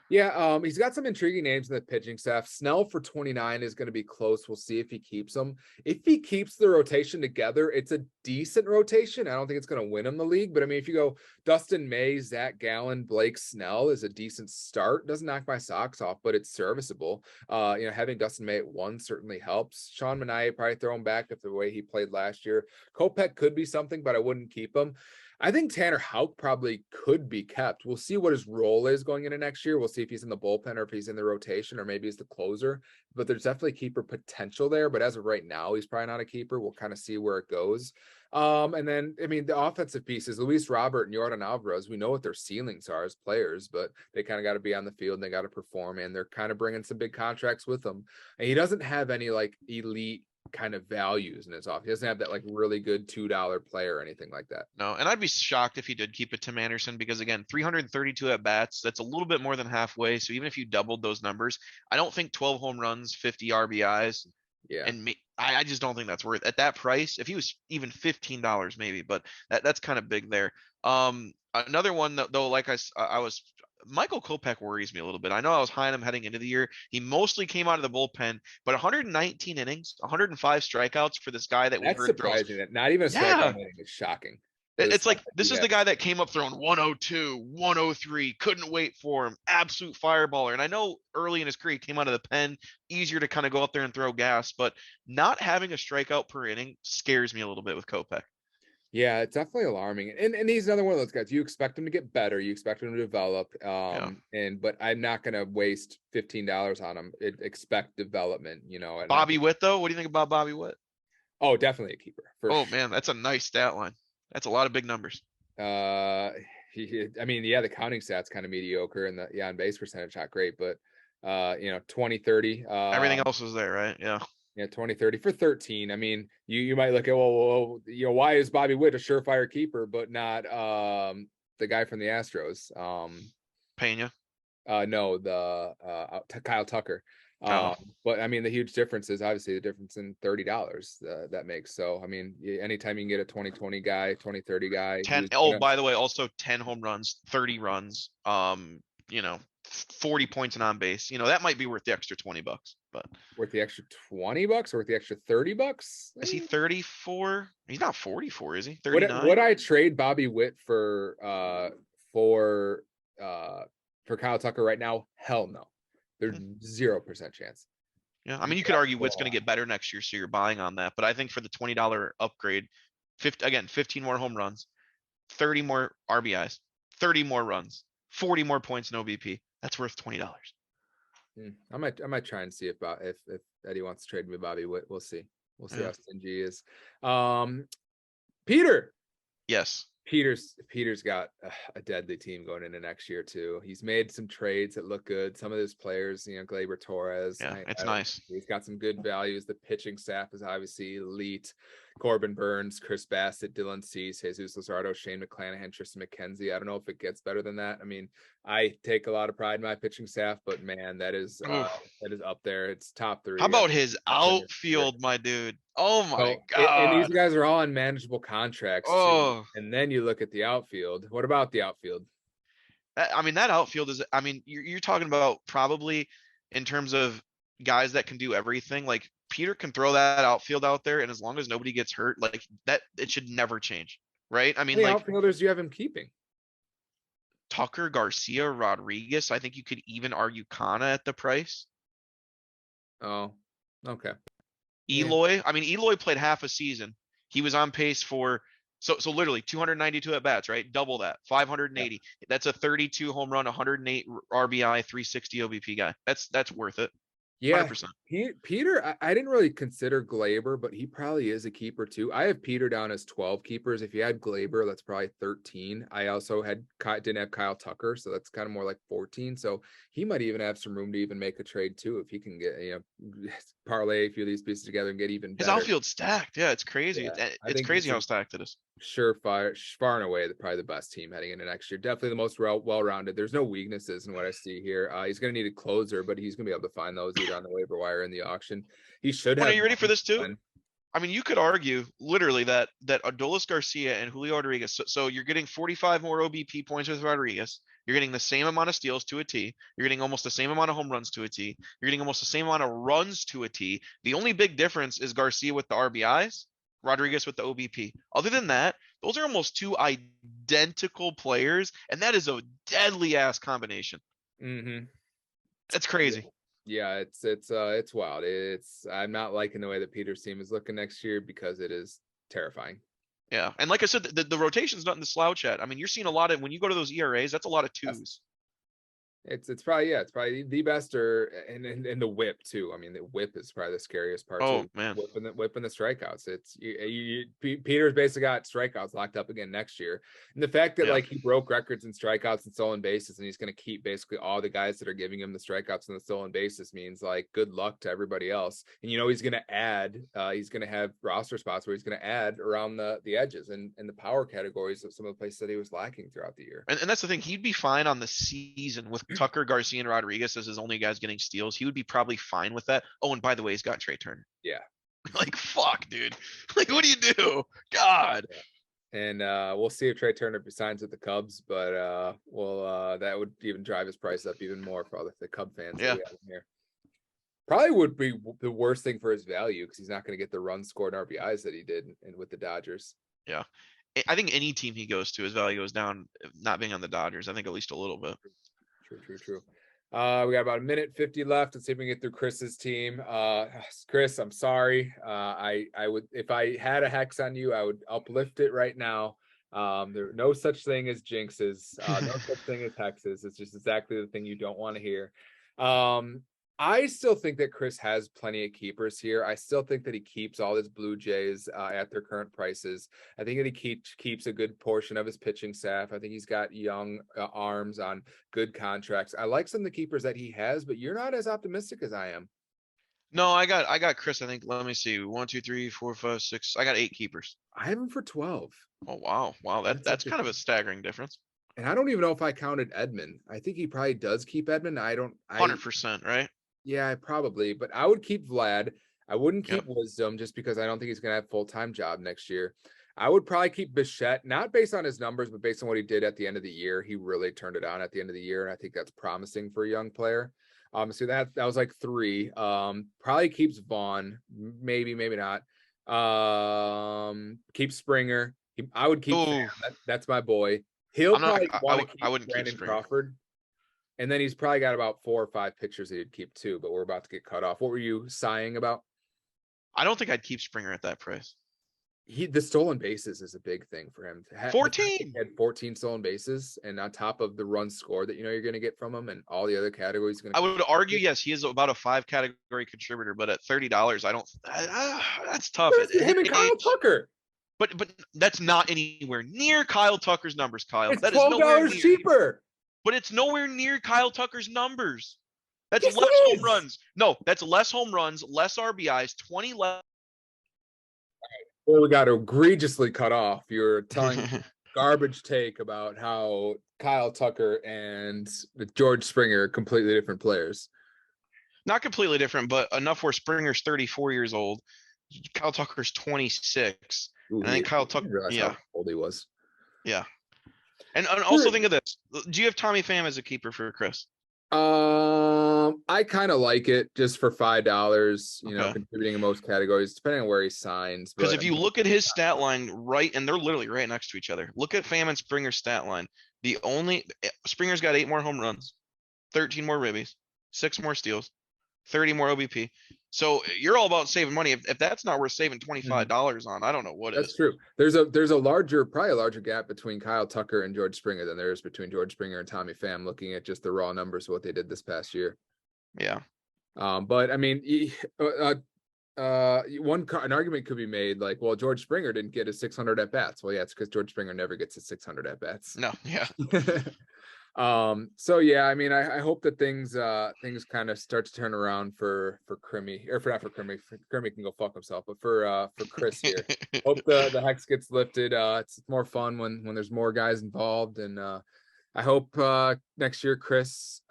Speaker 1: Yeah, he's got some intriguing names in the pitching staff. Snell for 29 is going to be close. We'll see if he keeps them. If he keeps the rotation together, it's a decent rotation. I don't think it's going to win him the league, but I mean, if you go Dustin May, Zach Gallen, Blake Snell is a decent start. Doesn't knock my socks off, but it's serviceable. Having Dustin May at 1 certainly helps. Sean Manaea probably throw him back if the way he played last year. Kopech could be something, but I wouldn't keep him. I think Tanner Houck probably could be kept. We'll see what his role is going into next year. We'll see if he's in the bullpen or if he's in the rotation or maybe he's the closer. But there's definitely keeper potential there. But as of right now, he's probably not a keeper. We'll kind of see where it goes. And then, the offensive pieces, Luis Robert and Yordan Alvarez, we know what their ceilings are as players, but they kind of got to be on the field and they got to perform. And they're kind of bringing some big contracts with them. And he doesn't have any elite kind of values in his offense. He doesn't have that really good $2 player or anything like that.
Speaker 2: No, and I'd be shocked if he did keep it Tim Anderson because again, 332 at bats, that's a little bit more than halfway. So even if you doubled those numbers, I don't think 12 home runs, 50 RBIs.
Speaker 1: Yeah.
Speaker 2: And I just don't think that's worth at that price. If he was even $15 maybe, but that's kind of big there. Another one though, like I was Michael Kopech worries me a little bit. I know I was high on him heading into the year. He mostly came out of the bullpen, but 119 innings, 105 strikeouts for this guy that we heard
Speaker 1: surprising. That not even a strikeout inning is shocking.
Speaker 2: It's like this is the guy that came up throwing 102, 103, couldn't wait for him, absolute fireballer. And I know early in his career he came out of the pen, easier to kind of go up there and throw gas, but not having a strikeout per inning scares me a little bit with Kopech.
Speaker 1: Yeah, it's definitely alarming. And he's another one of those guys. You expect him to get better. You expect him to develop. But I'm not going to waste $15 on him. Expect development, And
Speaker 2: Bobby Witt, though? What do you think about Bobby Witt?
Speaker 1: Oh, definitely a keeper.
Speaker 2: Man, that's a nice stat line. That's a lot of big numbers.
Speaker 1: The counting stats kind of mediocre and the on base percentage not great, but 20, 30.
Speaker 2: Everything else was there, right? Yeah.
Speaker 1: Yeah, 20, 30 for 13. I mean, you might look at, why is Bobby Witt a surefire keeper, but not the guy from the Astros?
Speaker 2: Pena?
Speaker 1: No, Kyle Tucker.
Speaker 2: Oh.
Speaker 1: But I mean, the huge difference is obviously the difference in $30 that makes. So I mean, anytime you can get a 2020 guy, 2030 guy,
Speaker 2: 10.
Speaker 1: who's
Speaker 2: Oh,
Speaker 1: gonna,
Speaker 2: by the way, also 10 home runs, 30 runs, 40 points and on base. That might be worth the extra $20, but
Speaker 1: worth the extra $20 or worth the extra $30?
Speaker 2: is he 34? He's not 44, is he?
Speaker 1: Would
Speaker 2: 39?
Speaker 1: I trade Bobby Witt for Kyle Tucker right now? Hell no. There's 0% chance.
Speaker 2: Yeah, I mean, you could argue Witt's going to get better next year, so you're buying on that. But I think for the $20 upgrade, 15 more home runs, 30 more RBIs, 30 more runs, 40 more points in OBP. That's worth $20.
Speaker 1: I might try and see if Eddie wants to trade me Bobby Witt. We'll see. We'll see how stingy he is. Peter.
Speaker 2: Yes.
Speaker 1: Peter's got a deadly team going into next year too. He's made some trades that look good. Some of his players, Gleyber Torres.
Speaker 2: Yeah, it's nice.
Speaker 1: He's got some good values. The pitching staff is obviously elite. Corbin Burns, Chris Bassett, Dylan Cease, Jesus Luzardo, Shane McClanahan, Tristan McKenzie. I don't know if it gets better than that. I mean, I take a lot of pride in my pitching staff, but man, that is up there. It's top 3.
Speaker 2: How about his outfield, my dude? Oh my God.
Speaker 1: And these guys are all on manageable contracts.
Speaker 2: Oh.
Speaker 1: And then you look at the outfield. What about the outfield?
Speaker 2: I mean, that outfield is, I mean, you're talking about probably in terms of guys that can do everything. Like Peter can throw that outfield out there, and as long as nobody gets hurt, like that, it should never change, right? I mean,
Speaker 1: how many outfielders do you have him keeping?
Speaker 2: Tucker, Garcia, Rodriguez. I think you could even argue Kana at the price.
Speaker 1: Oh, okay.
Speaker 2: Eloy. Yeah. I mean, Eloy played half a season. He was on pace for so literally 292 at bats, right? Double that, 580. Yeah. That's a 32 home run, 108 RBI, 360 OBP guy. That's worth it.
Speaker 1: Yeah,
Speaker 2: 100%.
Speaker 1: Peter, I didn't really consider Gleyber, but he probably is a keeper too. I have Peter down as 12 keepers. If you had Gleyber, that's probably 13. I also didn't have Kyle Tucker, so that's kind of more like 14. So he might even have some room to even make a trade too if he can get parlay a few of these pieces together and get even better.
Speaker 2: His outfield's stacked. Yeah, it's crazy. Yeah, it's crazy how stacked it is.
Speaker 1: Surefire, far and away, probably the best team heading into next year. Definitely the most well-rounded. There's no weaknesses in what I see here. He's going to need a closer, but he's going to be able to find those either on the waiver wire or in the auction. He should have.
Speaker 2: Are you ready for this too? I mean, you could argue literally that Adolis Garcia and Julio Rodriguez. So you're getting 45 more OBP points with Rodriguez. You're getting the same amount of steals to a T. You're getting almost the same amount of home runs to a T. You're getting almost the same amount of runs to a T. The only big difference is Garcia with the RBIs, Rodriguez with the OBP. Other than that, those are almost two identical players, and that is a deadly ass combination.
Speaker 1: Mm-hmm.
Speaker 2: That's crazy.
Speaker 1: Yeah, it's wild. I'm not liking the way that Peter's team is looking next year because it is terrifying.
Speaker 2: Yeah, and like I said, the rotation's not in the slouch yet. I mean, you're seeing a lot of, when you go to those ERAs, that's a lot of twos.
Speaker 1: It's probably the best, and the whip too. I mean, the whip is probably the scariest part.
Speaker 2: Oh
Speaker 1: too.
Speaker 2: Man,
Speaker 1: whipping the strikeouts. It's Peter's basically got strikeouts locked up again next year, and the fact that like he broke records in strikeouts and stolen bases, and he's going to keep basically all the guys that are giving him the strikeouts and the stolen bases means like good luck to everybody else. And he's going to add. He's going to have roster spots where he's going to add around the edges and the power categories of some of the places that he was lacking throughout the year.
Speaker 2: And that's the thing. He'd be fine on the season with Tucker, Garcia, and Rodriguez as his only guys getting steals. He would be probably fine with that. Oh, and by the way, he's got Trey Turner.
Speaker 1: Yeah.
Speaker 2: Like, fuck, dude. Like, what do you do? God.
Speaker 1: Yeah. And we'll see if Trey Turner signs with the Cubs, but that would even drive his price up even more for all the Cub fans.
Speaker 2: Yeah.
Speaker 1: Here. Probably would be the worst thing for his value because he's not going to get the runs scored and RBIs that he did and with the Dodgers.
Speaker 2: Yeah. I think any team he goes to, his value goes down, not being on the Dodgers. I think at least a little bit.
Speaker 1: True. We got about a minute 50 left. Let's see if we can get through Chris's team. Chris, I'm sorry. I would, if I had a hex on you, I would uplift it right now. There's no such thing as jinxes. No such thing as hexes. It's just exactly the thing you don't want to hear. I still think that Chris has plenty of keepers here. I still think that he keeps all his Blue Jays at their current prices. I think that he keeps a good portion of his pitching staff. I think he's got young arms on good contracts. I like some of the keepers that he has, but you're not as optimistic as I am.
Speaker 2: No, I got Chris. I think, let me see. 1, 2, 3, 4, 5, 6. I got 8 keepers.
Speaker 1: I have him for 12.
Speaker 2: Oh, wow. That's kind of a staggering difference.
Speaker 1: And I don't even know if I counted Edman. I think he probably does keep Edman.
Speaker 2: 100%, right?
Speaker 1: Yeah, probably, but I would keep Vlad. I wouldn't keep
Speaker 2: Yep.
Speaker 1: Wisdom just because I don't think he's going to have a full-time job next year. I would probably keep Bichette, not based on his numbers, but based on what he did at the end of the year. He really turned it on at the end of the year, and I think that's promising for a young player. So that was like 3. Probably keeps Vaughn, maybe not. Keep Springer. I would keep Sam.
Speaker 2: Oh,
Speaker 1: That's my boy. He'll
Speaker 2: I'm not.
Speaker 1: probably want to
Speaker 2: I
Speaker 1: keep
Speaker 2: wouldn't keep
Speaker 1: Brandon
Speaker 2: Springer.
Speaker 1: Crawford. And then he's probably got about 4 or 5 pitchers that he'd keep too, but we're about to get cut off. What were you sighing about?
Speaker 2: I don't think I'd keep Springer at that price.
Speaker 1: The stolen bases is a big thing for him.
Speaker 2: 14.
Speaker 1: He had 14 stolen bases, and on top of the run score that you're going to get from him, and all the other categories.
Speaker 2: I would argue, yes, he is about a 5 category contributor, but at $30, I don't. That's tough.
Speaker 1: Him and Kyle Tucker.
Speaker 2: But that's not anywhere near Kyle Tucker's numbers, Kyle.
Speaker 1: It's
Speaker 2: that
Speaker 1: $12
Speaker 2: is
Speaker 1: cheaper.
Speaker 2: But it's nowhere near Kyle Tucker's numbers. That's
Speaker 1: Yes,
Speaker 2: less home runs. No, that's less home runs, less RBIs, 20 less.
Speaker 1: Well, we got egregiously cut off. You're telling garbage take about how Kyle Tucker and George Springer are completely different players.
Speaker 2: Not completely different, but enough where Springer's 34 years old. Kyle Tucker's 26.
Speaker 1: Ooh,
Speaker 2: and I think Kyle Tucker,
Speaker 1: how old he was.
Speaker 2: Yeah. And also think of this. Do you have Tommy Pham as a keeper for Chris?
Speaker 1: I kind of like it just for $5, you know, contributing in most categories, depending on where he signs.
Speaker 2: Because if you look at his stat line and they're literally right next to each other. Look at Pham and Springer's stat line. Springer's got 8 more home runs, 13 more ribbies, 6 more steals, 30 more OBP. So you're all about saving money. If that's not worth saving $25 on, I don't know what
Speaker 1: that's
Speaker 2: is.
Speaker 1: True. There's probably a larger gap between Kyle Tucker and George Springer than there is between George Springer and Tommy Pham, looking at just the raw numbers of what they did this past year.
Speaker 2: Yeah.
Speaker 1: But I mean, an argument could be made like, well, George Springer didn't get his 600 at bats. Well, yeah, it's because George Springer never gets his 600 at bats.
Speaker 2: No. Yeah.
Speaker 1: So yeah, I mean, I hope that things kind of start to turn around for Crimmy, or not for Crimmy. Crimmy can go fuck himself, but for Chris here. Hope the hex gets lifted. It's more fun when there's more guys involved, and I hope next year Chris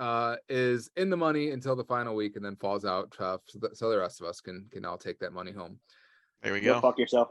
Speaker 1: is in the money until the final week and then falls out, so the rest of us can all take that money home.
Speaker 2: There we go.
Speaker 3: Fuck yourself.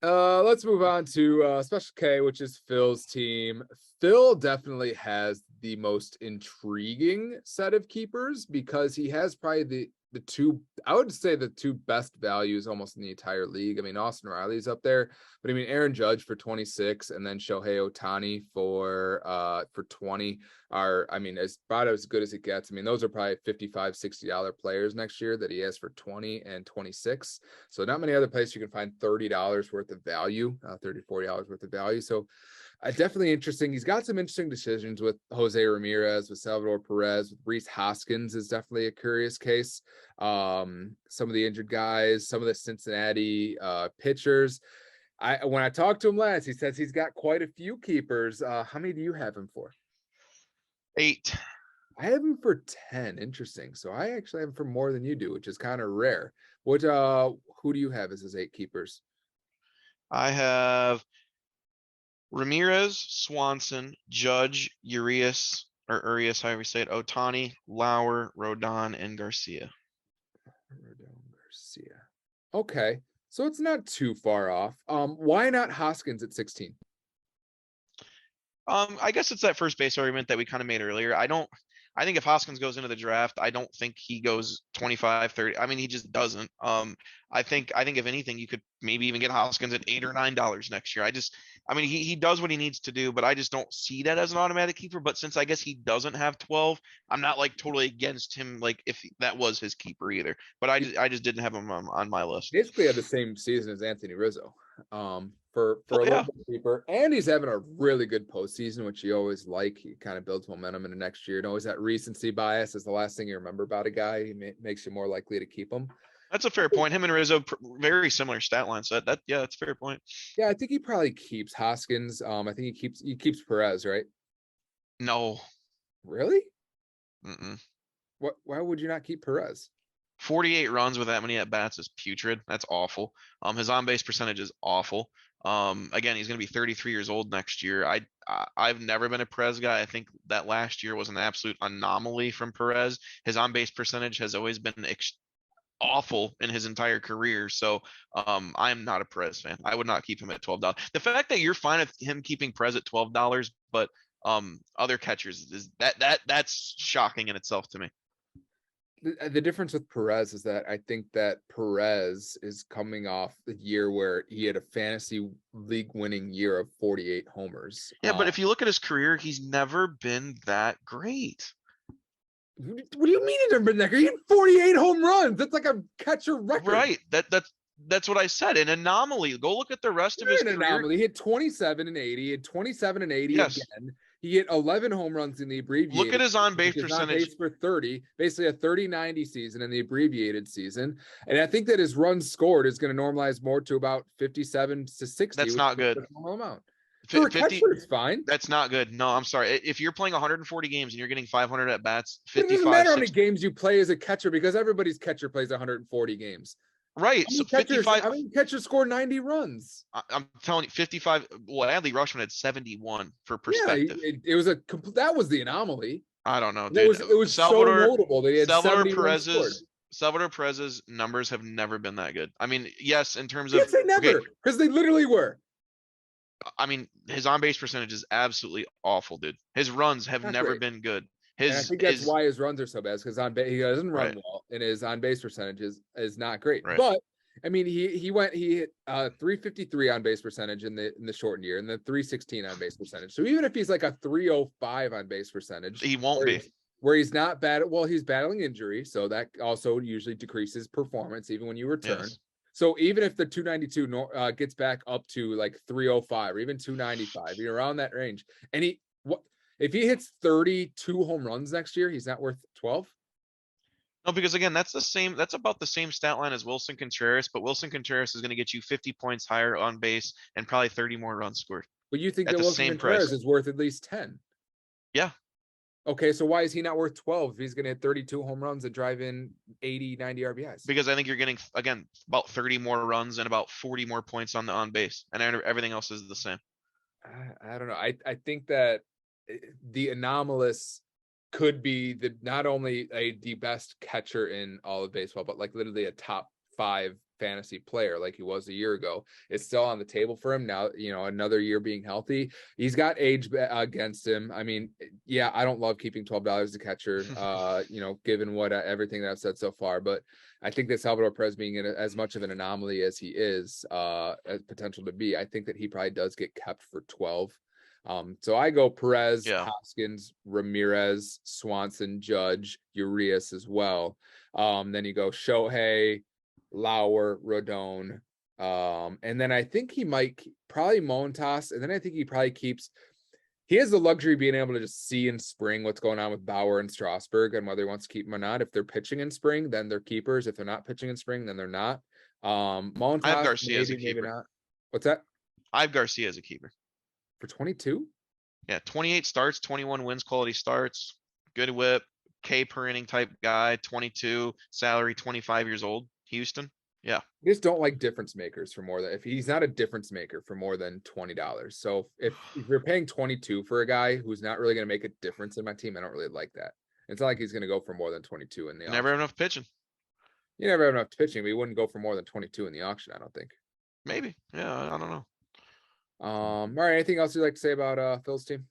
Speaker 1: Let's move on to Special K, which is Phil's team. Phil definitely has the most intriguing set of keepers because he has probably the two, I would say the 2 best values almost in the entire league. I mean, Austin Riley's up there, but I mean, Aaron Judge for 26 and then Shohei Ohtani for 20 are, I mean, about as good as it gets. I mean, those are probably $55, $60 players next year that he has for 20 and 26. So not many other places you can find $30 worth of value, $30, $40 worth of value. So definitely interesting. He's got some interesting decisions with Jose Ramirez, with Salvador Perez, with Rhys Hoskins is definitely a curious case. Some of the injured guys, some of the Cincinnati pitchers. When I talked to him last, he says he's got quite a few keepers. How many do you have him for?
Speaker 2: 8.
Speaker 1: I have him for 10. Interesting. So I actually have him for more than you do, which is kind of rare. Who do you have as his 8 keepers?
Speaker 2: I have Ramirez, Swanson, Judge, Urias, however you say it, Ohtani, Lauer, Rodon, and Garcia.
Speaker 1: Okay. So it's not too far off. Why not Hoskins at 16?
Speaker 2: I guess it's that first base argument that we kind of made earlier. I think if Hoskins goes into the draft, I don't think he goes 25, 30. I mean, he just doesn't. I think if anything, you could maybe even get Hoskins at $8 or $9 next year. I mean, he does what he needs to do, but I just don't see that as an automatic keeper. But since I guess he doesn't have 12, I'm not like totally against him, like if that was his keeper either. But I just didn't have him on my list.
Speaker 1: Basically had the same season as Anthony Rizzo. For a little bit deeper, and he's having a really good postseason, which you always like. He kind of builds momentum into next year, and always that recency bias is the last thing you remember about a guy. He makes you more likely to keep him.
Speaker 2: That's a fair point. Him and Rizzo, very similar stat line set. That's a fair point.
Speaker 1: Yeah, I think he probably keeps Hoskins. I think he keeps Perez, right?
Speaker 2: No.
Speaker 1: Really?
Speaker 2: Mm-mm.
Speaker 1: Why would you not keep Perez?
Speaker 2: 48 runs with that many at bats is putrid. That's awful. His on base percentage is awful. Again, he's going to be 33 years old next year. I've never been a Perez guy. I think that last year was an absolute anomaly from Perez. His on base percentage has always been awful in his entire career. So I'm not a Perez fan. I would not keep him at $12. The fact that you're fine with him keeping Perez at $12, but other catchers is that's shocking in itself to me.
Speaker 1: The difference with Perez is that I think that Perez is coming off the year where he had a fantasy league winning year of 48 homers.
Speaker 2: Yeah, but if you look at his career, he's never been that great.
Speaker 1: What do you mean he's never been that great? He had 48 home runs. That's like a catcher record.
Speaker 2: Right. That's what I said. An anomaly. Go look at the rest of his career.
Speaker 1: Anomaly. He had 27 and 80. He had 27 and 80 again. He hit 11 home runs in the abbreviated.
Speaker 2: Look at his on-base percentage.
Speaker 1: On base for 30, basically a 30-90 season in the abbreviated season. And I think that his runs scored is going to normalize more to about 57 to 60.
Speaker 2: That's not good.
Speaker 1: Amount. For 50, a catcher, it's fine.
Speaker 2: That's not good. No, I'm sorry. If you're playing 140 games and you're getting 500 at bats, 55.
Speaker 1: It doesn't matter how many games you play as a catcher because everybody's catcher plays 140 games.
Speaker 2: Right. So 55.
Speaker 1: How many catchers score 90 runs?
Speaker 2: I'm telling you, 55. Well, Adley Rutschman had 71 for perspective.
Speaker 1: Yeah, it was that was the anomaly.
Speaker 2: I don't know, dude.
Speaker 1: It was so notable that he had
Speaker 2: Salvador Perez's numbers have never been that good. I mean, yes, in terms of
Speaker 1: never, because they literally were.
Speaker 2: I mean, his on-base percentage is absolutely awful, dude. His runs have never been good.
Speaker 1: I think that's why his runs are so bad, because he doesn't run well, and his on-base percentage is not great. Right. But I mean, he hit 353 on-base percentage in the shortened year, and then 316 on-base percentage. So even if he's like a 305 on-base percentage,
Speaker 2: he won't be.
Speaker 1: Where he's not bad. Well, he's battling injury, so that also usually decreases performance even when you return. Yes. So even if the 292 gets back up to like 305 or even 295, you're around that range, and if he hits 32 home runs next year, he's not worth 12?
Speaker 2: No, because again, that's about the same stat line as Wilson Contreras, but Wilson Contreras is going to get you 50 points higher on base and probably 30 more runs scored.
Speaker 1: But you think that Wilson Contreras is worth at least 10?
Speaker 2: Yeah.
Speaker 1: Okay, so why is he not worth 12 if he's going to hit 32 home runs and drive in 80, 90 RBIs?
Speaker 2: Because I think you're getting, again, about 30 more runs and about 40 more points on the on base, and everything else is the same.
Speaker 1: I don't know. I think that the anomalous could be not only the best catcher in all of baseball, but like literally a top 5 fantasy player like he was a year ago. It's still on the table for him now. Another year being healthy, he's got age against him. I mean, yeah, I don't love keeping $12 a catcher, given what everything that I've said so far, but I think that Salvador Perez being as much of an anomaly as he is, as potential to be, I think that he probably does get kept for 12. So I go Perez, Hoskins, Ramirez, Swanson, Judge, Urias as well. Then you go Shohei, Lauer, Rodon. And then I think he might probably Montas. And then I think he probably he has the luxury of being able to just see in spring what's going on with Bauer and Strasburg and whether he wants to keep them or not. If they're pitching in spring, then they're keepers. If they're not pitching in spring, then they're not. Montas,
Speaker 2: I have Garcia as a keeper.
Speaker 1: Maybe not. What's that?
Speaker 2: I have Garcia as a keeper.
Speaker 1: For 22?
Speaker 2: Yeah, 28 starts, 21 wins, quality starts, good whip, K per inning type guy, 22, salary, 25 years old, Houston. Yeah.
Speaker 1: I just don't like difference makers for more than, if he's not a difference maker for more than $20. So if you're paying 22 for a guy who's not really going to make a difference in my team, I don't really like that. It's not like he's going to go for more than 22 in the auction.
Speaker 2: Never have enough pitching.
Speaker 1: You never have enough pitching, but he wouldn't go for more than 22 in the auction, I don't think.
Speaker 2: Maybe. Yeah, I don't know.
Speaker 1: All right. Anything else you'd like to say about Phil's team?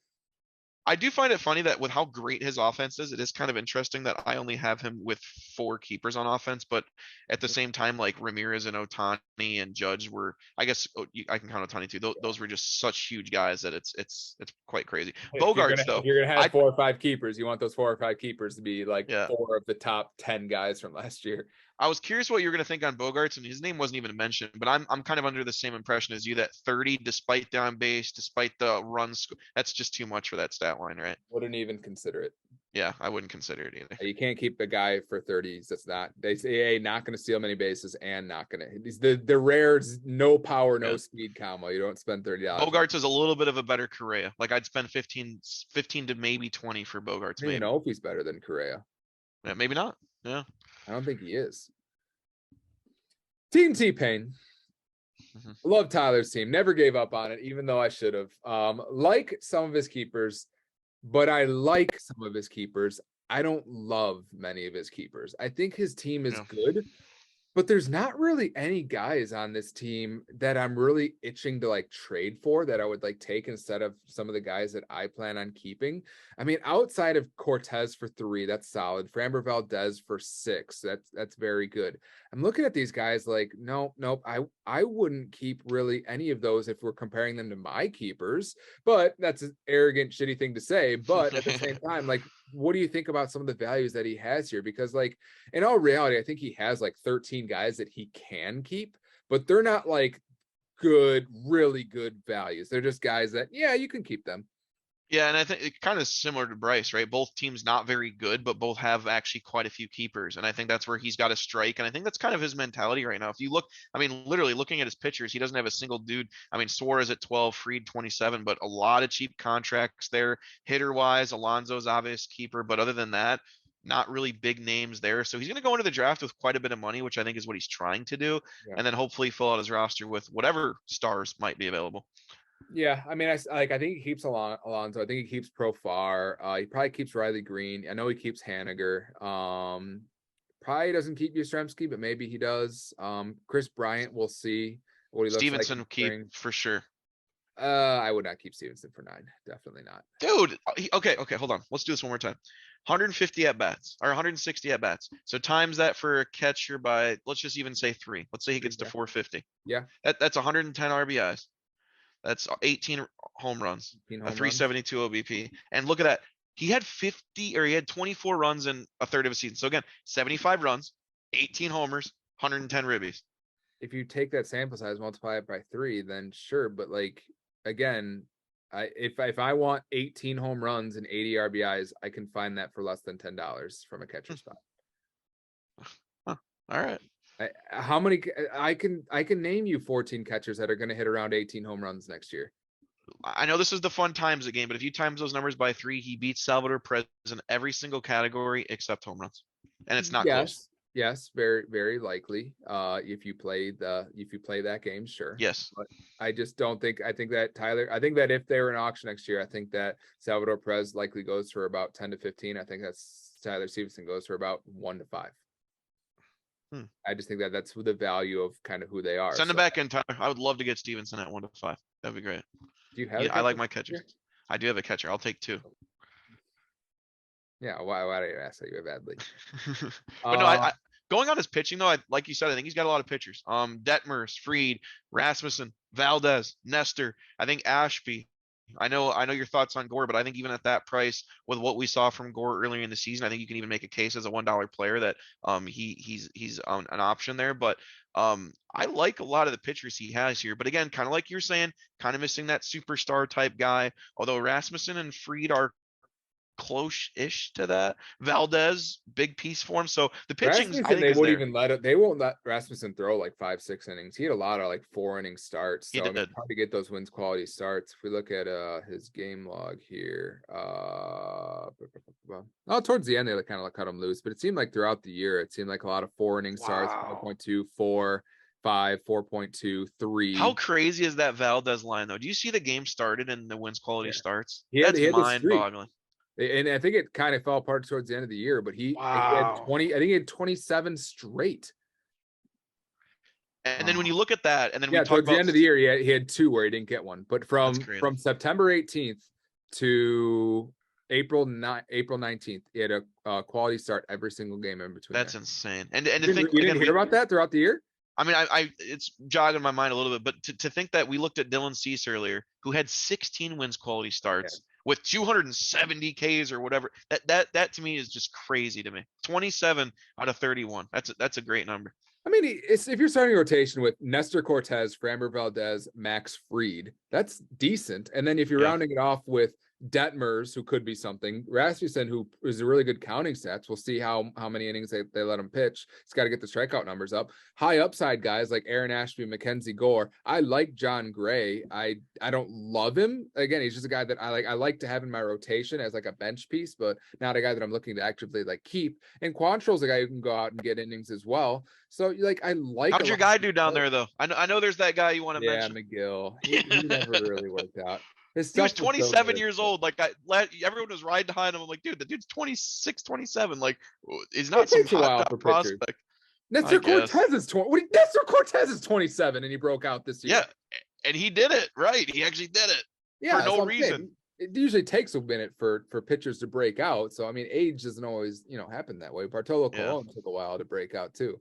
Speaker 2: I do find it funny that with how great his offense is, it is kind of interesting that I only have him with 4 keepers on offense, but at the same time, like Ramirez and Ohtani and Judge were, I guess I can count Ohtani too. Those were just such huge guys that it's quite crazy. Bogarts though,
Speaker 1: you're gonna have 4 or 5 keepers. You want those 4 or 5 keepers to be like 4 of the top 10 guys from last year.
Speaker 2: I was curious what you were going to think on Bogarts, and his name wasn't even mentioned, but I'm kind of under the same impression as you that 30, despite the on base, despite the runs, that's just too much for that stat line, right?
Speaker 1: Wouldn't even consider it.
Speaker 2: Yeah, I wouldn't consider it either.
Speaker 1: You can't keep a guy for 30s. That's not, they say, not going to steal many bases and not going to, the rare, no power, no speed combo. You don't spend $30.
Speaker 2: Bogarts is a little bit of a better Correa. Like I'd spend 15 to maybe 20 for Bogarts.
Speaker 1: I don't know if he's better than Correa.
Speaker 2: Yeah, maybe not. Yeah.
Speaker 1: I don't think he is. Team T-Pain. Love Tyler's team. Never gave up on it, even though I should have. Like some of his keepers, but I like some of his keepers. I don't love many of his keepers. I think his team is good, but there's not really any guys on this team that I'm really itching to like trade for that I would like take instead of some of the guys that I plan on keeping. I mean, outside of Cortez for 3, that's solid. Framber Valdez for 6, that's very good. I'm looking at these guys like, nope. I wouldn't keep really any of those if we're comparing them to my keepers, but that's an arrogant, shitty thing to say. But at the same time, like, what do you think about some of the values that he has here? Because like in all reality, I think he has like 13 guys that he can keep, but they're not like good, really good values. They're just guys that, yeah, you can keep them.
Speaker 2: Yeah, and I think it's kind of similar to Bryce, right? Both teams not very good, but both have actually quite a few keepers. And I think that's where he's got to strike. And I think that's kind of his mentality right now. If you look, I mean, literally looking at his pitchers, he doesn't have a single dude. I mean, Suarez at 12, Fried 27, but a lot of cheap contracts there. Hitter wise, Alonso's obvious keeper. But other than that, not really big names there. So he's going to go into the draft with quite a bit of money, which I think is what he's trying to do. Yeah. And then hopefully fill out his roster with whatever stars might be available.
Speaker 1: Yeah, I mean, I think he keeps Alonso. I think he keeps Profar. He probably keeps Riley Green. I know he keeps Haniger. Probably doesn't keep Yastrzemski, but maybe he does. Chris Bryant, we'll see what he looks like.
Speaker 2: Stevenson keep for sure.
Speaker 1: I would not keep Stevenson for 9. Definitely not.
Speaker 2: Dude, okay, hold on. Let's do this one more time. 150 at bats or 160 at bats. So times that for a catcher by, let's just even say 3. Let's say he gets to 450.
Speaker 1: Yeah.
Speaker 2: That's 110 RBIs. That's 18 home runs, a 372 OBP. And look at that. He had 24 runs in a third of a season. So again, 75 runs, 18 homers, 110 ribbies.
Speaker 1: If you take that sample size, multiply it by 3, then sure. But like, again, if I want 18 home runs and 80 RBIs, I can find that for less than $10 from a catcher spot.
Speaker 2: Huh. All right.
Speaker 1: How many? I can name you 14 catchers that are going to hit around 18 home runs next year.
Speaker 2: I know this is the fun times game, but if you times those numbers by 3, he beats Salvador Perez in every single category except home runs, and it's not close.
Speaker 1: Yes, very, very likely. If you play that game, sure.
Speaker 2: Yes,
Speaker 1: but I just don't think. I think that if they were in auction next year, I think that Salvador Perez likely goes for about 10 to 15. I think that's Tyler Stevenson goes for about 1 to 5. I just think that's the value of kind of who they are.
Speaker 2: Send them back in, Tyler. I would love to get Stevenson at 1 to 5. That'd be great.
Speaker 1: Do you have?
Speaker 2: Yeah, I like my catchers. I do have a catcher. I'll take 2.
Speaker 1: Yeah. Why do you ask that you have badly?
Speaker 2: But no, I going on his pitching though, like you said, I think he's got a lot of pitchers. Detmers, Fried, Rasmussen, Valdez, Nestor. I think Ashby. I know your thoughts on Gore, but I think even at that price, with what we saw from Gore earlier in the season, I think you can even make a case as a $1 player that he's an option there. But I like a lot of the pitchers he has here. But again, kind of like you're saying, kind of missing that superstar type guy. Although Rasmussen and Fried are close-ish to that. Valdez, big piece for him. So the pitching, I think,
Speaker 1: they won't let Rasmussen throw like 5-6 innings. He had a lot of like 4-inning starts. So it's hard to get those wins quality starts. If we look at his game log here, towards the end they kind of cut him loose, but it seemed like throughout the year, it seemed like a lot of 4-inning starts, 5.2, 4, 5, 4.2, 3.
Speaker 2: How crazy is that Valdez line though? Do you see the game started and the wins quality starts?
Speaker 1: That's
Speaker 2: mind-boggling.
Speaker 1: And I think it kind of fell apart towards the end of the year, but he had 20. I think he had 27 straight.
Speaker 2: And then when you look at that, and then we talk
Speaker 1: towards
Speaker 2: about
Speaker 1: the end of the year, he had 2 where he didn't get one. But from September 18th to April 19th, he had a quality start every single game in between.
Speaker 2: That's insane. And
Speaker 1: you didn't hear about that throughout the year?
Speaker 2: I mean, I it's jogging my mind a little bit, but to think that we looked at Dylan Cease earlier, who had 16 wins quality starts. Yeah. With 270 Ks or whatever, that to me is just crazy to me. 27 out of 31. That's a great number.
Speaker 1: I mean, if you're starting a rotation with Nestor Cortez, Framber Valdez, Max Fried, that's decent. And then if you're rounding it off with Detmers, who could be something. Rasmussen, who is a really good counting stats. We'll see how many innings they let him pitch. He's got to get the strikeout numbers up. High upside guys like Aaron Ashby, Mackenzie Gore. I like John Gray. I don't love him. Again, he's just a guy that I like to have in my rotation as like a bench piece, but not a guy that I'm looking to actively like keep. And Quantrill's a guy who can go out and get innings as well. So like I like.
Speaker 2: How'd your guy do down there though? I know there's that guy you want to mention.
Speaker 1: Yeah, McGill. He never really worked out.
Speaker 2: He was 27 years old. Like everyone was riding behind him. I'm like, dude, the dude's 26, 27. Like, he's not some hot prospect.
Speaker 1: Nestor Cortez is 20. Nestor Cortez is 27, and he broke out this year.
Speaker 2: Yeah, and he did it right. He actually did it. Yeah, for no reason.
Speaker 1: It usually takes a minute for pitchers to break out. So I mean, age doesn't always happen that way. Bartolo Colon took a while to break out too.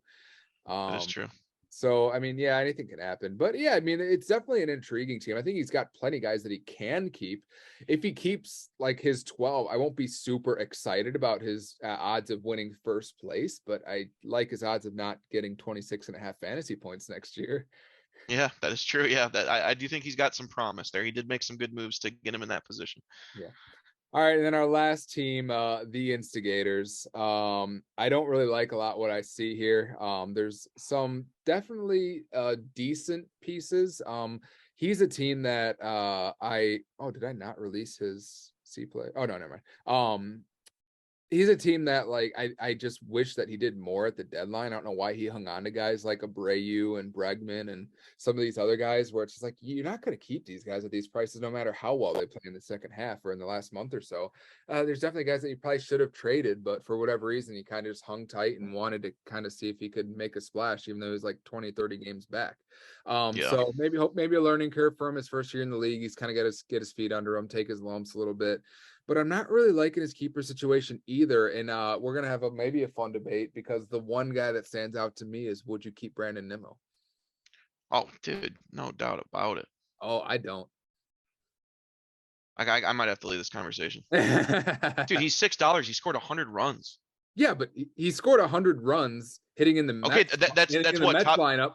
Speaker 2: That's true.
Speaker 1: So, I mean, yeah, anything can happen. But yeah, I mean, it's definitely an intriguing team. I think he's got plenty of guys that he can keep. If he keeps like his 12, I won't be super excited about his odds of winning first place, but I like his odds of not getting 26.5 fantasy points next year.
Speaker 2: Yeah, that is true. Yeah, that I do think he's got some promise there. He did make some good moves to get him in that position.
Speaker 1: Yeah. All right, and then our last team, the Instigators. I don't really like a lot what I see here. There's some definitely decent pieces. He's a team that did I not release his C play? Oh no, never mind. He's a team that like I just wish that he did more at the deadline. I don't know why he hung on to guys like Abreu and Bregman and some of these other guys where it's just like you're not going to keep these guys at these prices no matter how well they play in the second half or in the last month or so. There's definitely guys that you probably should have traded, but for whatever reason he kind of just hung tight and wanted to kind of see if he could make a splash even though he was like 20-30 games back. So maybe a learning curve for him his first year in the league. He's kind of get his feet under him, take his lumps a little bit. But I'm not really liking his keeper situation either. And we're going to have maybe a fun debate because the one guy that stands out to me is, would you keep Brandon Nimmo?
Speaker 2: Oh, dude, no doubt about it.
Speaker 1: Oh, I don't.
Speaker 2: I might have to leave this conversation. Dude, he's $6. He scored 100 runs.
Speaker 1: Yeah, but he scored 100 runs hitting in the Mets,
Speaker 2: that's what
Speaker 1: Mets lineup,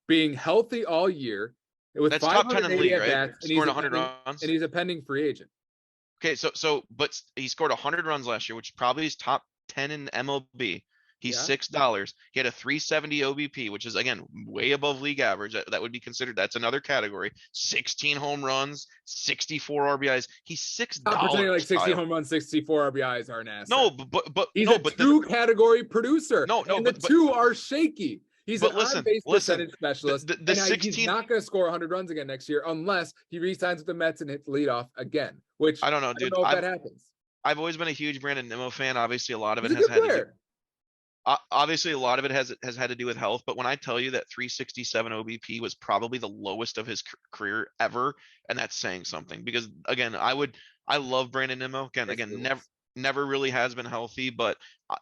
Speaker 1: being healthy all year.
Speaker 2: That's top 10 in the league, right? Scoring 100 runs.
Speaker 1: And he's a pending free agent.
Speaker 2: Okay, but he scored 100 runs last year, which probably is top 10 in MLB. He's $6. He had a 370 OBP, which is again way above league average. That would be considered. That's another category. 16 home runs, 64 RBIs. He's $6.
Speaker 1: Pretending like 60 home runs, 64 RBIs are an asset.
Speaker 2: No, but
Speaker 1: he's a two-category producer.
Speaker 2: No,
Speaker 1: and the two are shaky. He's an on-base percentage specialist.
Speaker 2: He's
Speaker 1: not going to score 100 runs again next year unless he re-signs with the Mets and hits leadoff again. Which
Speaker 2: I don't know, dude.
Speaker 1: I don't know if that happens.
Speaker 2: I've always been a huge Brandon Nimmo fan. Obviously, a lot of it has had to do with health. But when I tell you that 367 OBP was probably the lowest of his career ever, and that's saying something. Because again, I love Brandon Nimmo. Again, never really has been healthy, but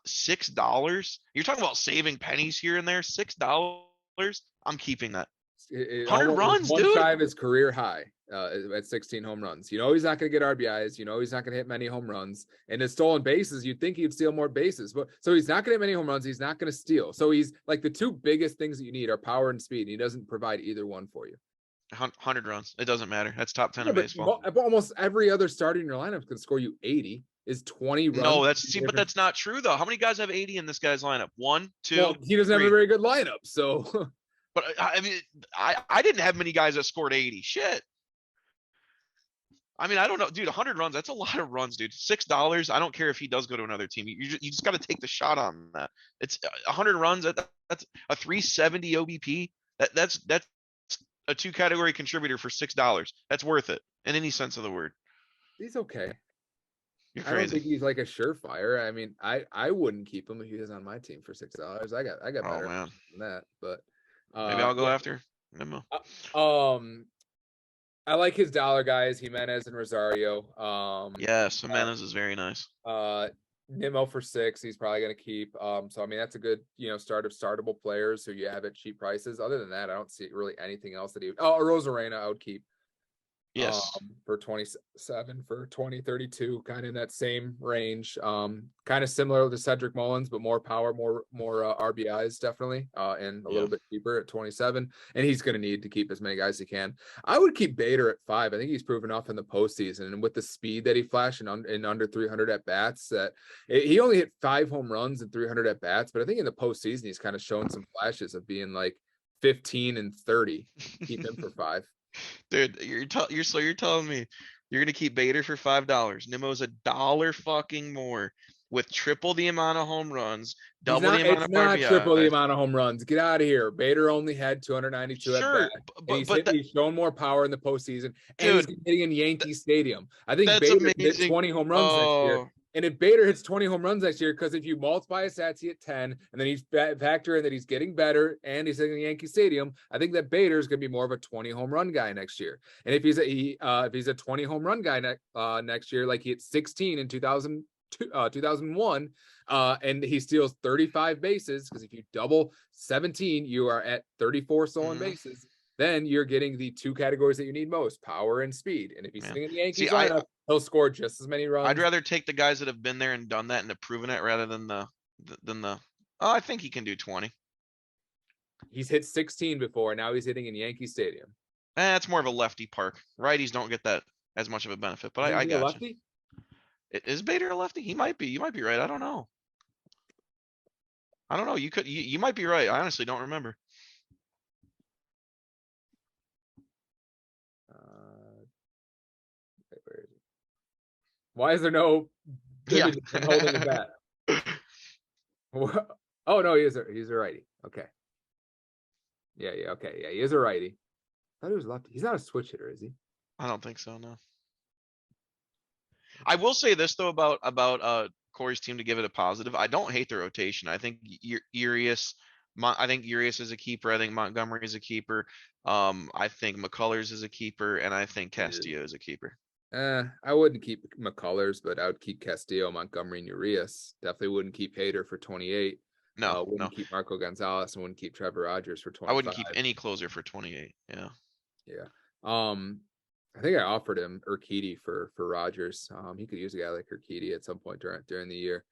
Speaker 2: $6. You're talking about saving pennies here and there. $6. I'm keeping that. 100 runs, dude.
Speaker 1: One his career high at 16 home runs. You know he's not going to get RBIs. You know he's not going to hit many home runs. And his stolen bases, you'd think he'd steal more bases. But so he's not going to hit many home runs. He's not going to steal. So he's like the two biggest things that you need are power and speed. And he doesn't provide either one for you.
Speaker 2: 100 runs. It doesn't matter. That's top 10 in baseball.
Speaker 1: Almost every other starter in your lineup can score you 80. Is 20 runs.
Speaker 2: No, but that's not true though. How many guys have 80 in this guy's lineup? 1, 2. Well,
Speaker 1: he doesn't have a very good lineup, so.
Speaker 2: But I mean, I didn't have many guys that scored 80. Shit. I mean, I don't know, dude. 100 runs. That's a lot of runs, dude. $6. I don't care if he does go to another team. You just got to take the shot on that. It's 100 runs. That's a 370 OBP. That's a 2-category contributor for $6. That's worth it in any sense of the word.
Speaker 1: He's okay.
Speaker 2: You're crazy.
Speaker 1: I don't think he's like a surefire. I mean, I wouldn't keep him if he was on my team for $6. I got better than that, but
Speaker 2: maybe I'll go after Nimmo.
Speaker 1: I like his dollar guys, Jimenez and Rosario.
Speaker 2: Yes, Jimenez is very nice.
Speaker 1: Nimmo for $6, he's probably going to keep. So I mean, that's a good, startable players who you have at cheap prices. Other than that, I don't see really anything else that he would. Oh, Rosarena, I would keep.
Speaker 2: Yes.
Speaker 1: For 27 for 2032, kind of in that same range. Kind of similar to Cedric Mullins, but more power, more RBIs definitely, and a little bit cheaper at 27. And he's going to need to keep as many guys as he can. I would keep Bader at 5. I think he's proven off in the postseason, and with the speed that he flashed in under 300 at bats, that he only hit 5 home runs and 300 at bats, but I think in the postseason he's kind of shown some flashes of being like 15 and 30. Keep him for 5.
Speaker 2: Dude, you're telling me you're gonna keep Bader for $5. Nimmo's $1 fucking more with triple the amount of home runs, double the amount of RBIs.
Speaker 1: It's not triple the amount of home runs. Get out of here. Bader only had 292 at bat. He's shown more power in the postseason, and he's hitting in Yankee Stadium. I think Bader hit 20 home runs next year. And if Bader hits 20 home runs next year, because if you multiply his stats, he hit 10, and then he's factor in that he's getting better and he's hitting the Yankee Stadium, I think that Bader is going to be more of a 20 home run guy next year. And if he's a 20 home run guy next year, like he hit 16 in 2001, and he steals 35 bases, because if you double 17, you are at 34 stolen bases. Then you're getting the 2 categories that you need most, power and speed. And if he's sitting in the Yankees lineup, he'll score just as many runs.
Speaker 2: I'd rather take the guys that have been there and done that and have proven it rather than I think he can do 20.
Speaker 1: He's hit 16 before. Now he's hitting in Yankee Stadium.
Speaker 2: That's more of a lefty park. Righties don't get that as much of a benefit, but I got you. Is Bader a lefty? He might be. You might be right. I don't know. You might be right. I honestly don't remember.
Speaker 1: Where is he? Why is there no holding the bat? Oh no, he's a righty. Okay. Yeah, okay. Yeah, he is a righty. I thought he was lefty. He's not a switch hitter, is he?
Speaker 2: I don't think so, no. I will say this though about Corey's team, to give it a positive. I don't hate the rotation. I think Urias is a keeper. I think Montgomery is a keeper. I think McCullers is a keeper, and I think Castillo is a keeper.
Speaker 1: I wouldn't keep McCullers, but I would keep Castillo, Montgomery, and Urias. Definitely wouldn't keep Hader for 28. Wouldn't keep Marco Gonzalez, and wouldn't keep Trevor Rogers for 25.
Speaker 2: I wouldn't keep any closer for 28. Yeah.
Speaker 1: I think I offered him Urquidy for Rogers. He could use a guy like Urquidy at some point during the year.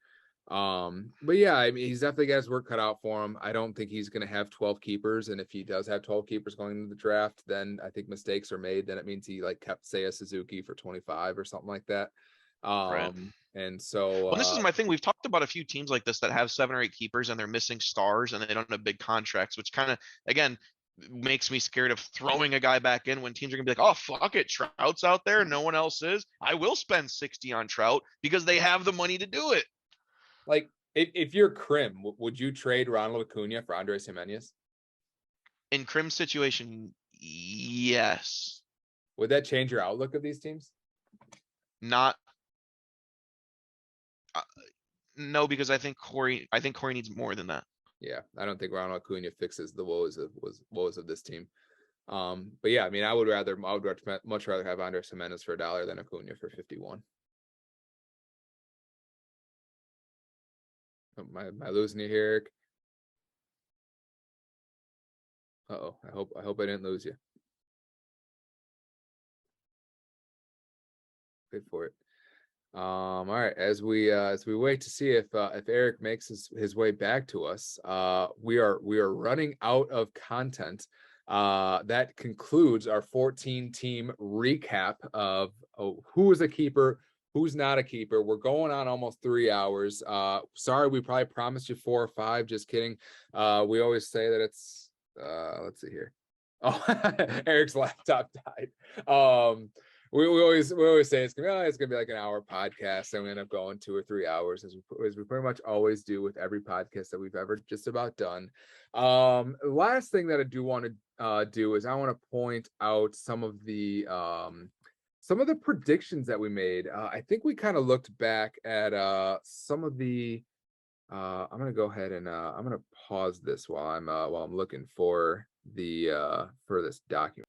Speaker 1: But yeah, I mean, he's definitely got his work cut out for him. I don't think he's going to have 12 keepers. And if he does have 12 keepers going into the draft, then I think mistakes are made. Then it means he kept Seiya Suzuki for 25 or something like that.
Speaker 2: Right.
Speaker 1: And so
Speaker 2: this is my thing. We've talked about a few teams like this that have 7 or 8 keepers and they're missing stars and they don't have big contracts, which kind of, again, makes me scared of throwing a guy back in when teams are gonna be like, oh, fuck it, Trout's out there, no one else is. I will spend 60 on Trout because they have the money to do it.
Speaker 1: Like, if you're Krim, would you trade Ronald Acuna for Andres Jimenez?
Speaker 2: In Krim's situation, yes.
Speaker 1: Would that change your outlook of these teams?
Speaker 2: Not. No, because I think Corey needs more than that.
Speaker 1: Yeah, I don't think Ronald Acuna fixes the woes of this team. But yeah, I mean, I would much rather have Andres Jimenez for $1 than Acuna for 51. Am I losing you here, Eric? Uh-oh, I hope I didn't lose you. Good for it. All right, as we wait to see if Eric makes his way back to us, we are running out of content. That concludes our 14-team recap of who is a keeper, who's not a keeper. We're going on almost 3 hours. Sorry, we probably promised you 4 or 5. Just kidding. We always say that it's let's see here. Oh, Eric's laptop died. We always say it's gonna be like an hour podcast, and we end up going 2 or 3 hours, as we pretty much always do with every podcast that we've ever just about done. Last thing that I do want to do is I want to point out some of the predictions that we made. I think we kind of looked back at some of the. I'm gonna go ahead and I'm gonna pause this while I'm looking for the for this document.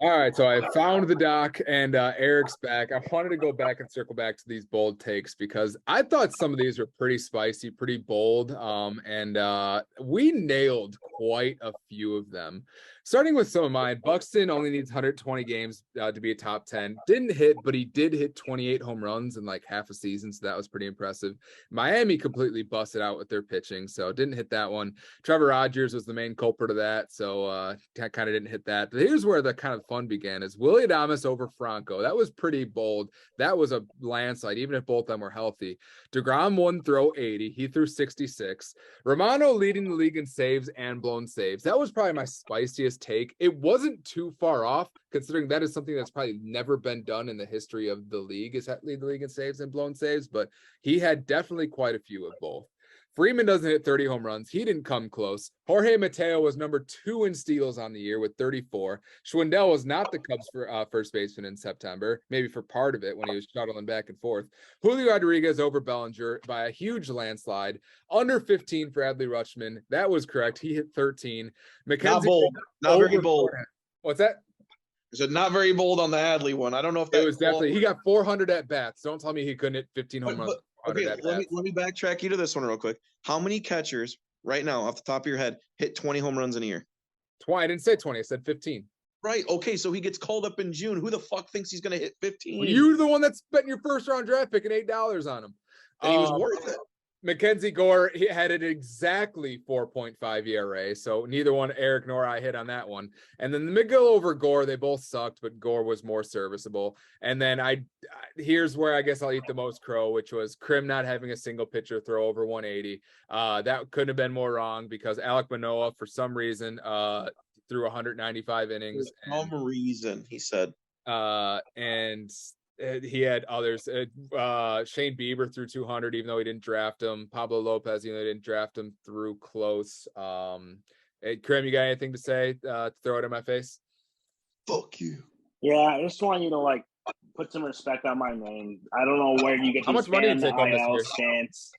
Speaker 1: All right, so I found the doc and Eric's back. I wanted to go back and circle back to these bold takes because I thought some of these were pretty spicy, pretty bold, and we nailed quite a few of them. Starting with some of mine, Buxton only needs 120 games to be a top 10. Didn't hit, but he did hit 28 home runs in like half a season, so that was pretty impressive. Miami completely busted out with their pitching, so didn't hit that one. Trevor Rogers was the main culprit of that, so kind of didn't hit that. But here's where the kind of fun began: is Willie Adames over Franco. That was pretty bold. That was a landslide, even if both of them were healthy. DeGrom won throw 80. He threw 66. Romano leading the league in saves and blown saves. That was probably my spiciest take. It wasn't too far off, considering that is something that's probably never been done in the history of the league, is lead the league in saves and blown saves, but he had definitely quite a few of both. Freeman doesn't hit 30 home runs. He didn't come close. Jorge Mateo was number 2 in steals on the year with 34. Schwindel was not the Cubs for first baseman in September, maybe for part of it when he was shuttling back and forth. Julio Rodriguez over Bellinger by a huge landslide. Under 15 for Adley Rutschman. That was correct. He hit 13.
Speaker 4: Not bold. Not very bold.
Speaker 1: What's that?
Speaker 4: I said not very bold on the Adley one. I don't know if that
Speaker 1: was definitely. He got 400 at bats. Don't tell me he couldn't hit 15 home runs.
Speaker 4: Okay, let me backtrack you to this one real quick. How many catchers right now, off the top of your head, hit 20 home runs in a year?
Speaker 1: 20. I didn't say 20. I said 15.
Speaker 4: Right. Okay, so he gets called up in June. Who the fuck thinks he's going to hit 15?
Speaker 1: Well, you're the one that's betting your first round draft pick and $8 on him.
Speaker 4: And he was worth it.
Speaker 1: Mackenzie Gore had it exactly 4.5 ERA, so neither one Eric nor I hit on that one. And then the McGill over Gore, they both sucked, but Gore was more serviceable. And then here's where I guess I'll eat the most crow, which was Krim not having a single pitcher throw over 180. That couldn't have been more wrong because Alek Manoah, for some reason, threw 195 innings.
Speaker 4: For some reason, he said.
Speaker 1: And he had others. Shane Bieber threw 200, even though he didn't draft him. Pablo Lopez, even though he didn't draft him, threw close. Hey, Krim, you got anything to say to throw it in my face?
Speaker 4: Fuck you.
Speaker 3: Yeah, I just want you to put some respect on my name. I don't know where you get
Speaker 1: how much money you take home this year?
Speaker 3: Stance.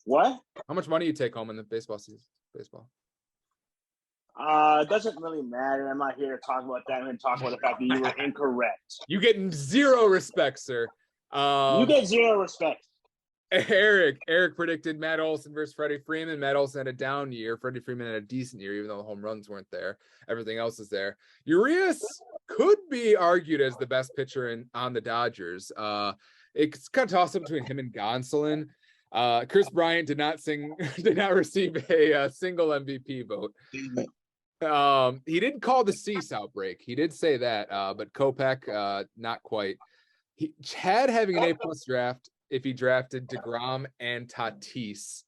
Speaker 3: What?
Speaker 1: How much money you take home in the baseball season? Baseball.
Speaker 3: It doesn't really matter. I'm not here to talk about that. I'm going to talk about the fact that you were incorrect.
Speaker 1: You get zero respect, sir.
Speaker 3: You get zero respect.
Speaker 1: Eric predicted Matt Olson versus Freddie Freeman. Matt Olson had a down year. Freddie Freeman had a decent year, even though the home runs weren't there. Everything else is there. Urias could be argued as the best pitcher on the Dodgers. It's kind of tossed up between him and Gonsolin. Chris Bryant did not receive a single MVP vote. He didn't call the cease outbreak. He did say that, but Kopech, not quite. Chad having an A+ draft if he drafted DeGrom and Tatis.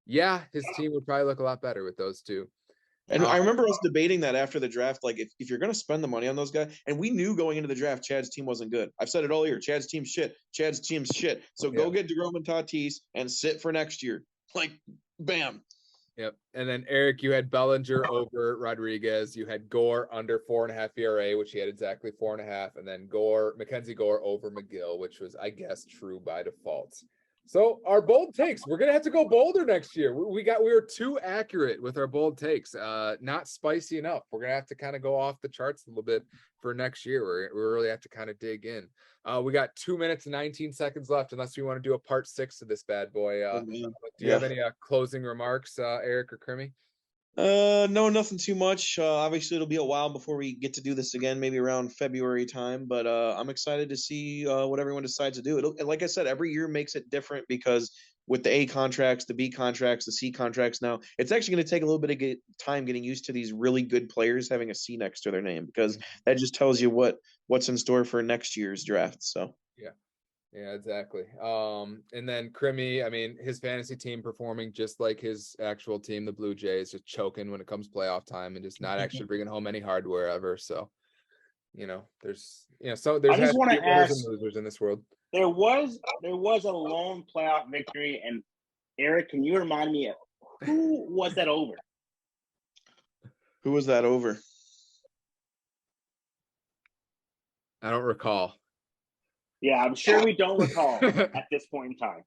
Speaker 1: Yeah, his team would probably look a lot better with those two.
Speaker 4: And I remember us debating that after the draft, like if you're going to spend the money on those guys, and we knew going into the draft, Chad's team wasn't good. I've said it all year. Chad's team's shit. So go get DeGrom and Tatis and sit for next year. Like, bam.
Speaker 1: Yep. And then Eric, you had Bellinger over Rodriguez. You had Gore under 4.5 ERA, which he had exactly 4.5. And then Mackenzie Gore over McGill, which was, I guess, true by default. So our bold takes, we're gonna have to go bolder next year. We were too accurate with our bold takes, not spicy enough. We're gonna have to kind of go off the charts a little bit for next year. We really have to kind of dig in. We got 2 minutes and 19 seconds left, unless we want to do a part 6 of this bad boy. Do you have any closing remarks, Eric or Krimmy?
Speaker 4: No, nothing too much. Obviously, it'll be a while before we get to do this again, maybe around February time. But I'm excited to see what everyone decides to do. Like I said, every year makes it different because with the A contracts, the B contracts, the C contracts now, it's actually going to take a little bit of time getting used to these really good players having a C next to their name, because that just tells you what's in store for next year's draft. So
Speaker 1: yeah, exactly. And then Krimmy, I mean, his fantasy team performing just like his actual team, the Blue Jays, just choking when it comes playoff time and just not actually bringing home any hardware ever. So, there's
Speaker 3: I just want to ask,
Speaker 1: losers in this world.
Speaker 3: There was a lone playoff victory, and Eric, can you remind me of who was that over?
Speaker 4: Who was that over?
Speaker 1: I don't recall.
Speaker 3: Yeah, I'm sure we don't recall at this point in time.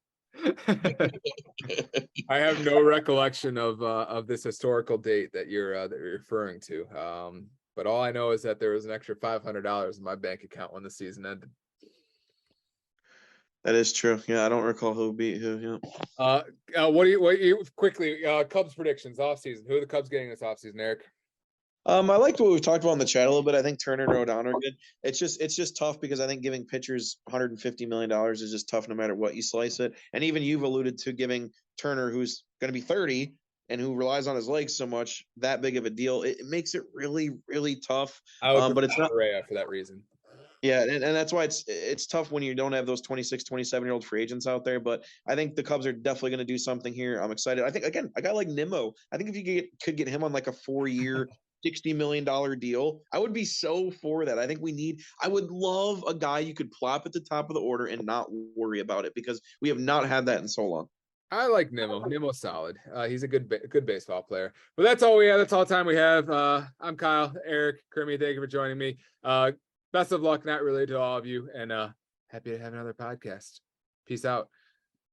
Speaker 1: I have no recollection of this historical date that you're referring to. but all I know is that there was an extra $500 in my bank account when the season ended.
Speaker 4: That is true. Yeah, I don't recall who beat who. Yeah.
Speaker 1: What do you quickly Cubs predictions off season? Who are the Cubs getting this off season, Eric?
Speaker 4: I liked what we've talked about in the chat a little bit. I think Turner and Rodon are good. It's just tough because I think giving pitchers $150 million is just tough no matter what you slice it. And even you've alluded to giving Turner, who's going to be 30 and who relies on his legs so much, that big of a deal. It makes it really, really tough.
Speaker 1: I would
Speaker 4: but it's not
Speaker 1: Correa for that reason.
Speaker 4: Yeah, and that's why it's tough when you don't have those 26, 27-year-old free agents out there. But I think the Cubs are definitely going to do something here. I'm excited. I think, again, a guy like Nimmo, I think if you could get him on like a 4-year, $60 million deal, I would be so for that. I would love a guy you could plop at the top of the order and not worry about it because we have not had that in so long.
Speaker 1: I like Nimmo. Nimmo's solid. He's a good baseball player. But that's all we have. That's all the time we have. I'm Kyle, Eric, Kermie. Thank you for joining me. Best of luck, not related to all of you, and happy to have another podcast. Peace out.